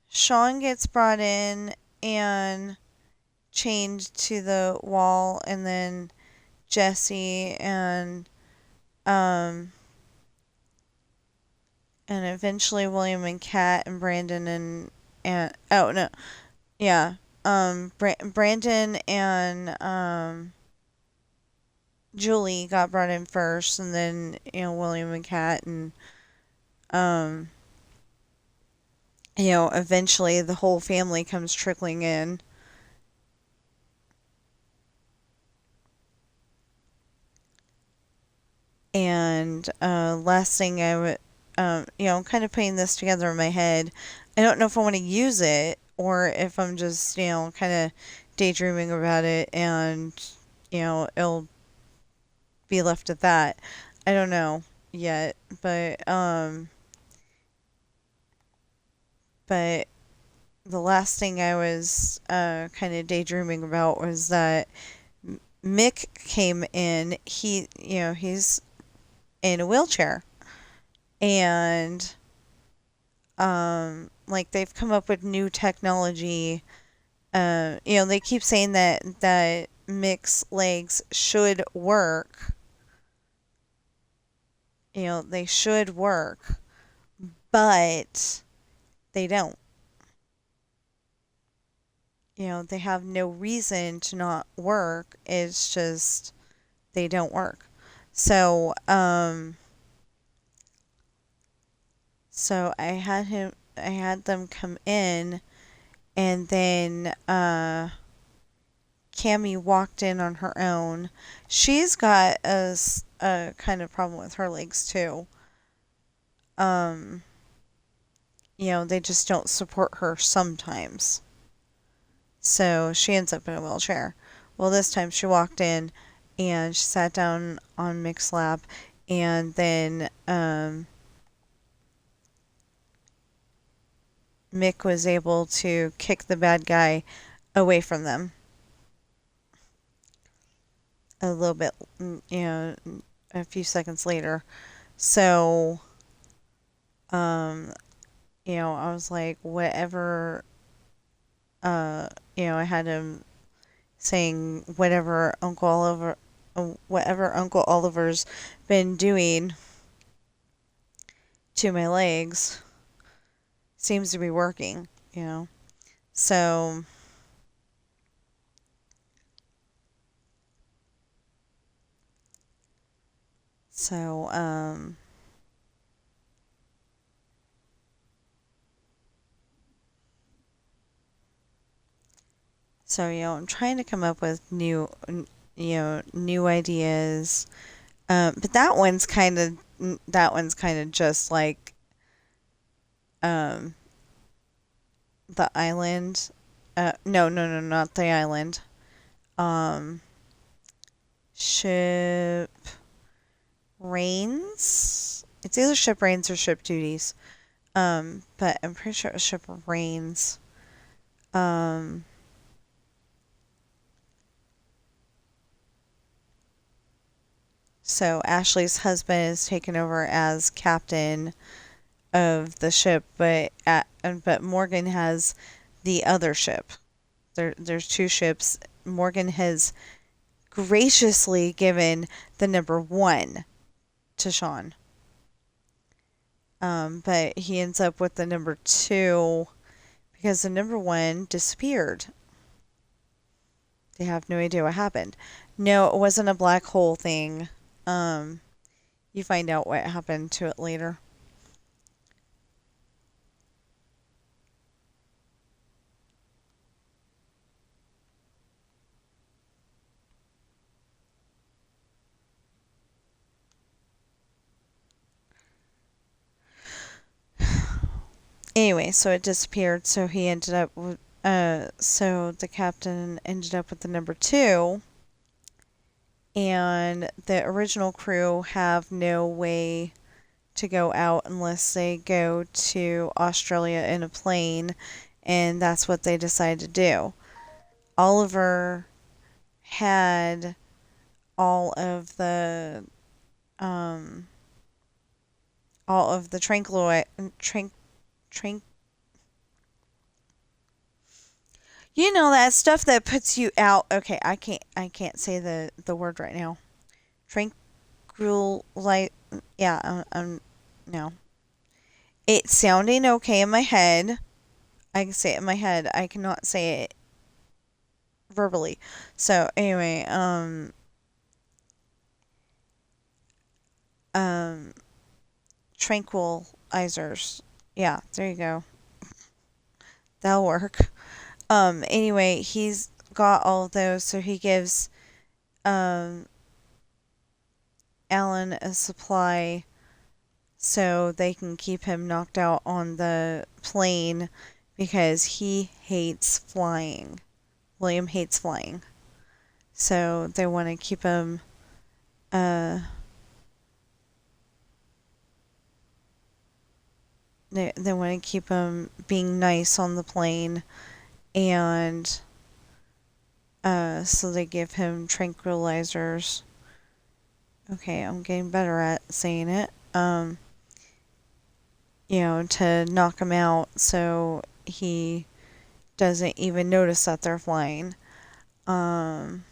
Sean gets brought in and chained to the wall, and then Jesse um, and eventually William and Kat and Brandon and oh no, yeah, Brandon and Julie got brought in first, and then William and Kat and um eventually the whole family comes trickling in. And last thing I would, I'm kind of putting this together in my head. I don't know if I want to use it or if I'm just, kind of daydreaming about it and, it'll be left at that. I don't know yet, but the last thing I was kind of daydreaming about was that Mick came in. He's in a wheelchair, and like they've come up with new technology. They keep saying that Mick's legs should work. They should work, but they don't. They have no reason to not work. It's just they don't work. So, I had them come in, and then Cammy walked in on her own. She's got a kind of problem with her legs too. Um, they just don't support her sometimes. So she ends up in a wheelchair. Well, this time she walked in and she sat down on Mick's lap, and then Mick was able to kick the bad guy away from them a little bit, a few seconds later. So, I was like, whatever, I had him saying whatever Uncle Oliver's been doing to my legs seems to be working. So, so, um, I'm trying to come up with new ideas. But that one's kind of just like, um, the island. No, no, no, not the island. Um, Ship Rains. It's either Ship Rains or Ship Duties. But I'm pretty sure it was Ship Rains. Um, so Ashley's husband is taken over as captain of the ship, but Morgan has the other ship. There's two ships. Morgan has graciously given the number 1 to Sean. But he ends up with the number 2 because the number 1 disappeared. They have no idea what happened. No, it wasn't a black hole thing. You find out what happened to it later. Anyway, so it disappeared. So he ended up with, so the captain ended up with the number 2, and the original crew have no way to go out unless they go to Australia in a plane, and that's what they decided to do. Oliver had all of the um tranquil you know, that stuff that puts you out. Okay, I can't say the word right now. Tranquilite. Yeah, no. It's sounding okay in my head. I can say it in my head. I cannot say it verbally. So anyway, um tranquilizers. Yeah, there you go. That'll work. Anyway, he's got all of those, so he gives um Alan a supply so they can keep him knocked out on the plane because he hates flying. William hates flying. So they want to keep him they want to keep him being nice on the plane, and so they give him tranquilizers. Okay, I'm getting better at saying it. To knock him out so he doesn't even notice that they're flying. Um,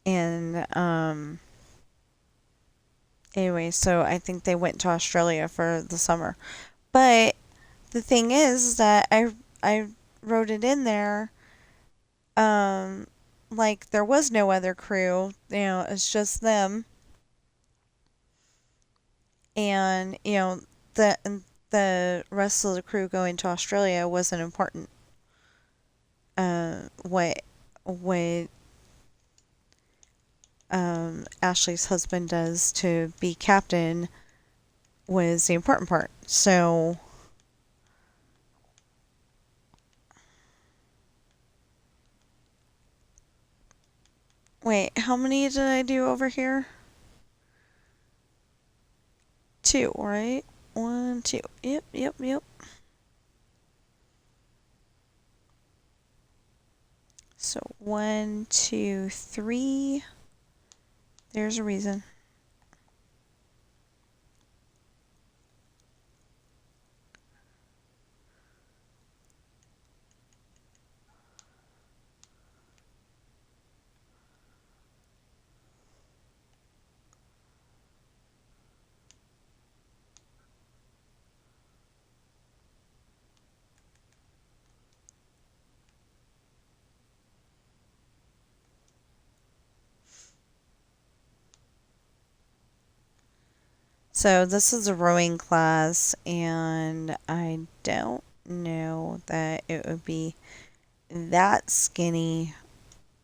and anyway, so I think they went to Australia for the summer. But the thing is that I wrote it in there, like there was no other crew. It's just them, and the rest of the crew going to Australia wasn't important. What Ashley's husband does to be captain was the important part. So, wait, how many did I do over here? 2, right? 1, 2. Yep, yep, yep. So 1, 2, 3. There's a reason. So this is a rowing class, and I don't know that it would be that skinny.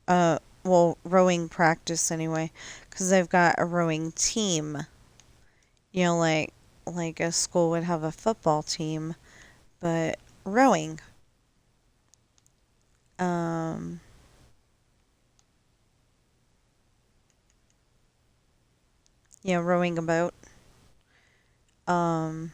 Well, rowing practice anyway, because they've got a rowing team. Like a school would have a football team, but rowing. Um, Rowing a boat. Um,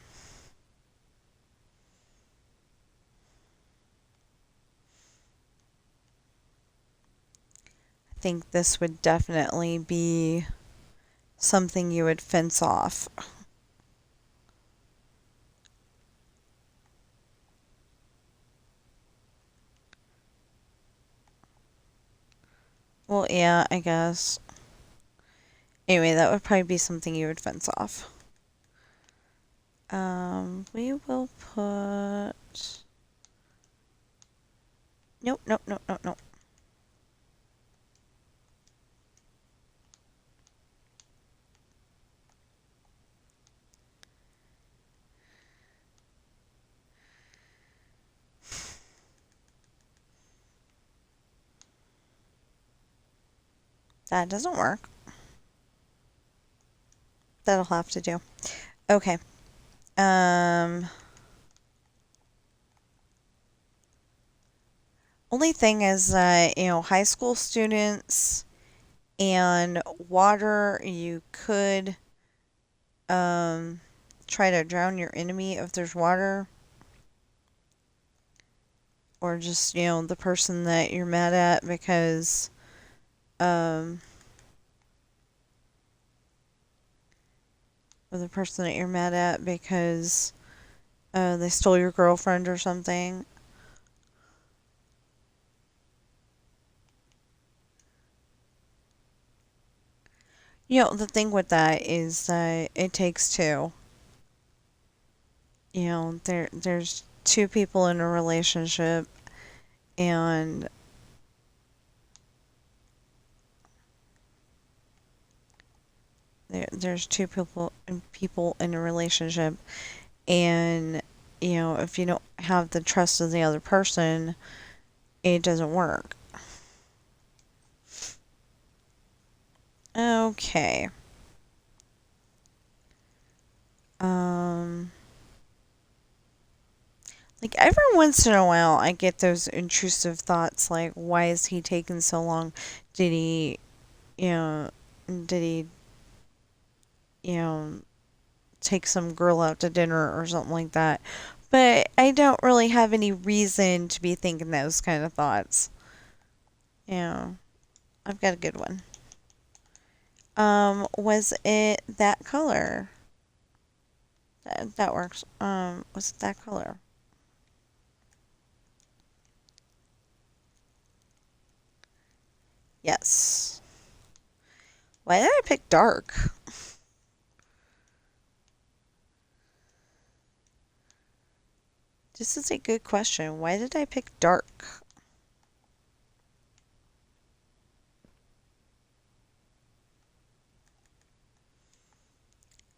I think this would definitely be something you would fence off. Well, yeah, I guess. Anyway, that would probably be something you would fence off. We will put... Nope, nope, nope, nope, nope. That doesn't work. That'll have to do. Okay. Only thing is that, high school students and water, you could try to drown your enemy if there's water. Or just, the person that you're mad at because or the person that you're mad at because they stole your girlfriend or something. The thing with that is that it takes two. There's two people in a relationship, and there's two people in a relationship, and if you don't have the trust of the other person, it doesn't work. Okay. Like every once in a while, I get those intrusive thoughts like, why is he taking so long? Did he, you know, did he, you know, take some girl out to dinner or something like that? But I don't really have any reason to be thinking those kind of thoughts. I've got a good one. Was it that color? That works. Was it that color? Yes. Why did I pick dark? This is a good question. Why did I pick dark?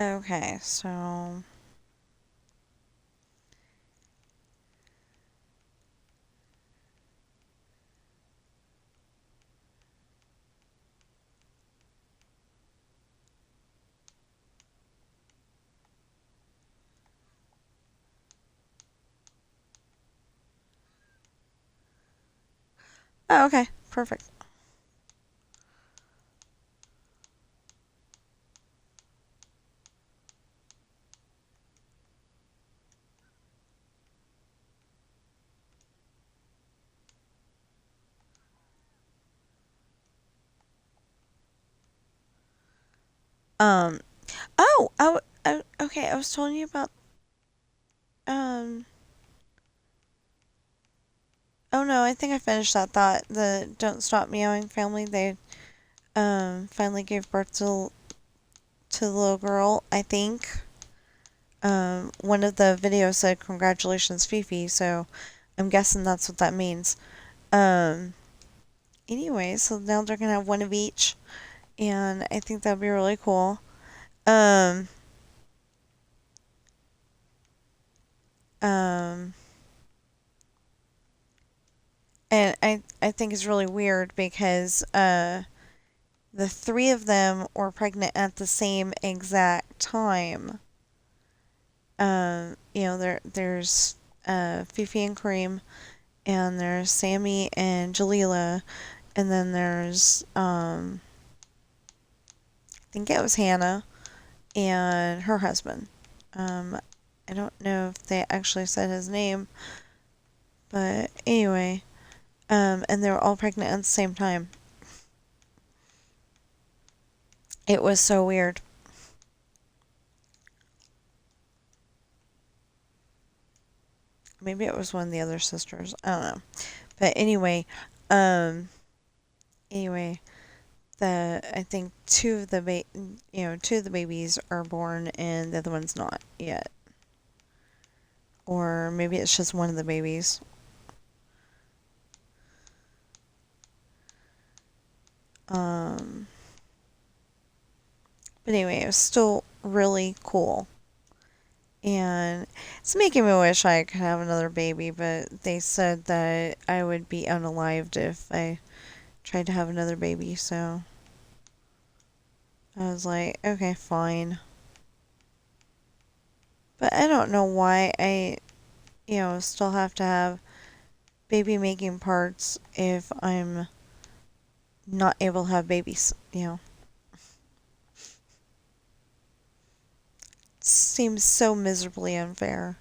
Okay, so... Oh, okay. Perfect. Um, okay, I was telling you about, um, oh no, I think I finished that thought. The Don't Stop Meowing family, they, finally gave birth to the little girl, I think. One of the videos said, congratulations, Fifi, so I'm guessing that's what that means. Um, anyway, so now they're gonna have one of each, and I think that'd be really cool. Um, um, and I think it's really weird because, the three of them were pregnant at the same exact time. There's Fifi and Kareem, and there's Sammy and Jalila, and then there's I think it was Hannah and her husband. Um, I don't know if they actually said his name, but anyway, and they were all pregnant at the same time. It was so weird. Maybe it was one of the other sisters. I don't know. But anyway, um, anyway, I think two of the babies are born and the other one's not yet. Or maybe it's just one of the babies. But anyway, it was still really cool. And it's making me wish I could have another baby, but they said that I would be unalived if I tried to have another baby, so I was like, okay, fine. But I don't know why I, still have to have baby making parts if I'm not able to have babies. It seems so miserably unfair.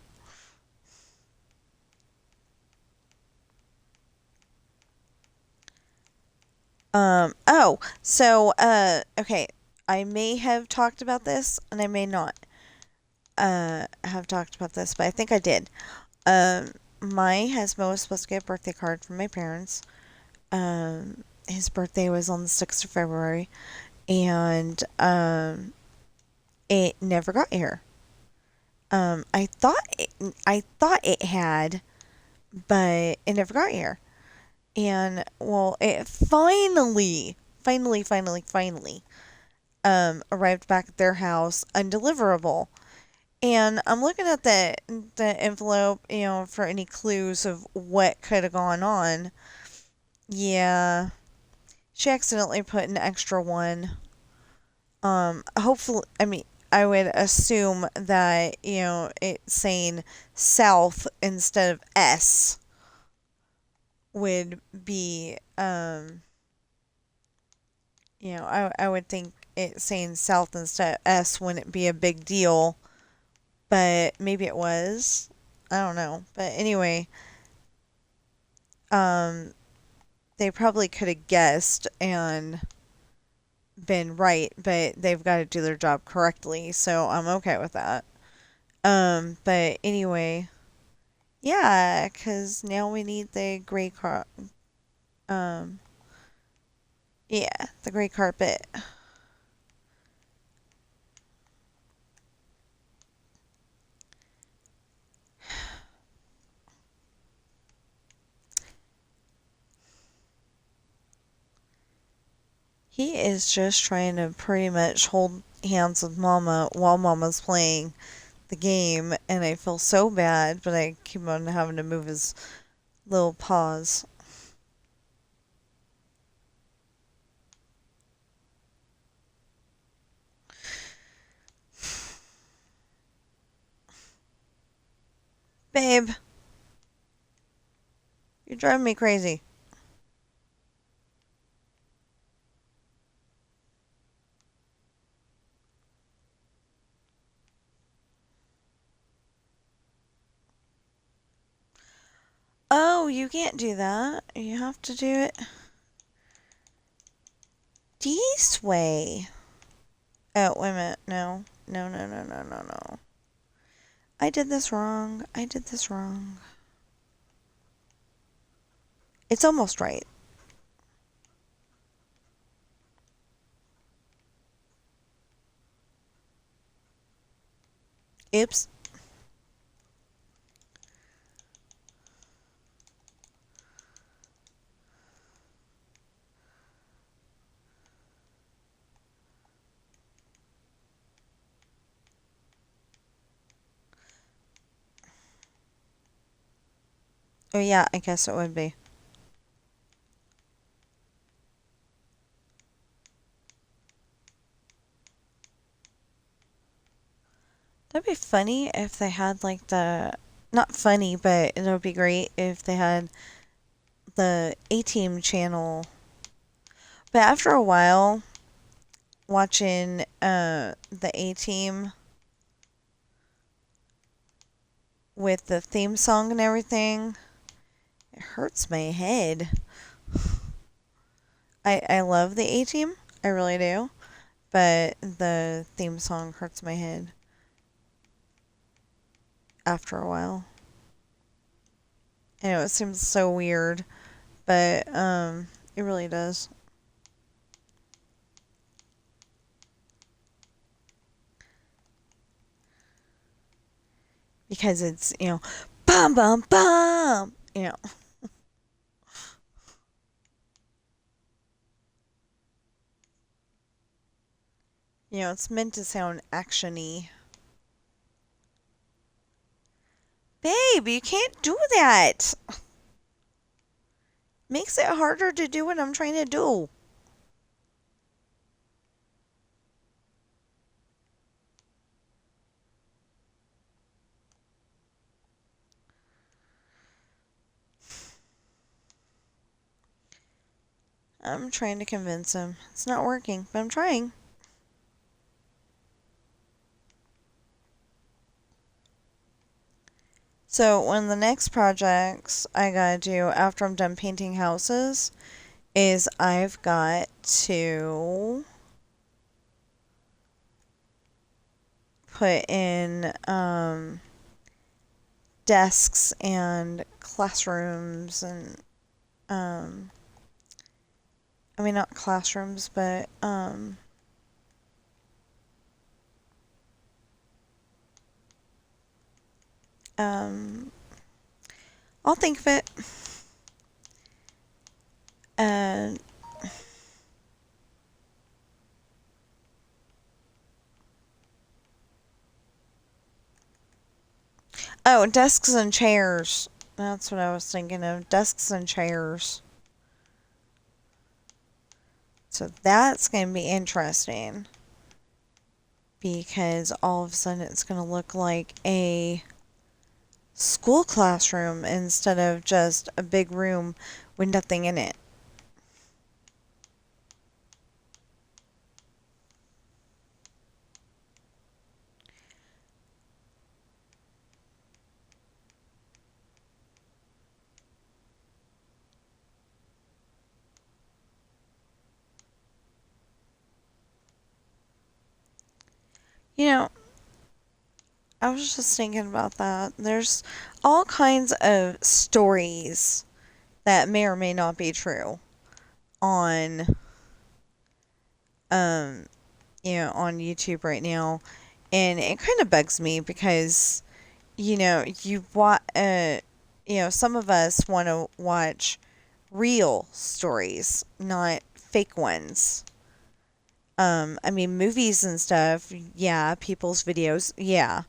Okay. I may have talked about this and I may not have talked about this, but I think I did. My husband was supposed to get a birthday card from my parents. His birthday was on the 6th of February, and it never got here. I thought it had, but it never got here. And well, it finally arrived back at their house undeliverable. And I'm looking at the envelope, for any clues of what could have gone on. Yeah, she accidentally put an extra one. Hopefully, I mean, I would assume that, it's saying south instead of S would be, I would think it saying south instead of S wouldn't be a big deal, but maybe it was. I don't know. But anyway, um, they probably could have guessed and been right, but they've got to do their job correctly, so I'm okay with that. But anyway, yeah, because now we need the gray um, yeah, the gray carpet. He is just trying to pretty much hold hands with Mama while Mama's playing the game, and I feel so bad, but I keep on having to move his little paws. Babe, you're driving me crazy. Oh, you can't do that. You have to do it this way. Oh, wait a minute. No. No, no, no, no, no, no. I did this wrong. I did this wrong. It's almost right. Oops. Oh, yeah, I guess it would be. That'd be funny if they had like the. Not funny, but it would be great if they had the A Team channel. But after a while, watching the A Team with the theme song and everything, it hurts my head. I love the A Team, I really do, but the theme song hurts my head after a while. I know it seems so weird, but it really does. because it's, bum, bum, bum, it's meant to sound action-y. Babe, you can't do that. Makes it harder to do what I'm trying to do. I'm trying to convince him. It's not working, but I'm trying. So, one of the next projects I gotta do after I'm done painting houses is I've got to put in desks and classrooms and I mean, not classrooms, but I'll think of it. Uh, oh, desks and chairs. That's what I was thinking of. Desks and chairs. So that's going to be interesting. Because all of a sudden it's going to look like a school classroom instead of just a big room with nothing in it. I was just thinking about that. There's all kinds of stories that may or may not be true on um on YouTube right now, and it kind of bugs me because some of us want to watch real stories, not fake ones. I mean, movies and stuff, yeah, people's videos, yeah,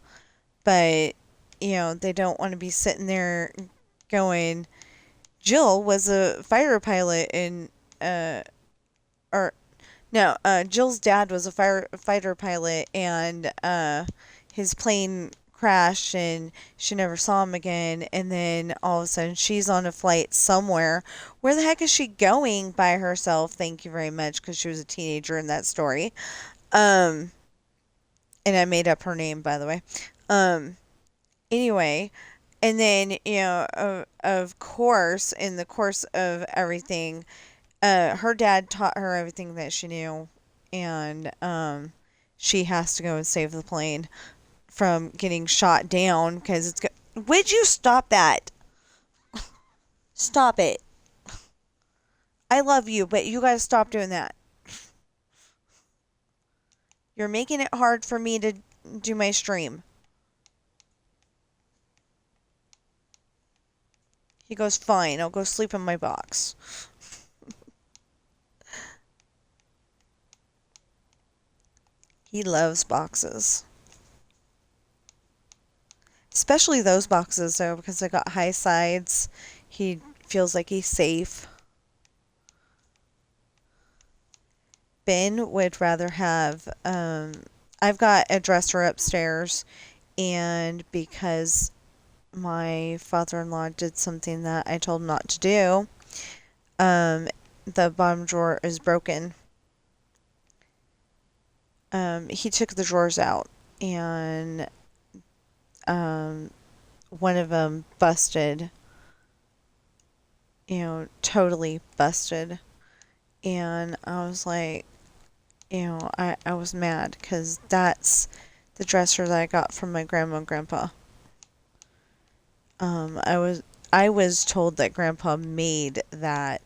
but they don't want to be sitting there going, Jill was a fighter pilot in or no, Jill's dad was a fighter pilot, and his plane crashed, and she never saw him again. And then all of a sudden, she's on a flight somewhere. Where the heck is she going by herself? Thank you very much, because she was a teenager in that story. And I made up her name, by the way. Anyway, and then of course, in the course of everything, her dad taught her everything that she knew, and she has to go and save the plane from getting shot down because it's. Would you stop that? Stop it. I love you, but you gotta stop doing that. You're making it hard for me to do my stream. He goes, fine, I'll go sleep in my box. He loves boxes. Especially those boxes, though, because they got high sides. He feels like he's safe. Ben would rather have, I've got a dresser upstairs, and because my father-in-law did something that I told him not to do, the bottom drawer is broken. He took the drawers out, and one of them busted, totally busted. And I was like, I was mad because that's the dresser that I got from my grandma and grandpa. I was told that grandpa made that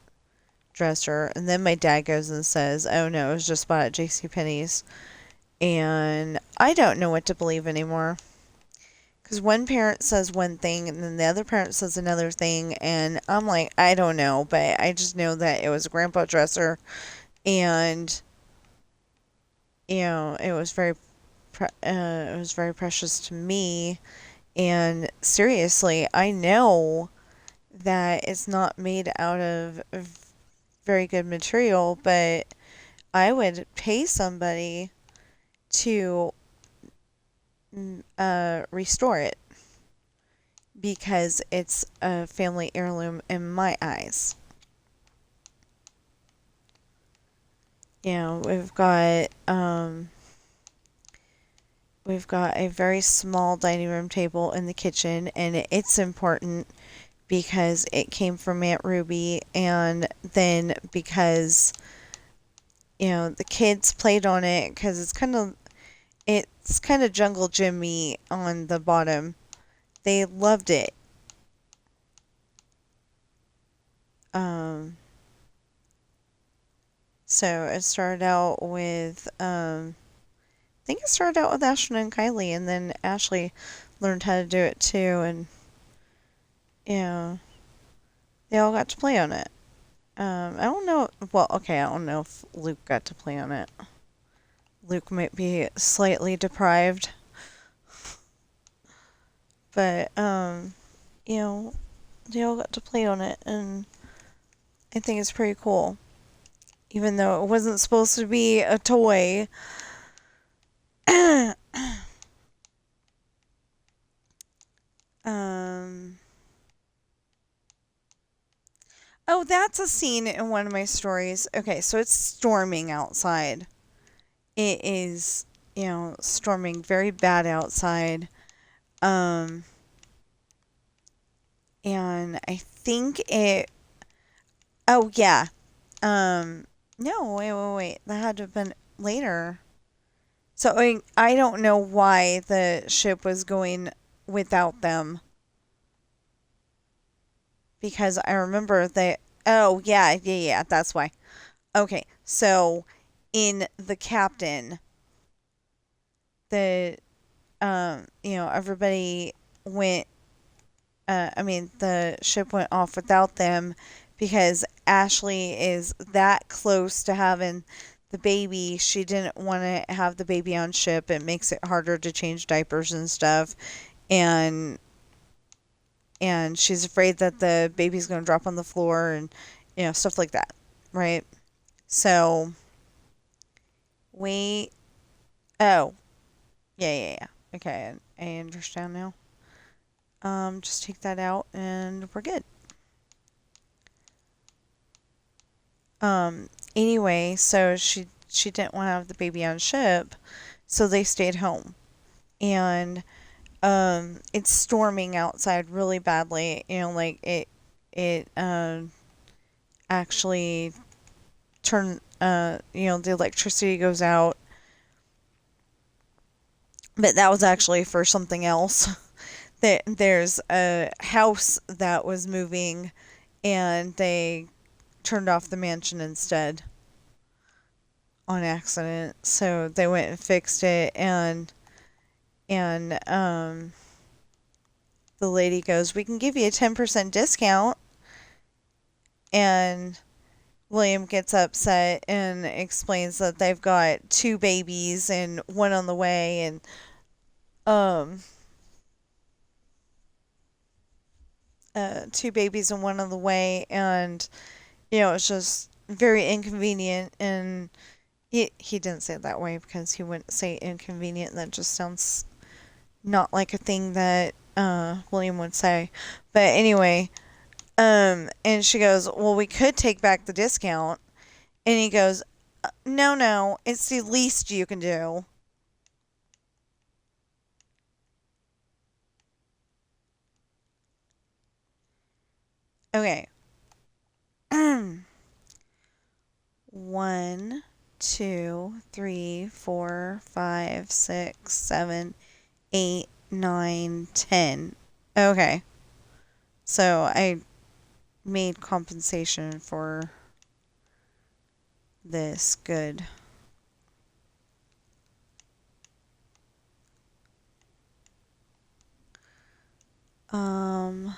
dresser, and then my dad goes and says, oh no, it was just bought at JCPenney's. And I don't know what to believe anymore. Because one parent says one thing and then the other parent says another thing. And I'm like, I don't know. But I just know that it was a grandpa dresser. And, it was it was very precious to me. And seriously, I know that it's not made out of very good material, but I would pay somebody to restore it because it's a family heirloom in my eyes. We've got a very small dining room table in the kitchen, and it's important because it came from Aunt Ruby, and then because the kids played on it because it's kind of jungle gymmy on the bottom. They loved it. Um, so it started out with I think it started out with Ashton and Kylie, and then Ashley learned how to do it too, and yeah, they all got to play on it. I don't know. Well, okay, I don't know if Luke got to play on it. Luke might be slightly deprived, but you know, they all got to play on it, and I think it's pretty cool. Even though it wasn't supposed to be a toy. um. Oh, that's a scene in one of my stories. Okay, so it's storming outside. It is, storming very bad outside. Um, and I think it. Oh yeah. Um, no, wait. That had to have been later. So I don't know why the ship was going without them because I remember they. Oh yeah. That's why. Okay, so in the captain, the everybody went. I mean, the ship went off without them because Ashley is that close to having the baby. She didn't want to have the baby on ship. It makes it harder to change diapers and stuff, and she's afraid that the baby's going to drop on the floor and stuff like that, right? So we. Oh, yeah. Okay, I understand now. Just take that out and we're good. Anyway, so she didn't want to have the baby on ship, so they stayed home. And it's storming outside really badly. Like it actually turn the electricity goes out. But that was actually for something else. There's a house that was moving and they turned off the mansion instead on accident. So they went and fixed it, and the lady goes, "We can give you a 10% discount." And William gets upset and explains that they've got two babies and one on the way, and two babies and one on the way, and it's just very inconvenient. And he didn't say it that way because he wouldn't say inconvenient. That just sounds not like a thing that William would say. But anyway, and she goes, "Well, we could take back the discount." And he goes, No, it's the least you can do." Okay. 1, 2, 3, 4, 5, 6, 7, 8, 9, 10. Okay. So I made compensation for this. Good. Um,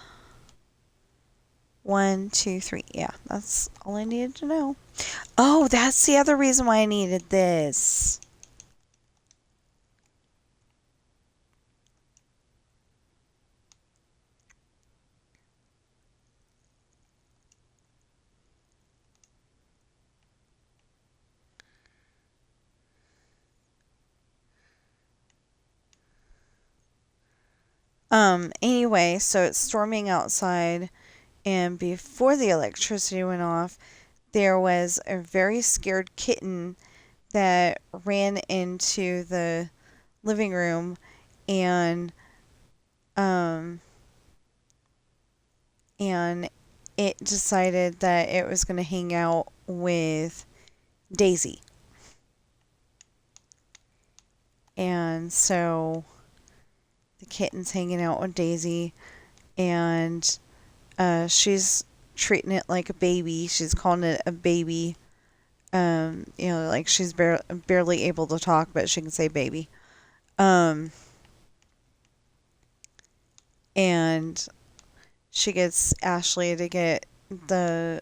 1, 2, 3. Yeah, that's all I needed to know. Oh, that's the other reason why I needed this. Anyway, so it's storming outside, and before the electricity went off, there was a very scared kitten that ran into the living room, and um and it decided that it was going to hang out with Daisy. And so the kitten's hanging out with Daisy, and she's treating it like a baby. She's calling it a baby. Like she's barely able to talk, but she can say baby. Um, and she gets Ashley the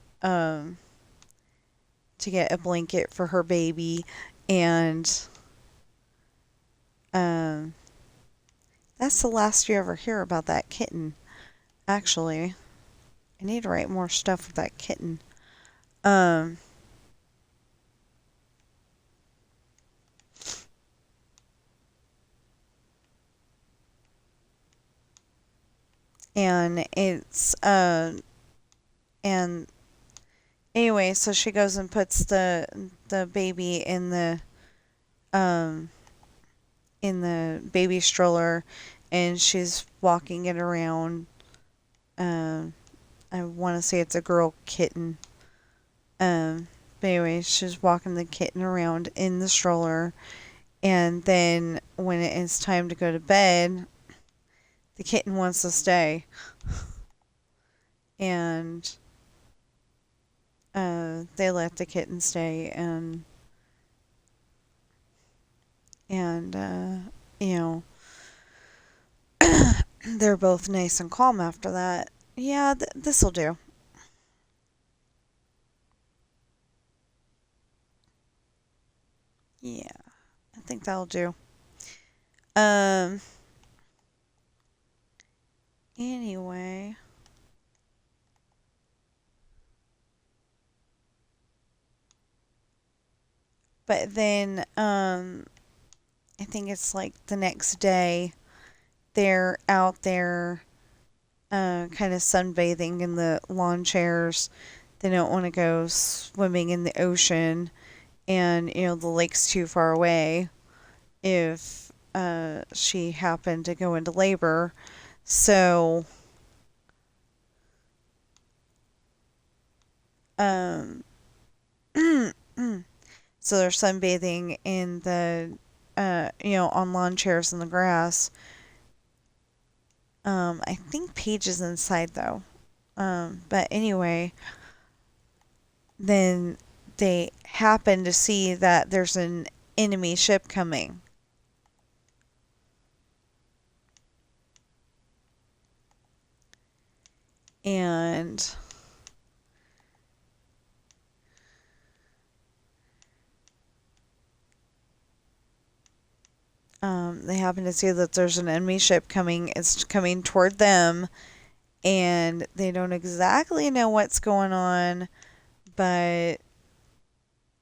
to get a blanket for her baby, and um, that's the last you ever hear about that kitten. Actually, I need to write more stuff with that kitten. Um, and it's and anyway, so she goes and puts the baby um in the baby stroller, and she's walking it around. Um, I want to say it's a girl kitten. But anyway, she's walking the kitten around in the stroller, and then when it is time to go to bed, the kitten wants to stay, and they let the kitten stay, and you know they're both nice and calm after that. Yeah, this'll do. Yeah, I think that'll do. Um. Anyway, but then I think it's like the next day they're out there kind of sunbathing in the lawn chairs. They don't want to go swimming in the ocean, and the lake's too far away if she happened to go into labor. So um so they're sunbathing in the on lawn chairs in the grass. I think Paige is inside though. But anyway, then they happen to see that there's an enemy ship coming. And they happen to see that there's an enemy ship coming. It's coming toward them, and they don't exactly know what's going on, but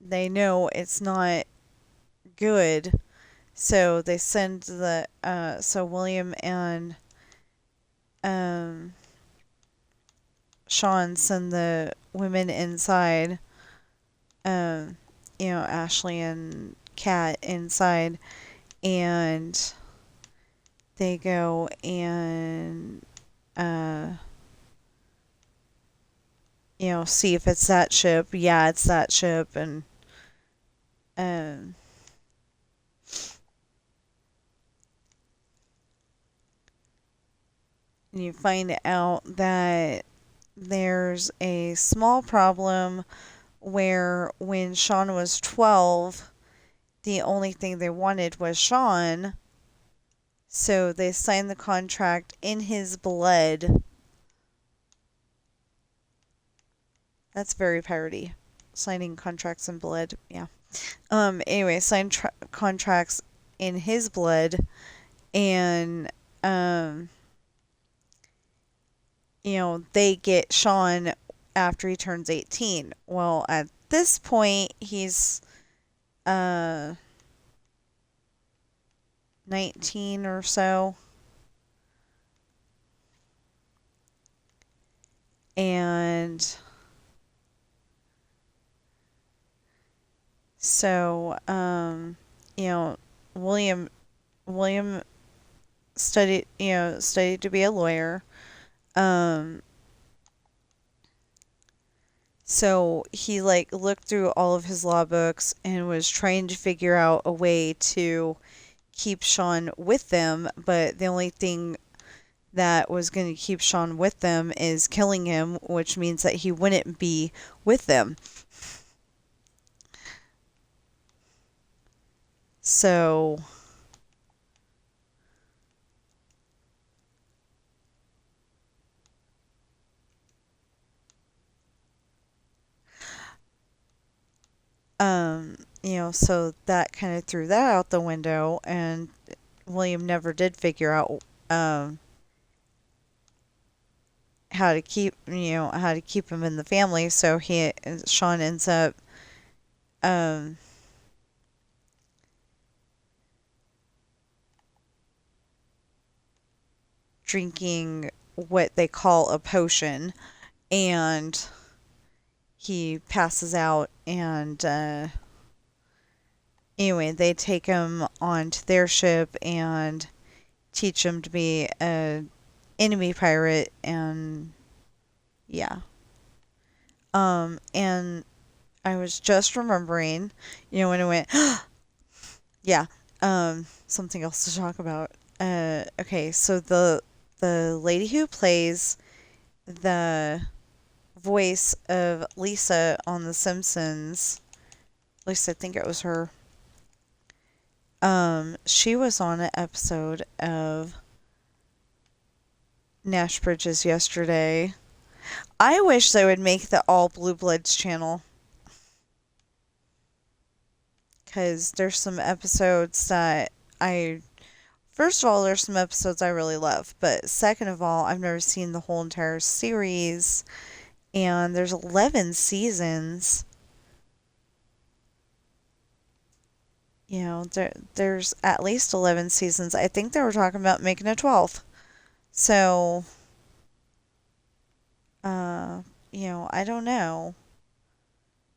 they know it's not good. So they send so William and um, Sean send the women inside, um, Ashley and Kat inside, and they go and uh, see if it's that ship. Yeah, it's that ship, and um, you find out that there's a small problem where when Sean was 12, the only thing they wanted was Sean, So they signed the contract in his blood. That's very piratey. Signing contracts in blood. Yeah. Anyway, signed contracts in his blood, and um they get Sean after he turns 18. Well, at this point, he's uh 19 or so. And so you know, William William studied to be a lawyer. Um so he like looked through all of his law books and was trying to figure out a way to keep Sean with them, but the only thing that was going to keep Sean with them is killing him, which means that he wouldn't be with them. So, so that kind of threw that out the window, and William never did figure out um, how to keep him in the family. So Sean ends up um, drinking what they call a potion, and he passes out. And anyway, they take him onto their ship and teach him to be a enemy pirate, and yeah. And I was just remembering, when I went, yeah, something else to talk about. Okay, so the lady who plays the voice of Lisa on The Simpsons, at least I think it was her. She was on an episode of Nash Bridges yesterday. I wish they would make the all Blue Bloods channel, because there's some episodes that first of all, there's some episodes I really love, but second of all, I've never seen the whole entire series, and there's 11 seasons. There's at least 11 seasons. I think they were talking about making a 12th. So, I don't know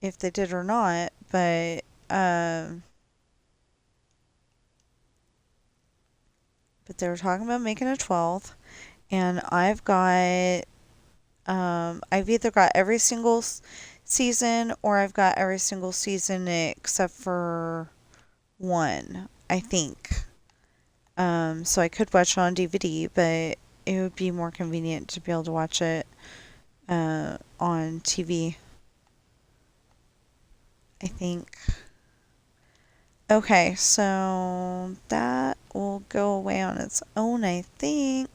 if they did or not, but they were talking about making a 12th, and I've either got every single season, or I've got every single season except for one, I think. So I could watch it on DVD, but it would be more convenient to be able to watch it on TV, I think. Okay, so that will go away on its own, I think.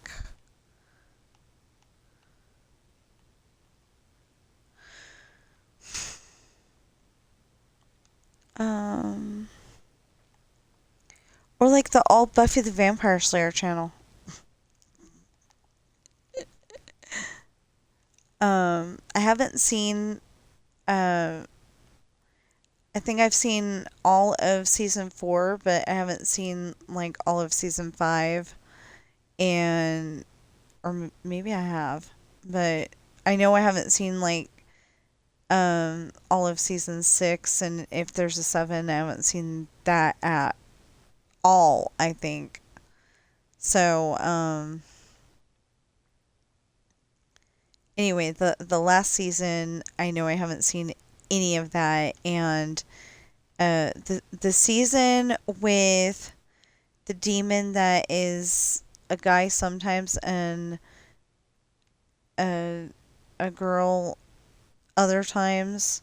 Or like the all Buffy the Vampire Slayer channel. I haven't seen, I think I've seen all of season 4, but I haven't seen like all of season 5, and, or maybe I have, but I know I haven't seen like, all of season 6, and if there's a 7, I haven't seen that at all, I think. So, anyway, the last season, I know I haven't seen any of that, and the season with the demon that is a guy sometimes and a girl other times,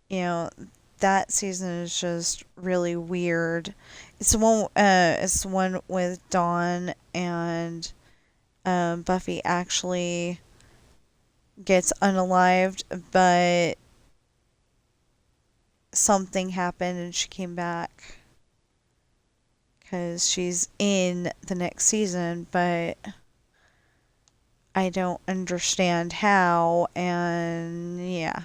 you know, that season is just really weird. It's the one with Dawn and Buffy actually gets unalived, but something happened and she came back because she's in the next season, but I don't understand how. And yeah,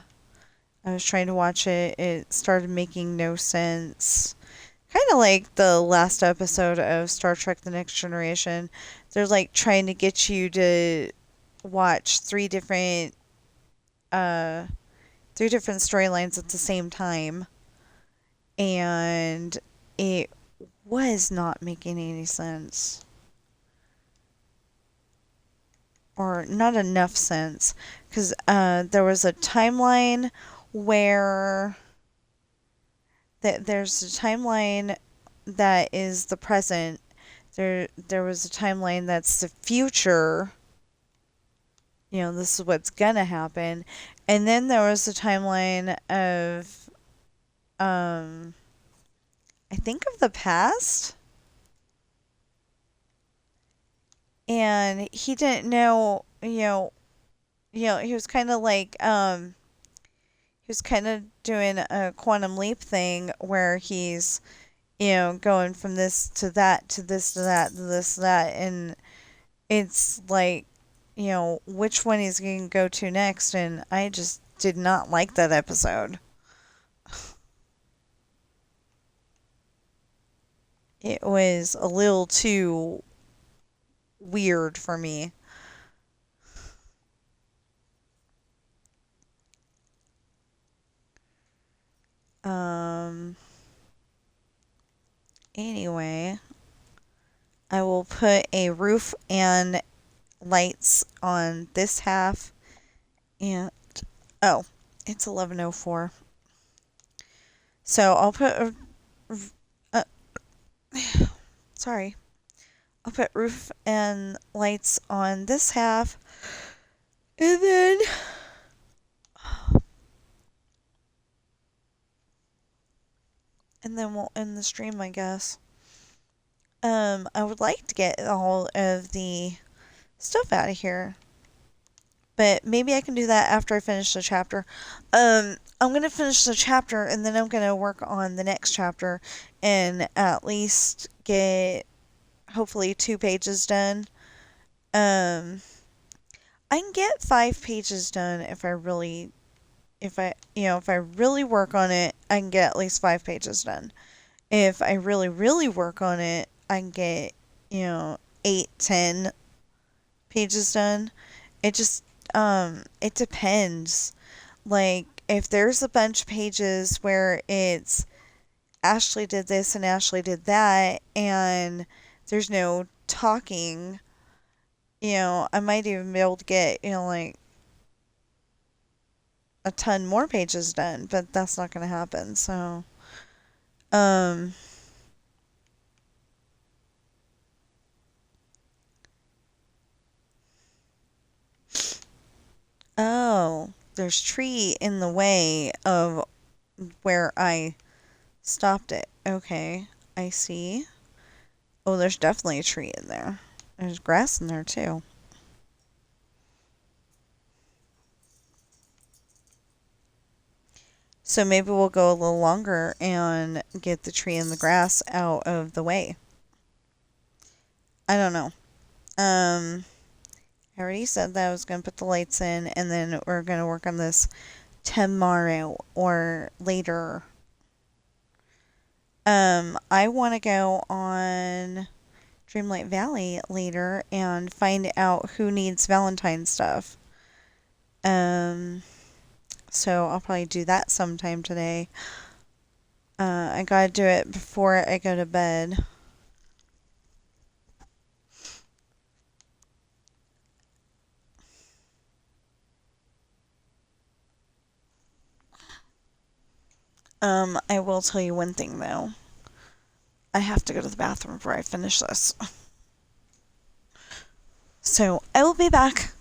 I was trying to watch it. It started making no sense. Kind of like the last episode of Star Trek The Next Generation. They're like trying to get you to watch uh three different storylines at the same time, and it was not making any sense, or not enough sense, because there was a timeline where there's a timeline that is the present. There was a timeline that's the future. You know, this is what's gonna happen. And then there was a timeline of I think of the past. And he didn't know, he was kind of like he was kind of doing a quantum leap thing where he's, going from this to that to this to that to this to that, and it's like, which one he's going to go to next, and I just did not like that episode. It was a little too weird for me. Um, anyway, I will put a roof and lights on this half, and oh, it's 11:04. So I'll put uh, sorry. I'll put roof and lights on this half, and then we'll end the stream, I guess. I would like to get all of the stuff out of here, but maybe I can do that after I finish the chapter. I'm gonna finish the chapter, and then I'm gonna work on the next chapter, and at least get hopefully 2 pages done. Um, I can get 5 pages done if I really work on it. I can get at least 5 pages done. If I really, really work on it, I can get, 8, 10 pages done. It just, it depends. Like, if there's a bunch of pages where it's Ashley did this and Ashley did that, and there's no talking, I might even be able to get, like a ton more pages done, but that's not going to happen. So, um, oh, there's tree in the way of where I stopped it. Okay, I see. Oh, there's definitely a tree in there. There's grass in there too. So maybe we'll go a little longer and get the tree and the grass out of the way. I don't know. I already said that I was going to put the lights in, and then we're going to work on this tomorrow or later. I want to go on Dreamlight Valley later and find out who needs Valentine stuff. So I'll probably do that sometime today. I gotta do it before I go to bed. I will tell you one thing though. I have to go to the bathroom before I finish this. So I will be back.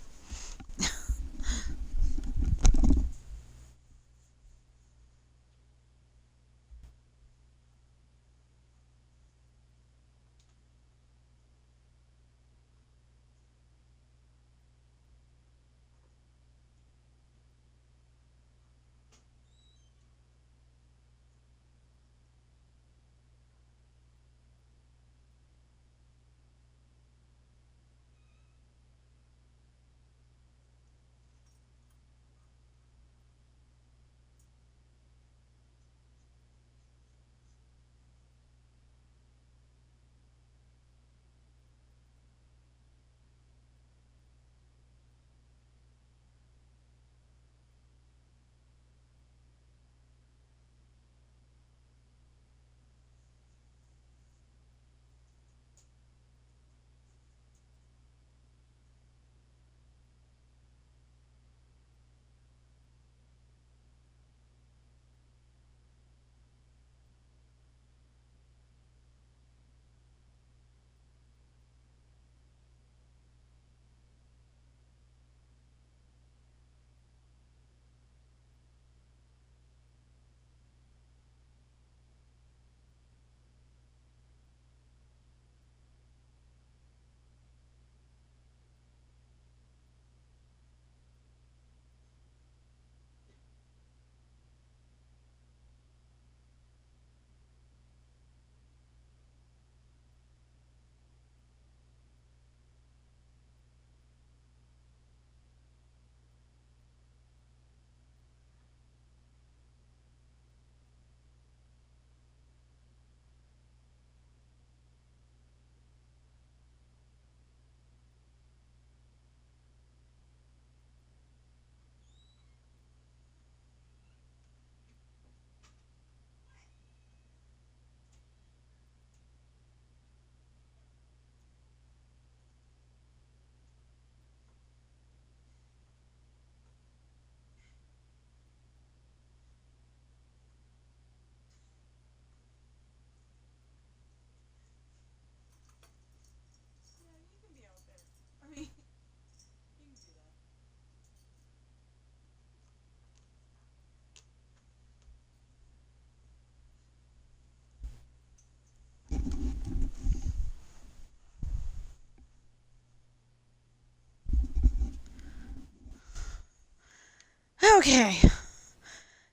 Okay.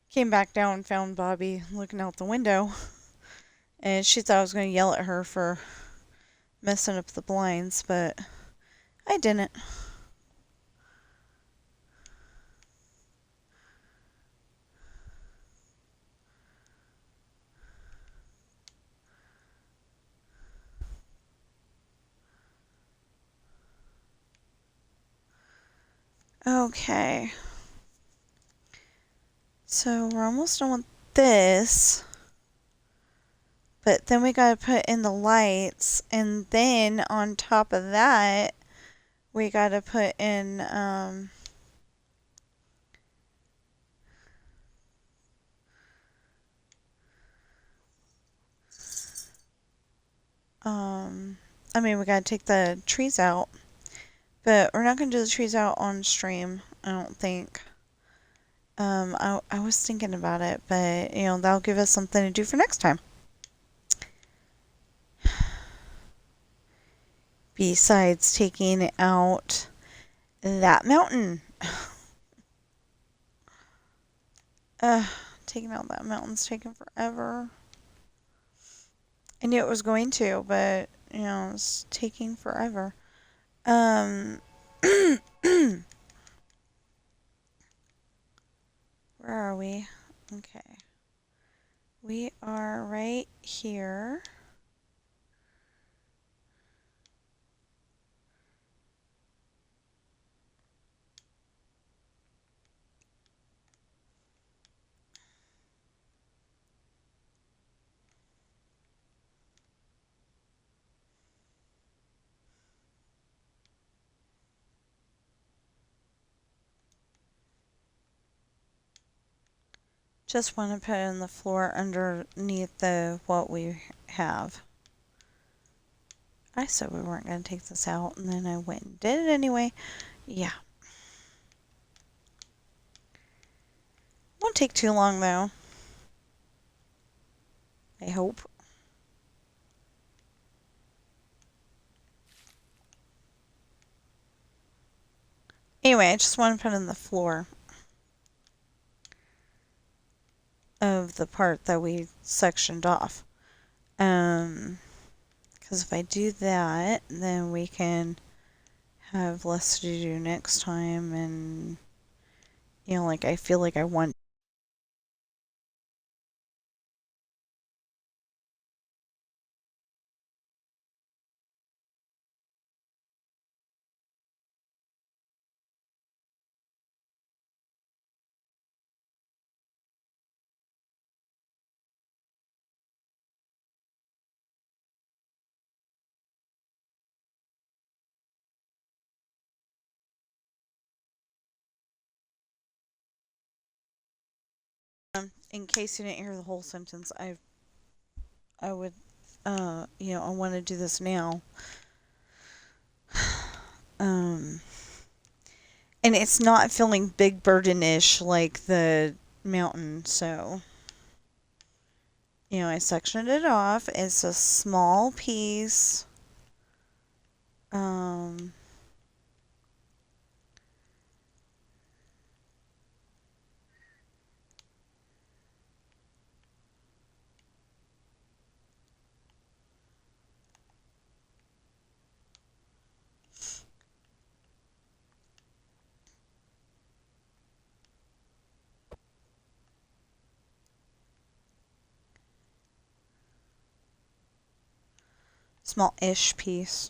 Came back down, found Bobby looking out the window, and she thought I was going to yell at her for messing up the blinds, but I didn't. Okay. So we're almost done with this. But then we gotta put in the lights, and then on top of that, we gotta put in, we gotta take the trees out. But we're not gonna do the trees out on stream, I don't think. I was thinking about it, but, that'll give us something to do for next time. Besides taking out that mountain. Taking out that mountain's taking forever. I knew it was going to, but, it's taking forever. Where are we? Okay. We are right here. Just want to put it in the floor underneath what we have. I said we weren't going to take this out, and then I went and did it anyway. Yeah. Won't take too long, though. I hope. Anyway, I just want to put it in the floor of the part that we sectioned off. Because if I do that, then we can have less to do next time, and, I feel like I want in case you didn't hear the whole sentence, I would, I want to do this now. And it's not feeling big burden-ish like the mountain, so, I sectioned it off. It's a small piece. Small-ish piece.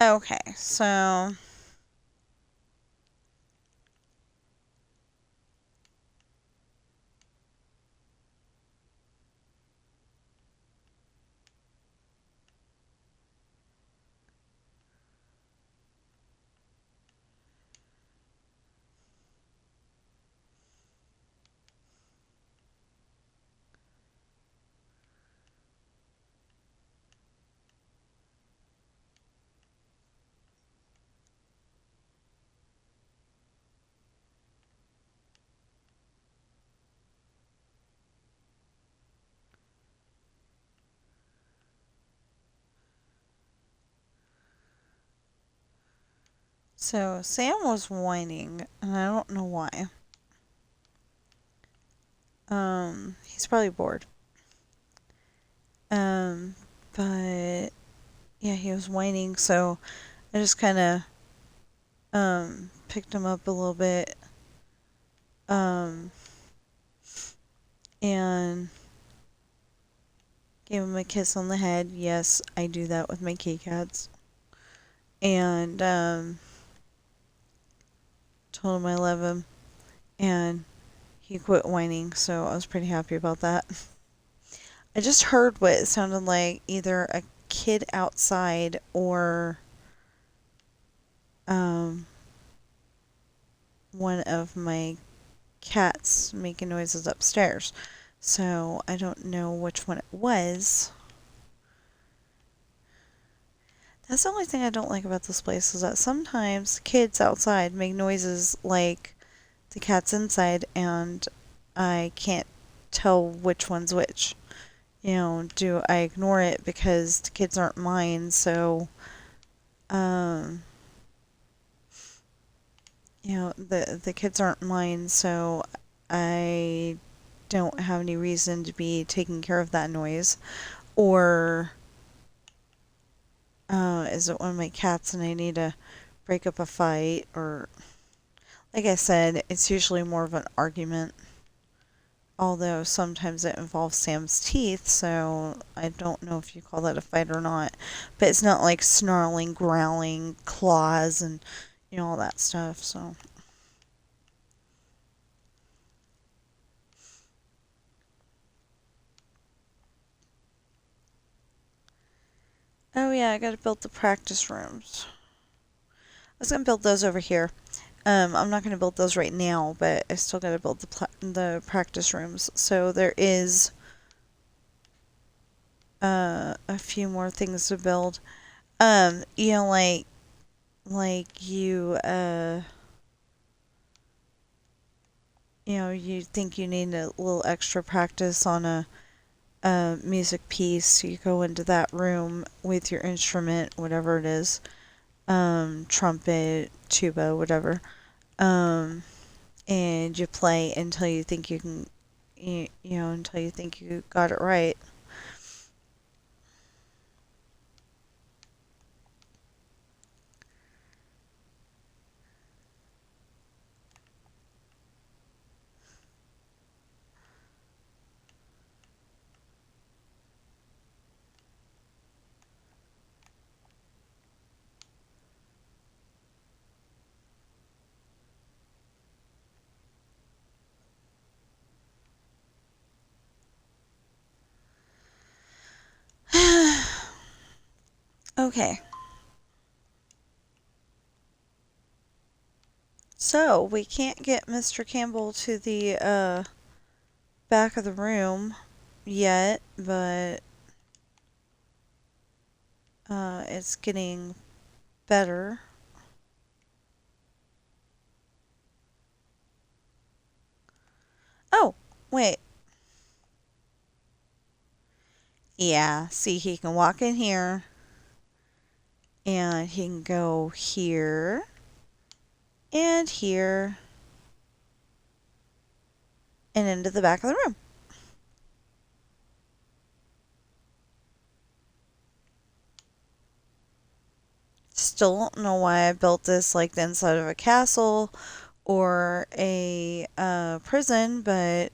Okay, so So Sam was whining, and I don't know why. He's probably bored. But yeah, he was whining, so I just kind of picked him up a little bit, um, and gave him a kiss on the head. Yes, I do that with my kitty cats. And told him I love him, and he quit whining, so I was pretty happy about that. I just heard what it sounded like, either a kid outside or um, one of my cats making noises upstairs. So I don't know which one it was. That's the only thing I don't like about this place, is that sometimes kids outside make noises like the cats inside, and I can't tell which one's which. Do I ignore it because the kids aren't mine? So, um, the kids aren't mine, so I don't have any reason to be taking care of that noise. Or is it one of my cats and I need to break up a fight? Or, like I said, it's usually more of an argument. Although sometimes it involves Sam's teeth, so I don't know if you call that a fight or not. But it's not like snarling, growling, claws, and all that stuff. So, oh yeah, I gotta build the practice rooms. I was gonna build those over here. I'm not gonna build those right now, but I still gotta build the practice rooms. So there is a few more things to build. Like you think you need a little extra practice on a music piece. You go into that room with your instrument, whatever it is, trumpet, tuba, whatever, and you play until you think you can, until you think you got it right. Okay. So, we can't get Mr. Campbell to the back of the room yet, but it's getting better. Oh, wait. Yeah, see, he can walk in here, and he can go here, and here, and into the back of the room. Still don't know why I built this like the inside of a castle or a prison, but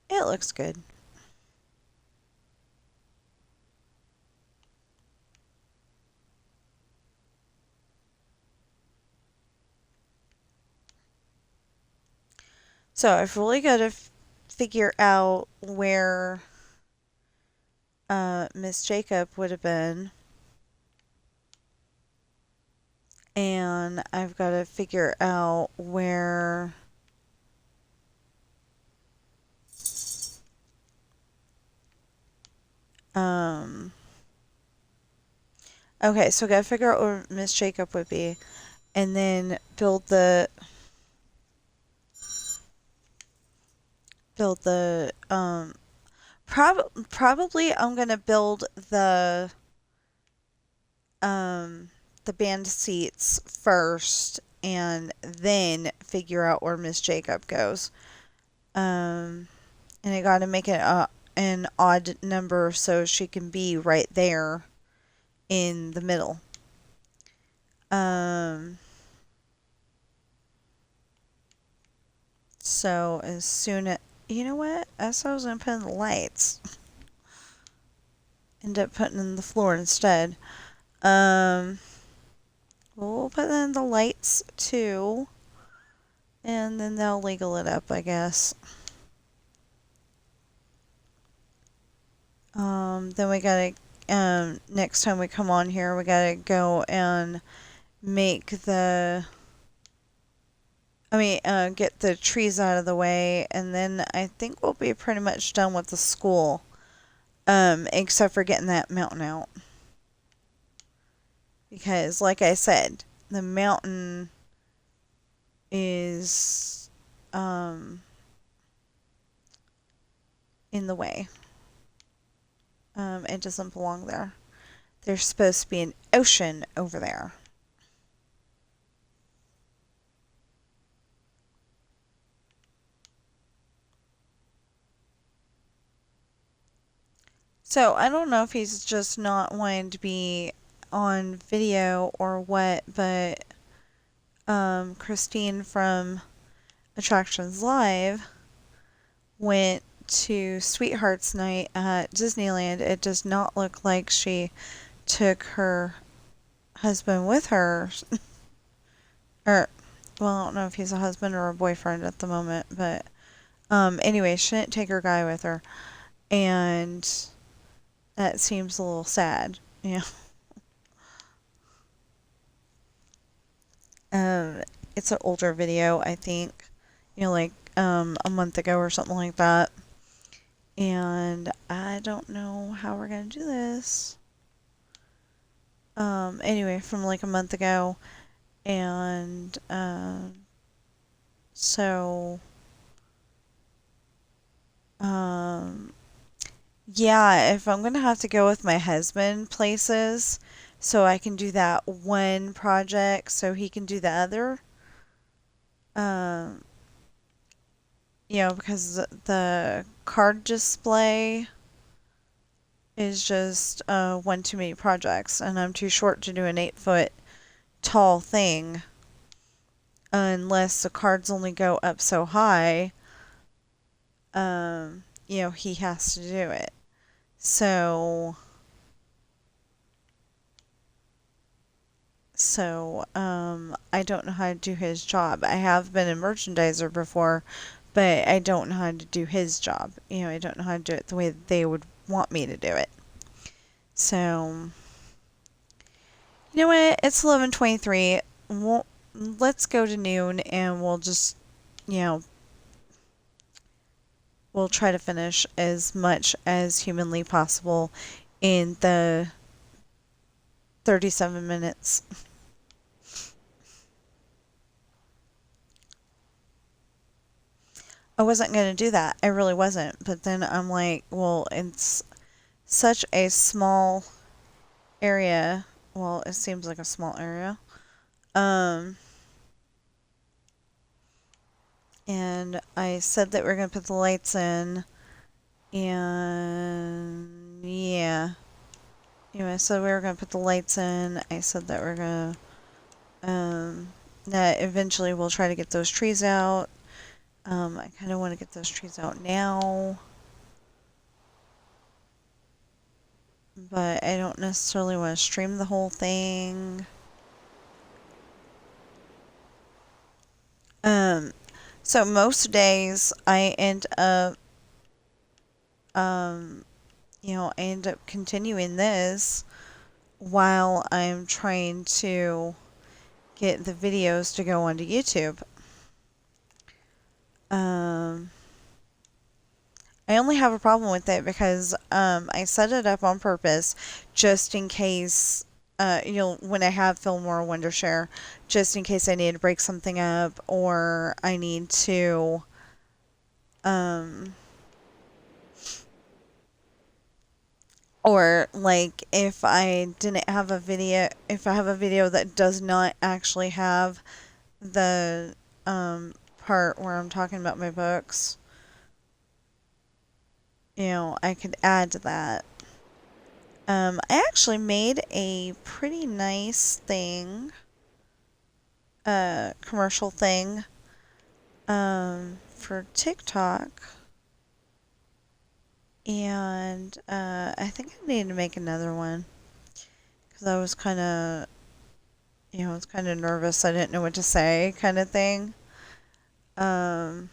it looks good. So I've really got to figure out where Miss Jacob would have been. And I've got to figure out where um okay, so I got to figure out where Miss Jacob would be, and then build the probably I'm gonna build the the band seats first and then figure out where Miss Jacob goes. And I got to make it an odd number so she can be right there in the middle. So as soon as, you know what? As I was going to put in the lights, end up putting in the floor instead. We'll put in the lights too, and then they'll legal it up, I guess. Then we gotta, next time we come on here, we gotta go and make the, get the trees out of the way, and then I think we'll be pretty much done with the school, except for getting that mountain out. Because, like I said, the mountain is, in the way. It doesn't belong there. There's supposed to be an ocean over there. So I don't know if he's just not wanting to be on video or what, but Christine from Attractions Live went to Sweethearts Night at Disneyland. It does not look like she took her husband with her. Or, well, I don't know if he's a husband or a boyfriend at the moment, but anyway, she didn't take her guy with her. And that seems a little sad, you know. It's an older video, I think, like a month ago or something like that. And I don't know how we're gonna do this. Anyway, from like a month ago, and so yeah, if I'm gonna have to go with my husband places, so I can do that one project, so he can do the other. Um, because the card display is just one too many projects, and I'm too short to do an 8-foot tall thing unless the cards only go up so high. He has to do it. So, I don't know how to do his job. I have been a merchandiser before, but I don't know how to do his job. I don't know how to do it the way that they would want me to do it. So, you know what? It's 11:23. Let's go to noon, and we'll just, we'll try to finish as much as humanly possible in the 37 minutes. I wasn't going to do that. I really wasn't. But then I'm like, well, it's such a small area. Well, it seems like a small area. And I said that we're going to put the lights in. And yeah. Anyway, so we were going to put the lights in. I said that we're going to, that eventually we'll try to get those trees out. I kind of want to get those trees out now. But I don't necessarily want to stream the whole thing. So most days I end up, I end up continuing this while I'm trying to get the videos to go onto YouTube. I only have a problem with it because I set it up on purpose just in case, when I have Film or Wondershare, just in case I need to break something up or I need to, Or like if I didn't have a video, if I have a video that does not actually have the part where I'm talking about my books, I could add to that. I actually made a pretty nice thing, commercial thing, for TikTok. And I think I need to make another one because I was kind of, I was kind of nervous. I didn't know what to say, kind of thing. Um,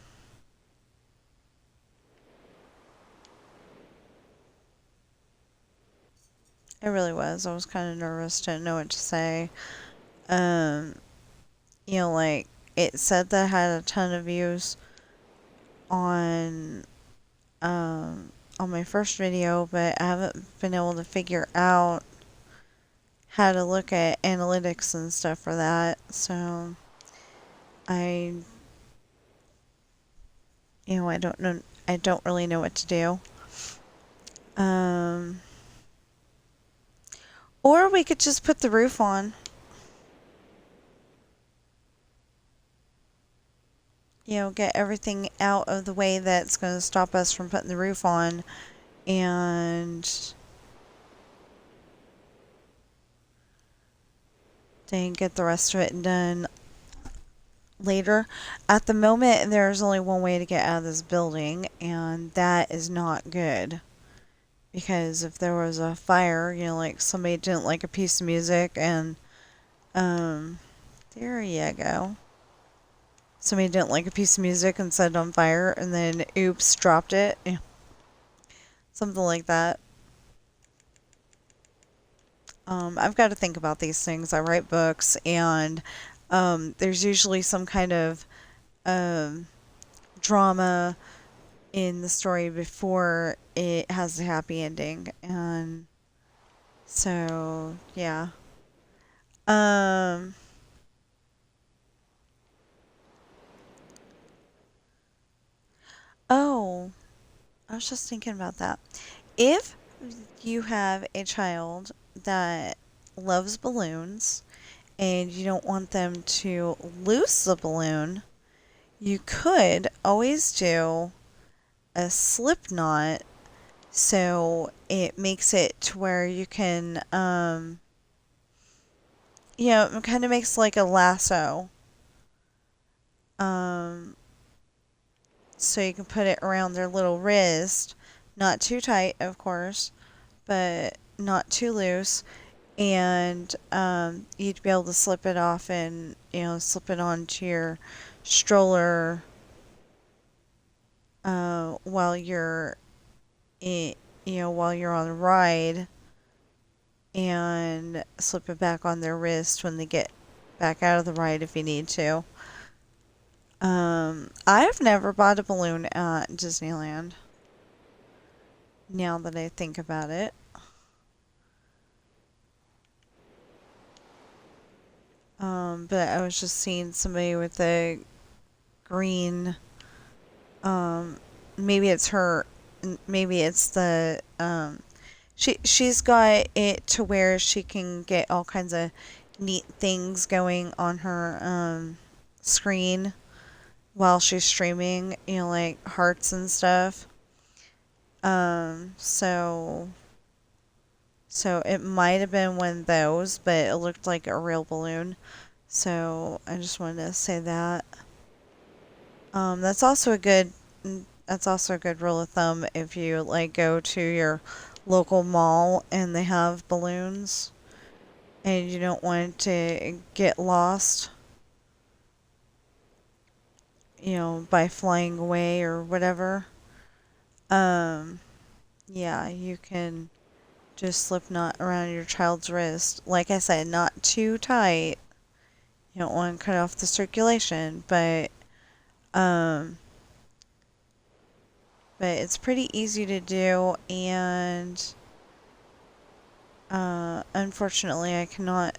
it really was. I was kind of nervous. Didn't know what to say. Um, like it said that I had a ton of views on on my first video, but I haven't been able to figure out how to look at analytics and stuff for that. So I I don't know. I don't really know what to do. Um, or we could just put the roof on. Get everything out of the way that's going to stop us from putting the roof on, and then get the rest of it done later. At the moment, there's only one way to get out of this building, and that is not good. Because if there was a fire, like somebody didn't like a piece of music, and there you go. Somebody didn't like a piece of music and set it on fire, and then oops, dropped it. Yeah. Something like that. I've got to think about these things. I write books, and there's usually some kind of um, drama in the story before it has a happy ending. And so, yeah. Um, oh, I was just thinking about that. If you have a child that loves balloons and you don't want them to lose the balloon, you could always do a slip knot so it makes it to where you can, it kind of makes like a lasso. Um, so you can put it around their little wrist, not too tight, of course, but not too loose. And you'd be able to slip it off and slip it onto your stroller while you're while you're on the ride, and slip it back on their wrist when they get back out of the ride if you need to. I've never bought a balloon at Disneyland, now that I think about it. But I was just seeing somebody with a green, um, maybe it's her, maybe it's the, she's got it to where she can get all kinds of neat things going on her, screen while she's streaming, like hearts and stuff. So it might have been one of those, but it looked like a real balloon. So I just wanted to say that. That's also a good rule of thumb if you like go to your local mall and they have balloons and you don't want to get lost, by flying away or whatever. Um, yeah, you can just slip knot around your child's wrist. Like I said, not too tight. You don't want to cut off the circulation, um, but it's pretty easy to do, and unfortunately, I cannot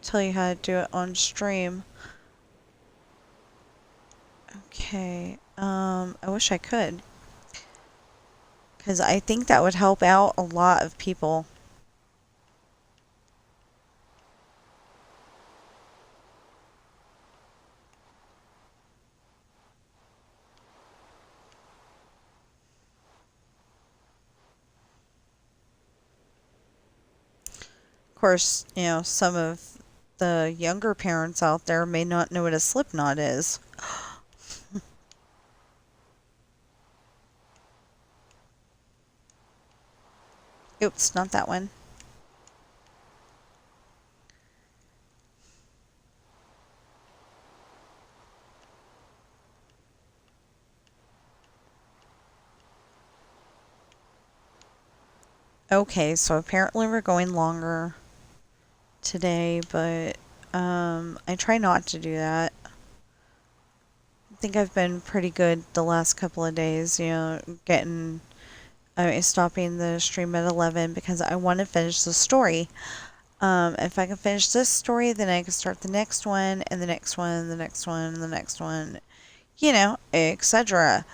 tell you how to do it on stream. Okay, I wish I could, because I think that would help out a lot of people. Of course, some of the younger parents out there may not know what a slip knot is. Oops, not that one. Okay, so apparently we're going longer today, but I try not to do that. I think I've been pretty good the last couple of days, stopping the stream at 11 because I want to finish the story. If I can finish this story, then I can start the next one, and the next one, and the next one, and the next one, etc.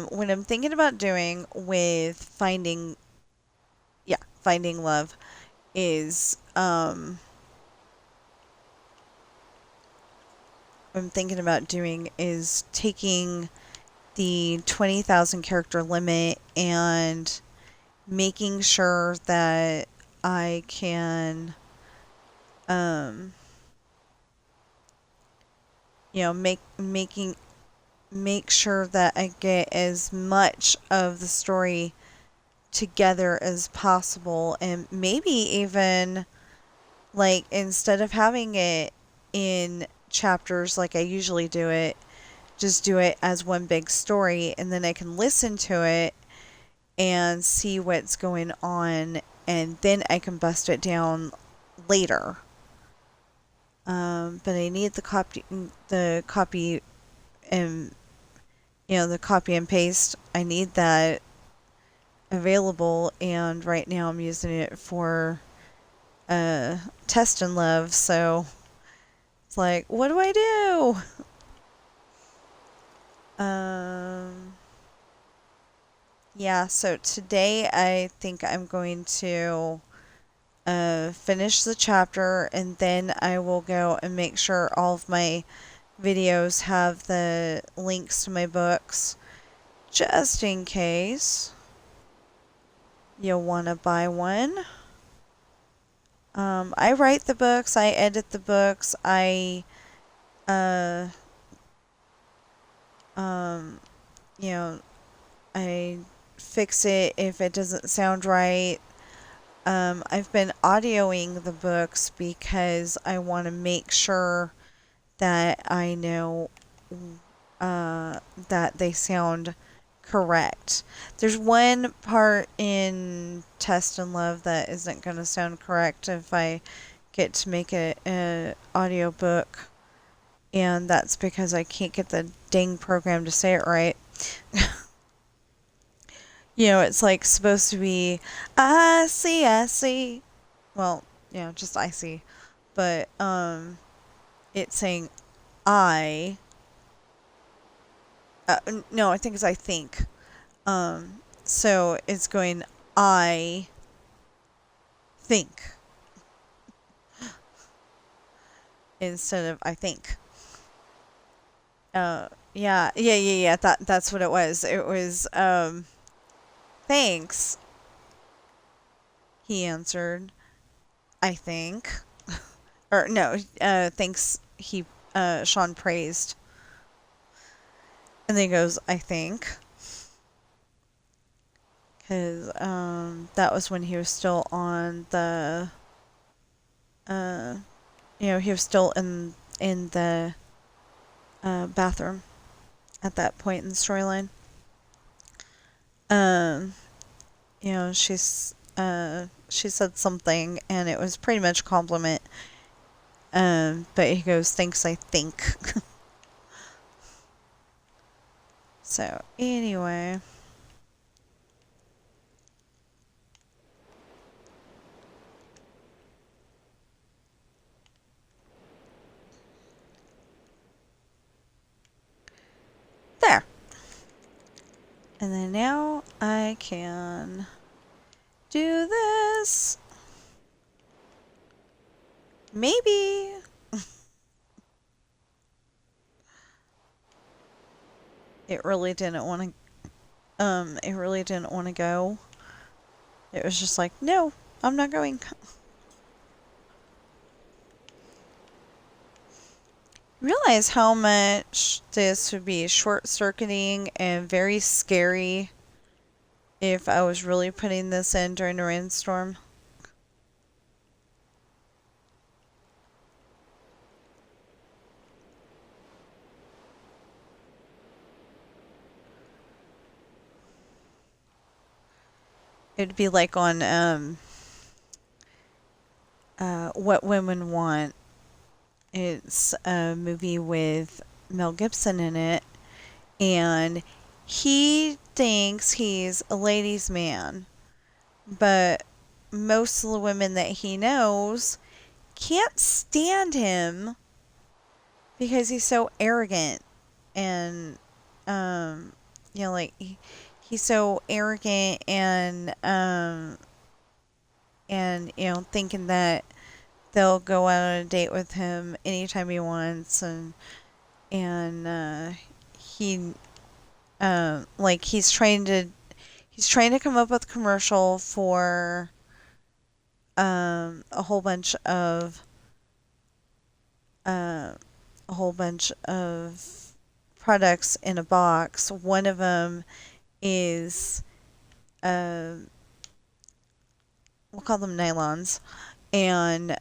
What I'm thinking about doing with finding love is, what I'm thinking about doing is taking the 20,000 character limit and making sure that I can, um, make sure that I get as much of the story together as possible, and maybe even, like, instead of having it in chapters like I usually do it, just do it as one big story, and then I can listen to it and see what's going on, and then I can bust it down later. But I need and the copy and paste. I need that available, and right now I'm using it for test and love. So it's like, what do I do? Yeah. So today I think I'm going to finish the chapter, and then I will go and make sure all of my videos have the links to my books, just in case you'll want to buy one. I write the books, I edit the books, uh, um, you know, I fix it if it doesn't sound right. I've been audioing the books because I want to make sure that I know that they sound correct. There's one part in Test and Love that isn't going to sound correct if I get to make it an audio book, and that's because I can't get the dang program to say it right. It's like supposed to be, I see, I see. Well, just I see. But, it's saying I. No, I think it's I think. So it's going, I think, instead of I think. Yeah. That's what it was. It was, thanks, he answered. I think. Or no, thanks, Sean praised. And then he goes, I think. Because, that was when he was still on the, uh, he was still in the, bathroom at that point in the storyline. Um, she said something, and it was pretty much a compliment. But he goes, thanks, I think. So, anyway. And then now I can do this. Maybe. It really didn't want to, it really didn't want to go. It was just like, no, I'm not going. Realize how much this would be short-circuiting and very scary if I was really putting this in during a rainstorm. It'd be like on What Women Want. It's a movie with Mel Gibson in it, and he thinks he's a ladies' man, but most of the women that he knows can't stand him because he's so arrogant and like he's so arrogant and thinking that they'll go out on a date with him anytime he wants and he like he's trying to come up with a commercial for a whole bunch of uh, a whole bunch of products in a box. One of them is uh, we'll call them nylons, and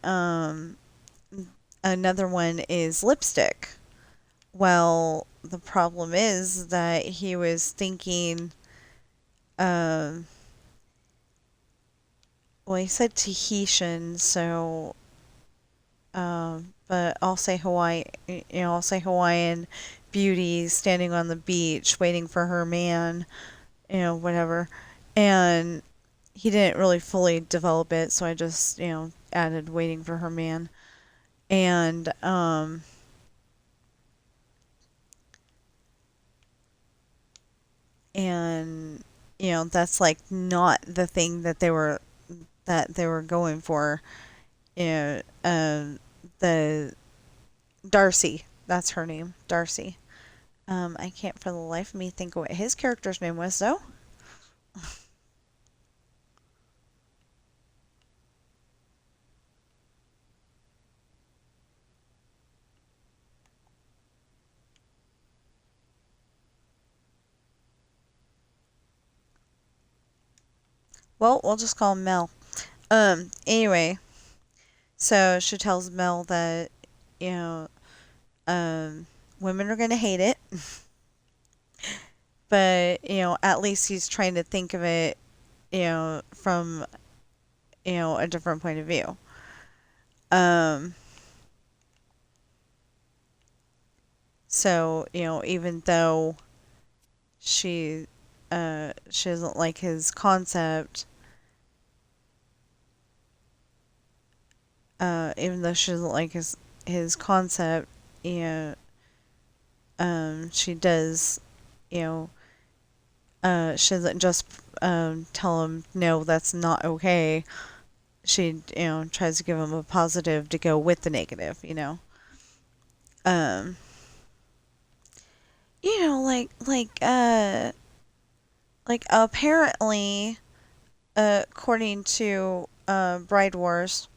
another one is lipstick. Well, the problem is that he was thinking, um, well, he said Tahitian, so, but I'll say Hawaii, I'll say Hawaiian beauty standing on the beach waiting for her man, whatever. And he didn't really fully develop it, so I just, added waiting for her man. And, and that's like not the thing that they were going for. The Darcy, that's her name, Darcy. I can't for the life of me think what his character's name was though. Well, we'll just call him Mel. Anyway, so she tells Mel that you know um women are gonna hate it, but at least he's trying to think of it from a different point of view. Um, so even though she doesn't like his concept, even though she doesn't like his concept, you know, she does, you know, she doesn't just tell him no, that's not okay. She tries to give him a positive to go with the negative. Um, like apparently, according to Bride Wars,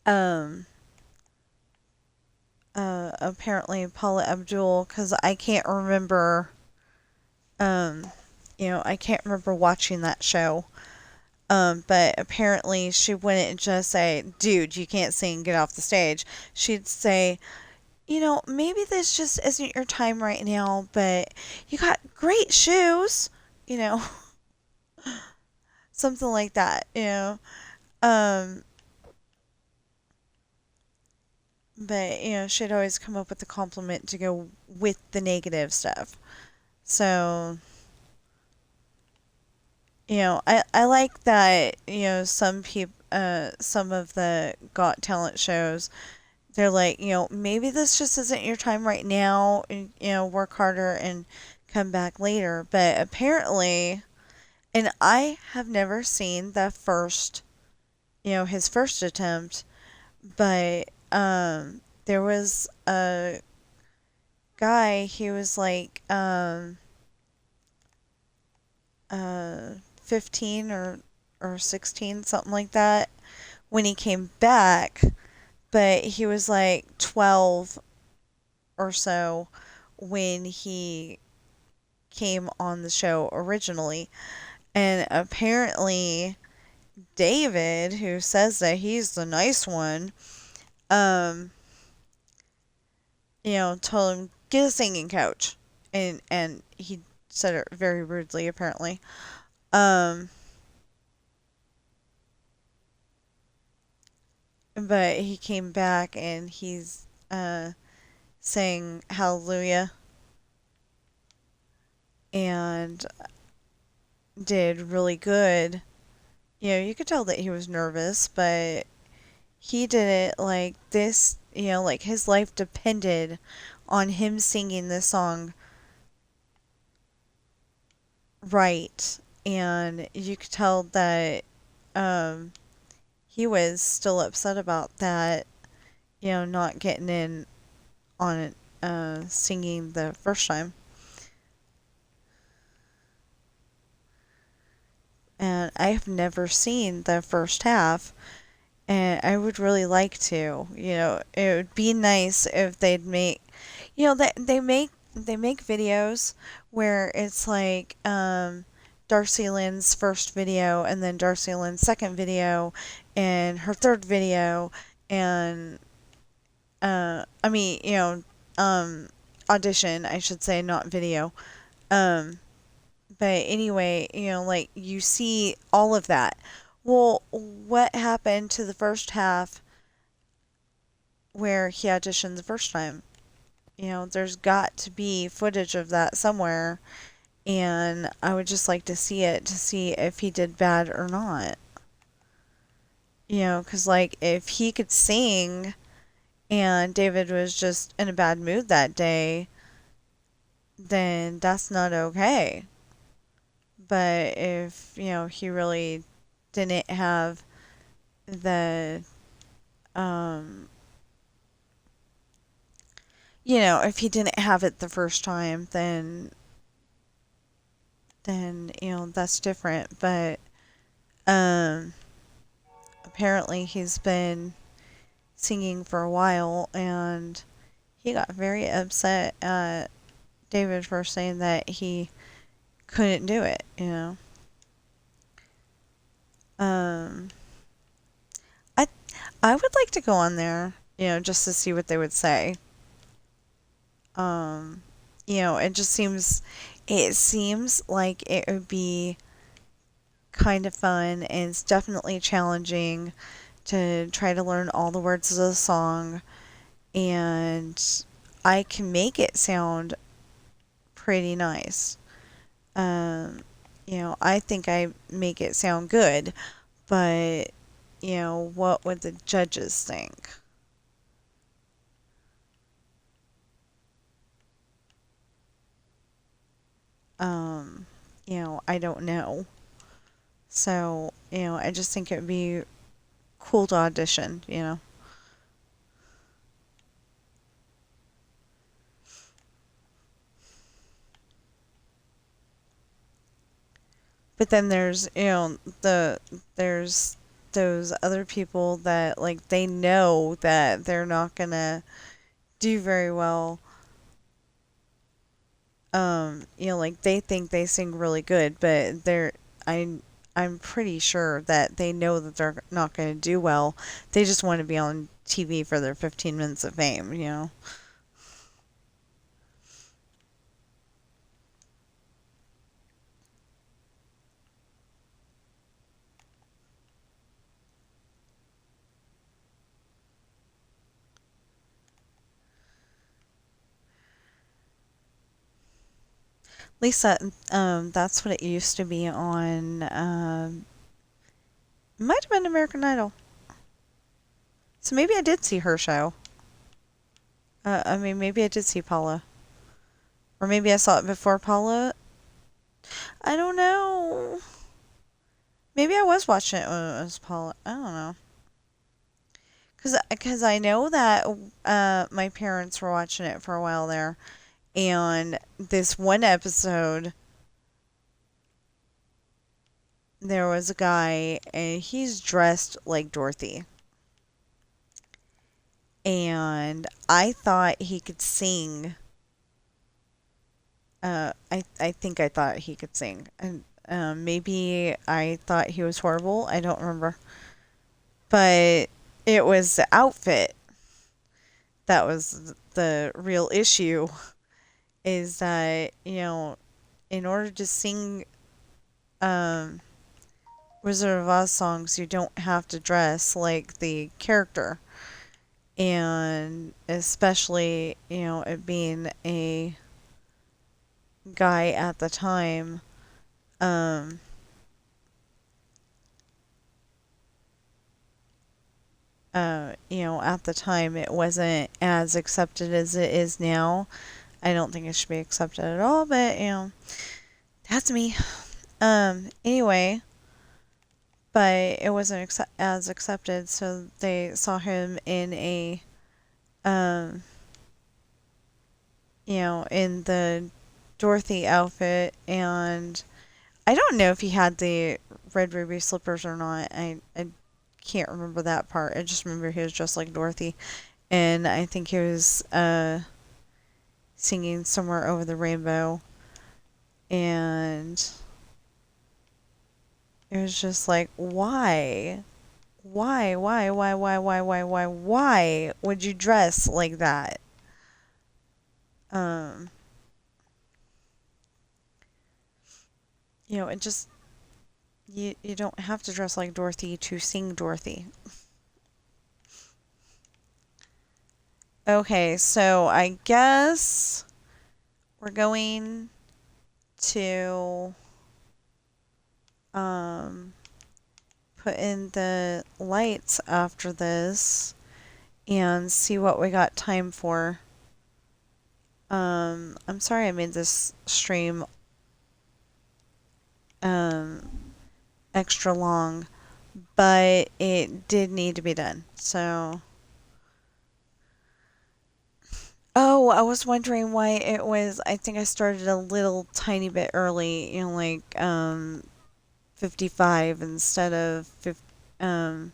um, apparently Paula Abdul, because um, I can't remember watching that show. But apparently she wouldn't just say, dude, you can't sing, get off the stage. She'd say, maybe this just isn't your time right now, but you got great shoes, you know, something like that. Um, but, she'd always come up with a compliment to go with the negative stuff. So, I like that, some of the Got Talent shows, they're like, maybe this just isn't your time right now, and, work harder and come back later. But apparently, and I have never seen the first, his first attempt, but there was a guy, he was like 15 or 16, something like that, when he came back, but he was like 12 or so when he came on the show originally. And apparently, David, who says that he's the nice one, um, told him, get a singing coach. And he said it very rudely, apparently. Um, but he came back and he's sang Hallelujah and did really good. You could tell that he was nervous, but he did it like this, like his life depended on him singing this song right. And you could tell that um, he was still upset about that, not getting in on it, singing the first time. And I've never seen the first half, and I would really like to. It would be nice if they'd make, that they make videos where it's like Darcy Lynn's first video, and then Darcy Lynn's second video, and her third video, and I mean, audition, I should say, not video. Um, but anyway, like you see all of that. Well, what happened to the first half where he auditioned the first time? There's got to be footage of that somewhere, and I would just like to see it to see if he did bad or not. Because, like, if he could sing and David was just in a bad mood that day, then that's not okay. But if, he really didn't have the, um, if he didn't have it the first time, then, that's different. But, um, apparently he's been singing for a while, and he got very upset at David for saying that he couldn't do it. Um, I I would like to go on there, just to see what they would say. Um, it seems like it would be kind of fun, and it's definitely challenging to try to learn all the words of the song, and I can make it sound pretty nice. Um, I think I make it sound good, but, what would the judges think? Um, I don't know. So, I just think it would be cool to audition. But then there's those other people that, like, they know that they're not gonna do very well. Like, they think they sing really good, but I I'm pretty sure that they know that they're not going to do well. They just want to be on TV for their 15 minutes of fame. Lisa, that's what it used to be on. It might have been American Idol. So maybe I did see her show. I mean, maybe I did see Paula. Or maybe I saw it before Paula. I don't know. Maybe I was watching it when it was Paula. I don't know. Cause I know that my parents were watching it for a while there, and this one episode, there was a guy, and he's dressed like Dorothy, and I thought he could sing. I think I thought he could sing, and maybe I thought he was horrible. I don't remember, but it was the outfit that was the real issue. Is that in order to sing um, Wizard of Oz songs, you don't have to dress like the character, and especially it being a guy at the time. Um, at the time it wasn't as accepted as it is now. I don't think it should be accepted at all, but that's me. Anyway, but it wasn't as accepted, so they saw him in a, um, in the Dorothy outfit, and I don't know if he had the red ruby slippers or not. I can't remember that part. I just remember he was dressed like Dorothy, and I think he was singing Somewhere Over the Rainbow, and it was just like, why? Why would you dress like that? Um, it just, you don't have to dress like Dorothy to sing Dorothy. Okay, so I guess we're going to um put in the lights after this and see what we got time for. I'm sorry I made this stream extra long, but it did need to be done. So, oh, I was wondering why it was. I think I started a little tiny bit early, 55 instead of 50. No,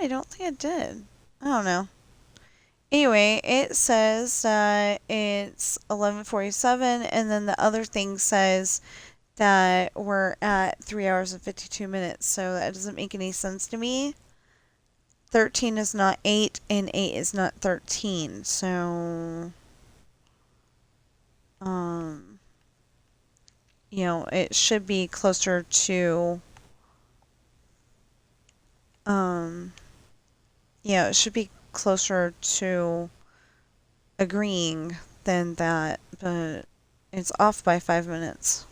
I don't think it did. I don't know. Anyway, it says that it's 11:47, and then the other thing says that we're at 3 hours and 52 minutes, so that doesn't make any sense to me. 13 is not 8, and 8 is not 13, so, um, it should be closer to, um, it should be closer to agreeing than that, but it's off by 5 minutes.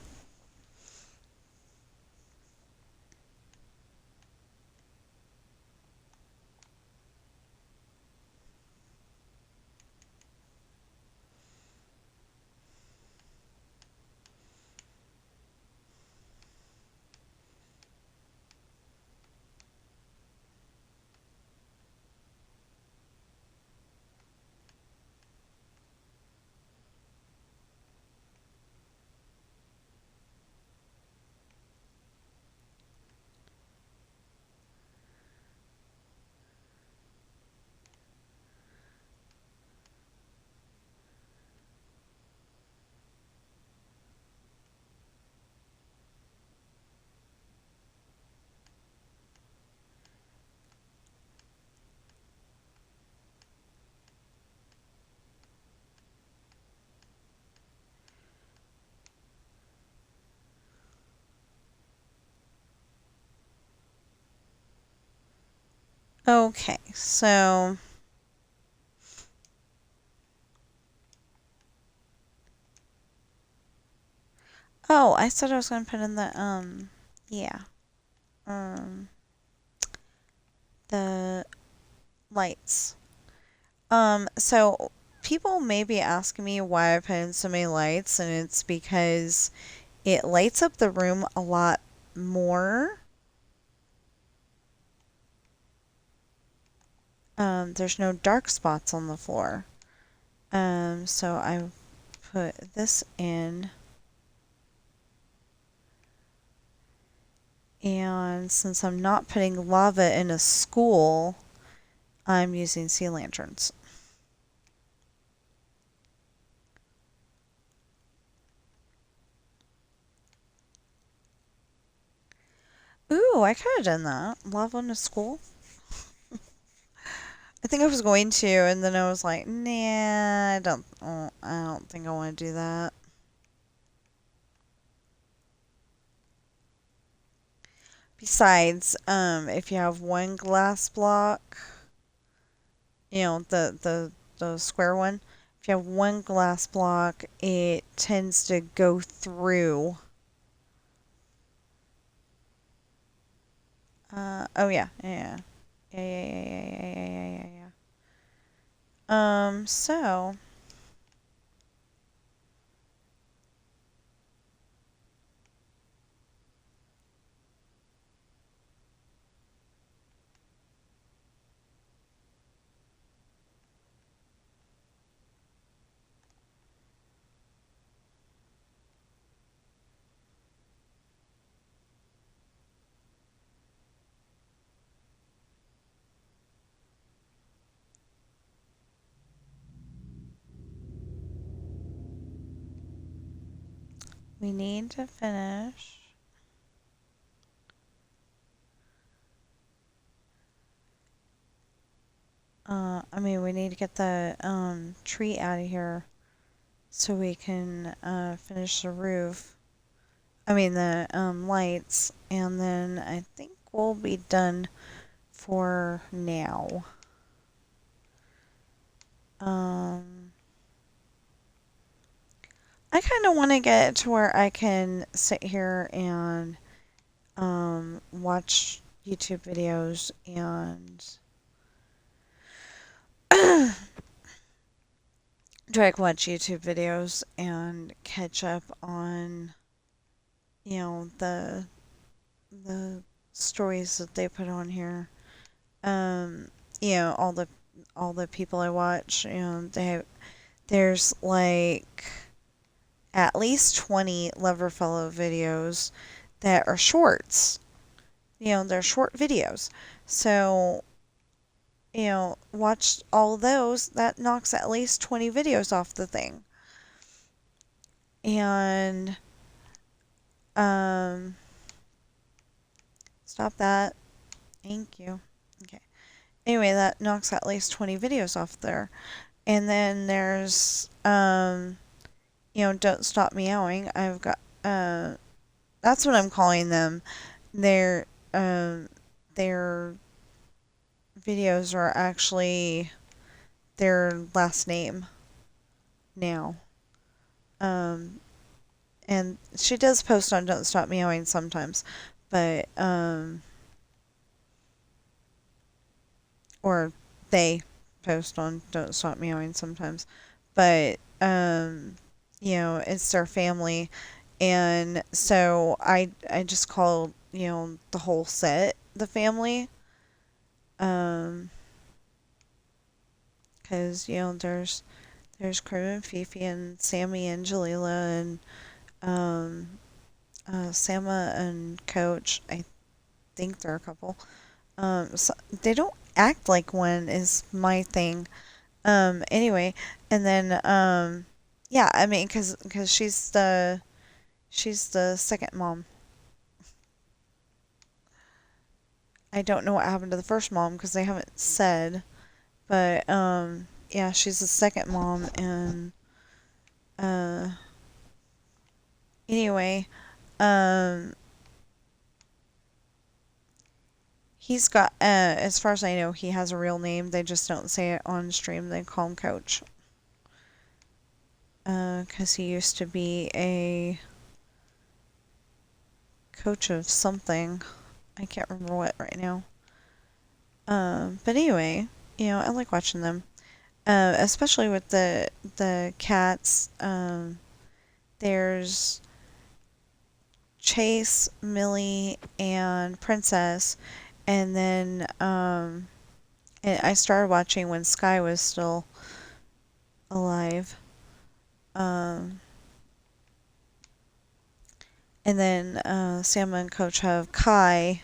Okay, so oh, I said I was going to put in the yeah, um the lights. So people may be asking me why I put in so many lights, and it's because it lights up the room a lot more. There's no dark spots on the floor. So I put this in. And since I'm not putting lava in a school, I'm using sea lanterns. Ooh, I could have done that. Lava in a school. I think I was going to, and then I was like, nah, I don't think I want to do that. Besides, if you have one glass block, the square one, if you have one glass block, it tends to go through. Oh yeah, yeah, yeah, yeah, yeah, yeah, yeah, yeah, yeah, yeah, yeah. So we need to finish. I mean, we need to get the tree out of here so we can finish the roof. I mean the lights, and then I think we'll be done for now. I kind of want to get to where I can sit here and watch YouTube videos and watch YouTube videos and catch up on the stories that they put on here. Um, all the people I watch, there's like at least 20 Loverfellow videos that are shorts. They're short videos. So, watch all those. That knocks at least 20 videos off the thing. And, um, stop that. Thank you. Okay. Anyway, that knocks at least 20 videos off there. And then there's, Don't Stop Meowing. I've got, that's what I'm calling them. Their, their videos are actually their last name now. And she does post on Don't Stop Meowing sometimes, but, or they post on Don't Stop Meowing sometimes, but, it's their family. And so I just call, the whole set the family. Because, there's Crib and Fifi and Sammy and Jalila and um, Sama and Coach. I think they're a couple. So they don't act like one is my thing. Anyway, and then yeah, I mean, cause she's the second mom. I don't know what happened to the first mom because they haven't said, but yeah, she's the second mom, and uh, anyway, um, he's got as far as I know, he has a real name. They just don't say it on stream. They call him Coach. 'Cause he used to be a coach of something. I can't remember what right now. But anyway, I like watching them. especially with the cats. There's Chase, Millie, and Princess, and then and I started watching when Sky was still alive. Um, and then Sam and Coach have Kai,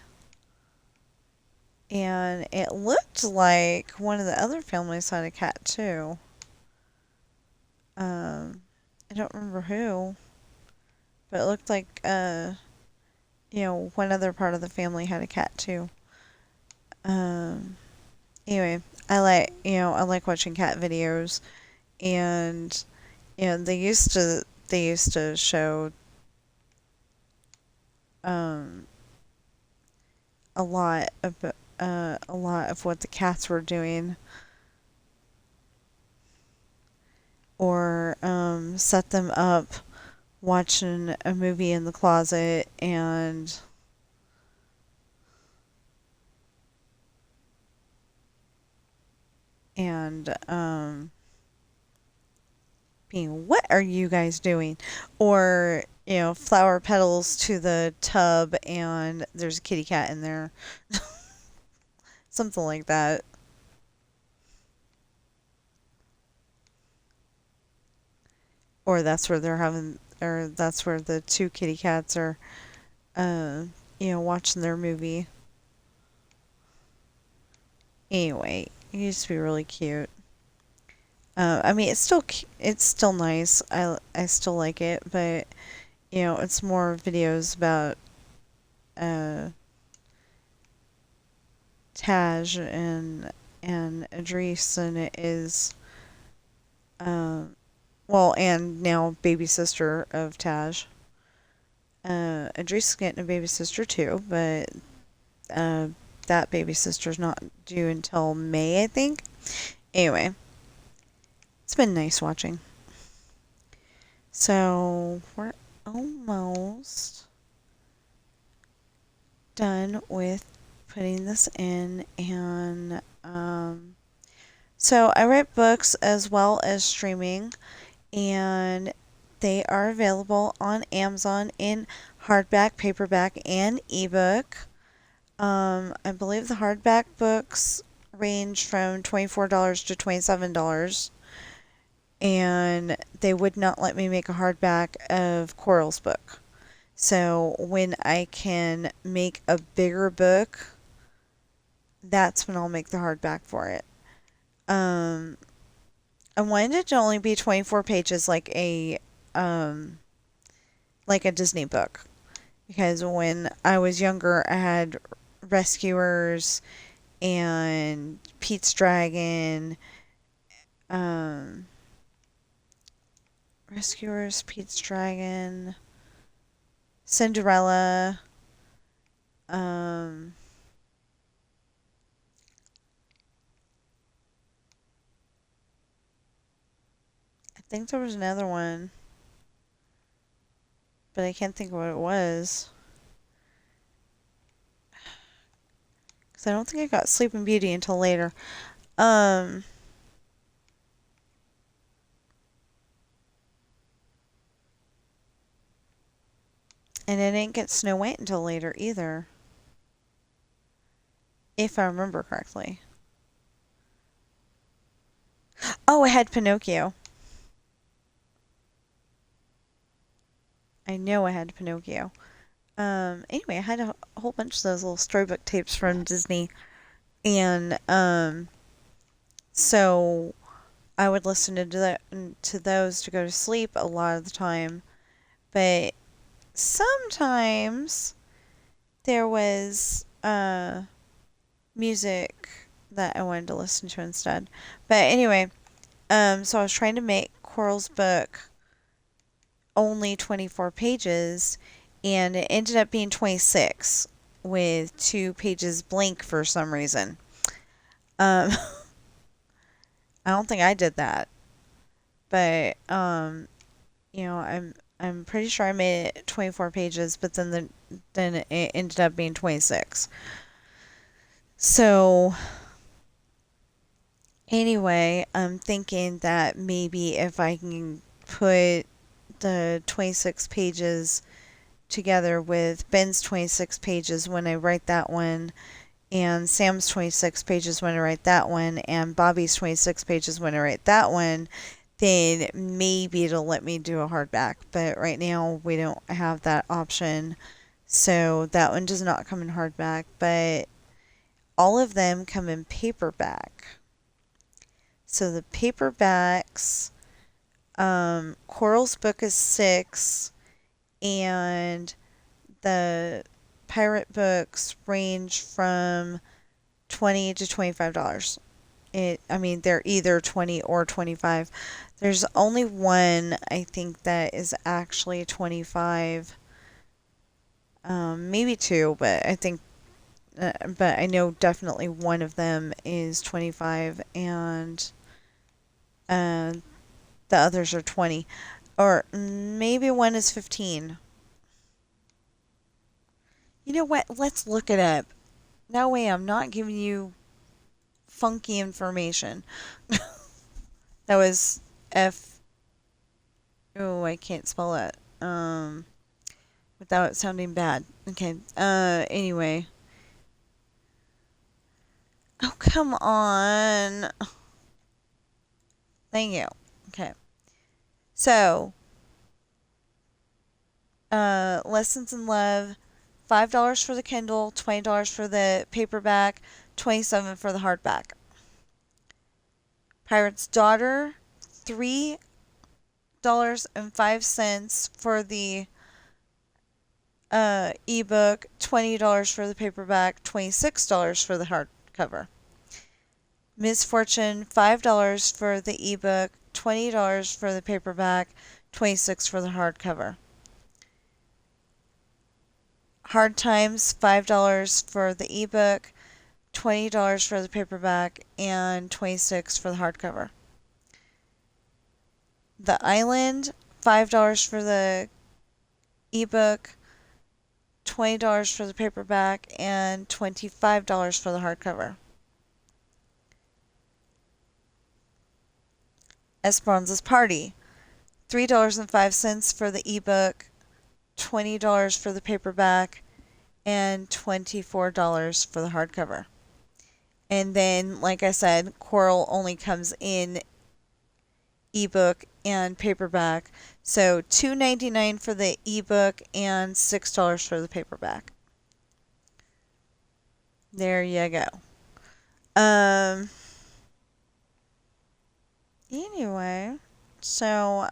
and it looked like one of the other families had a cat too. Um, I don't remember who, but it looked like one other part of the family had a cat too. Um, anyway, I like watching cat videos, and they used to show um a lot of what the cats were doing, or set them up watching a movie in the closet and being, what are you guys doing? Or, flower petals to the tub and there's a kitty cat in there. Something like that. Or that's where the two kitty cats are, uh, watching their movie. Anyway, it used to be really cute. I mean, it's still nice. I still like it, but it's more videos about uh, Taj and Idris than it is, um, well, and now baby sister of Taj. Idris is getting a baby sister too, but uh, that baby sister's not due until May, I think. Anyway, it's been nice watching. So we're almost done with putting this in, and so I write books as well as streaming, and they are available on Amazon in hardback, paperback, and ebook. I believe the hardback books range from $24 to $27, and they would not let me make a hardback of Coral's book. So when I can make a bigger book, that's when I'll make the hardback for it. Um, I wanted it to only be 24 pages um like a Disney book, because when I was younger I had Rescuers and Pete's Dragon, um Rescuers, Pete's Dragon, Cinderella, um I think there was another one, but I can't think of what it was. Because I don't think I got Sleeping Beauty until later. Um, and I didn't get Snow White until later either, if I remember correctly. Oh, I had Pinocchio. I know I had Pinocchio. Anyway, I had a whole bunch of those little storybook tapes from Disney, and so I would listen to those to go to sleep a lot of the time. But sometimes there was music that I wanted to listen to instead. But anyway, so I was trying to make Coral's book only 24 pages, and it ended up being 26 with 2 pages blank for some reason. Um, I don't think I did that, but I'm pretty sure I made it 24 pages, but then it ended up being 26. So Anyway, I'm thinking that maybe if I can put the 26 pages together with Ben's 26 pages when I write that one, and Sam's 26 pages when I write that one, and Bobby's 26 pages when I write that one, then maybe it'll let me do a hardback. But right now we don't have that option. So that one does not come in hardback, but all of them come in paperback. So the paperbacks, Coral's book is 6, and the pirate books range from $20 to $25. They're either 20 or 25. There's only one I think that is actually 25. Maybe two, but but I know definitely one of them is 25, and uh, the others are 20, or maybe one is 15. You know what? Let's look it up. No way, I'm not giving you funky information. That was F. Oh, I can't spell it. Without sounding bad. Okay. Anyway. Oh, come on. Thank you. Okay. So, Lessons in Love, $5 for the Kindle, $20 for the paperback, $27 for the hardback. Pirate's Daughter, $3.05 for the ebook, $20 for the paperback, $26 for the hardcover. Misfortune, $5 for the ebook, $20 for the paperback, $26 for the hardcover. Hard Times, $5 for the ebook, $20 for the paperback, and $26 for the hardcover. The Island, $5 for the ebook, $20 for the paperback, and $25 for the hardcover. Esperanza's Party, $3.05 for the ebook, $20 for the paperback, and $24 for the hardcover. And then, like I said, Coral only comes in ebook and paperback. So $2.99 for the ebook and $6 for the paperback. There you go. Anyway, so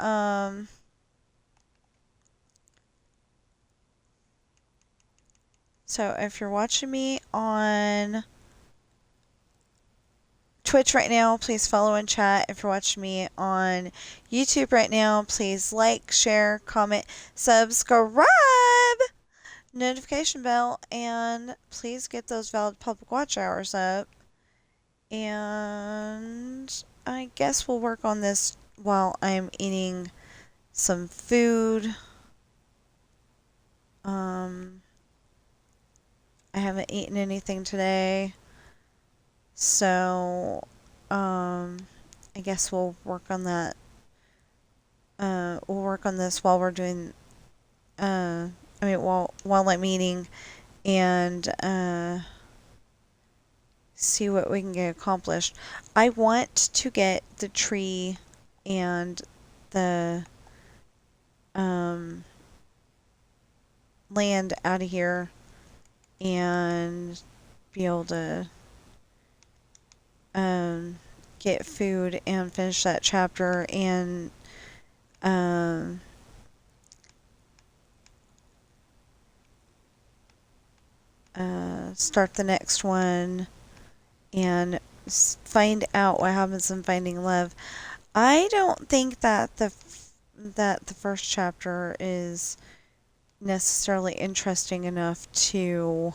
so if you're watching me on Twitch right now, please follow and chat. If you're watching me on YouTube right now, please like, share, comment, subscribe, notification bell, and please get those valid public watch hours up. And I guess we'll work on this while I'm eating some food. I haven't eaten anything today. So, I guess we'll work on that. We'll work on this while we're doing, while I'm eating, and see what we can get accomplished. I want to get the tree and the land out of here and be able to get food and finish that chapter and start the next one and find out what happens in Finding Love. I don't think that the first chapter is necessarily interesting enough to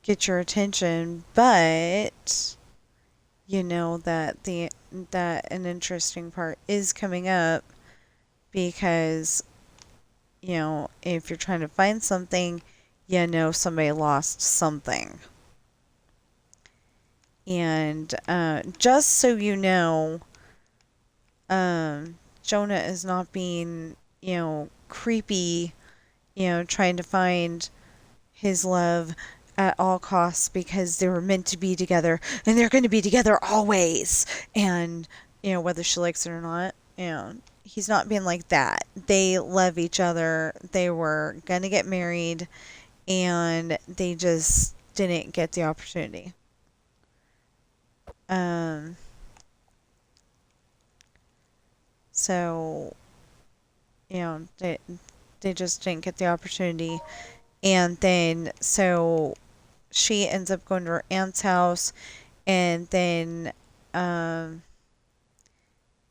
get your attention, but you know that an interesting part is coming up, because if you're trying to find something, somebody lost something. And just so you know, Jonah is not being, creepy, trying to find his love at all costs because they were meant to be together and they're going to be together always. And, whether she likes it or not, he's not being like that. They love each other. They were going to get married and they just didn't get the opportunity. Um, so, they just didn't get the opportunity. And then, so she ends up going to her aunt's house, and then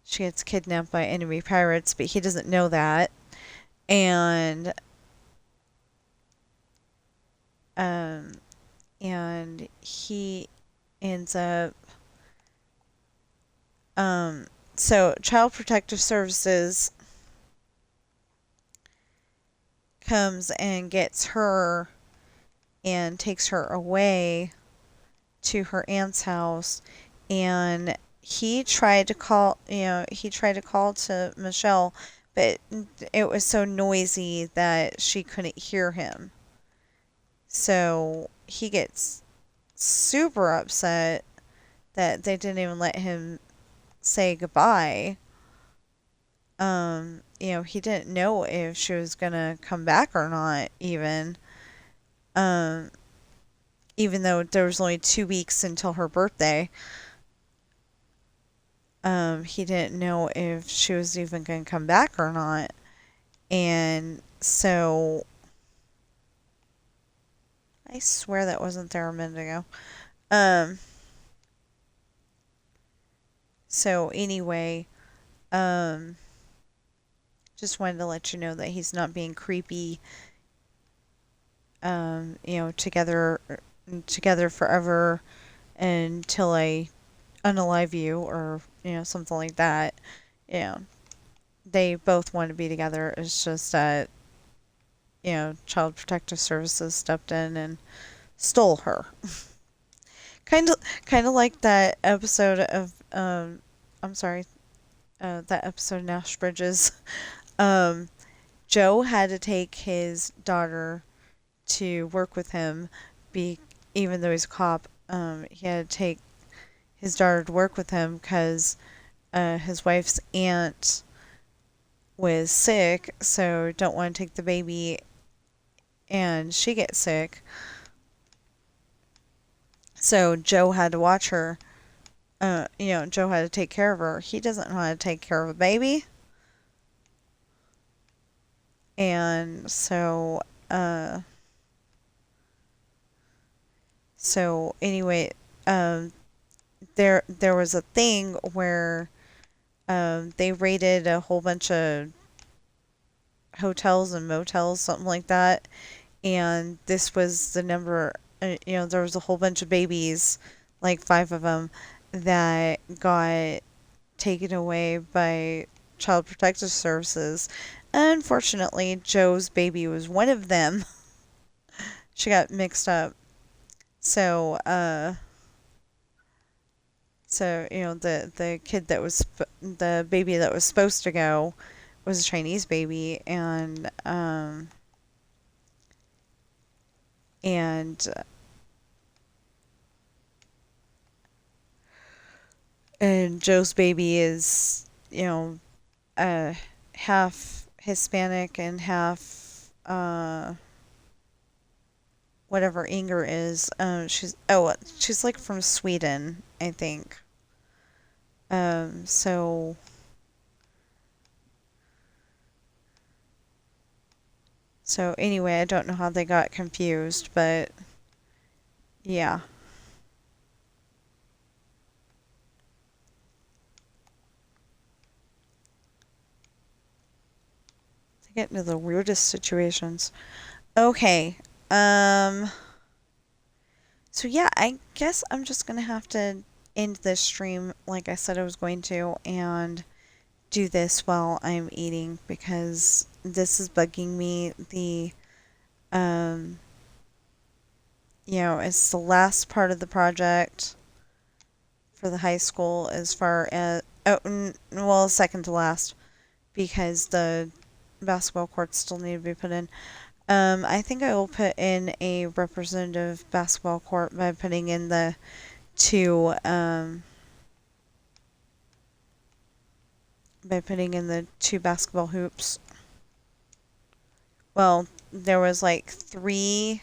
she gets kidnapped by enemy pirates, but he doesn't know that. And um, and he ends up so Child Protective Services comes and gets her and takes her away to her aunt's house, and he tried to call to Michelle, but it was so noisy that she couldn't hear him. So he gets super upset that they didn't even let him say goodbye. He didn't know if she was gonna come back or not, um, even though there was only 2 weeks until her birthday. He didn't know if she was even gonna come back or not. And so I swear that wasn't there a minute ago. Um, so anyway, um, just wanted to let you know that he's not being creepy. Together forever until I unalive you, or something like that. Yeah, they both want to be together. It's just that Child Protective Services stepped in and stole her. kind of, kind of like that episode of I'm sorry, that episode of Nash Bridges. Um, Joe had to take his daughter to work with him, be even though he's a cop. He had to take his daughter to work with him because his wife's aunt was sick, so don't want to take the baby, and she gets sick. So Joe had to watch her. Joe had to take care of her. He doesn't know how to take care of a baby. And so anyway, there was a thing where they raided a whole bunch of hotels and motels, something like that. And this was the number, there was a whole bunch of babies, like 5 of them, that got taken away by Child Protective Services. Unfortunately, Joe's baby was one of them. She got mixed up. So, the kid that was the baby that was supposed to go was a Chinese baby, and and Joe's baby is uh half Hispanic and half whatever Inger is. She's like from Sweden, I think. So anyway, I don't know how they got confused, but yeah. They get into the weirdest situations. Okay. So yeah, I guess I'm just gonna have to end this stream like I said I was going to, and do this while I'm eating because this is bugging me. Um, it's the last part of the project. for the high school as far as, oh, well, second to last because the basketball courts still need to be put in. I think I will put in a representative basketball court by putting in the two, basketball hoops. Well, there was like 3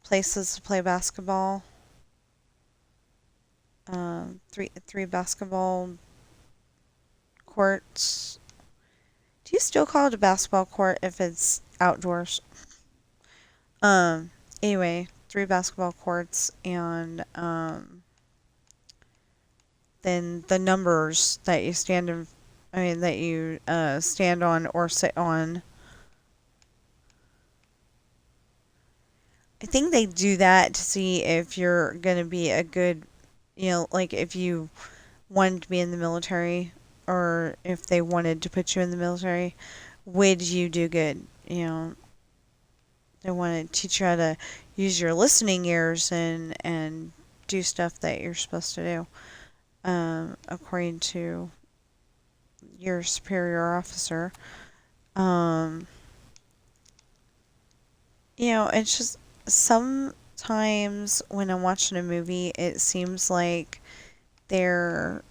places to play basketball. Three basketball courts. Do you still call it a basketball court if it's outdoors? Anyway, 3 basketball courts and then the numbers that you stand in, that you stand on or sit on. I think they do that to see if you're going to be a good, like if you wanted to be in the military or if they wanted to put you in the military, would you do good? They want to teach you how to use your listening ears and do stuff that you're supposed to do, according to your superior officer. It's just sometimes when I'm watching a movie, it seems like they're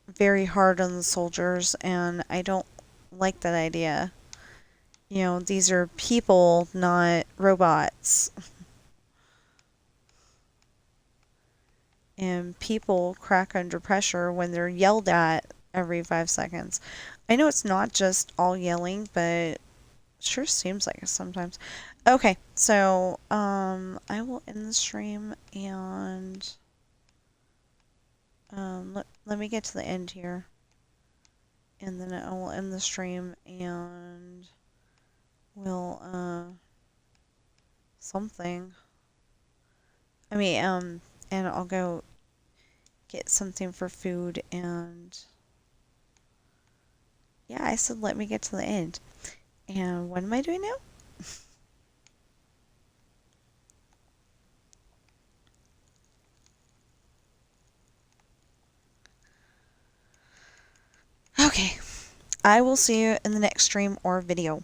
very hard on the soldiers, and I don't like that idea. These are people, not robots. And people crack under pressure when they're yelled at every 5 seconds. I know it's not just all yelling, but it sure seems like it sometimes. Okay, so I will end the stream and let me get to the end here. And then I will end the stream and we'll something. And I'll go get something for food and yeah, I said let me get to the end. And what am I doing now? Okay. I will see you in the next stream or video.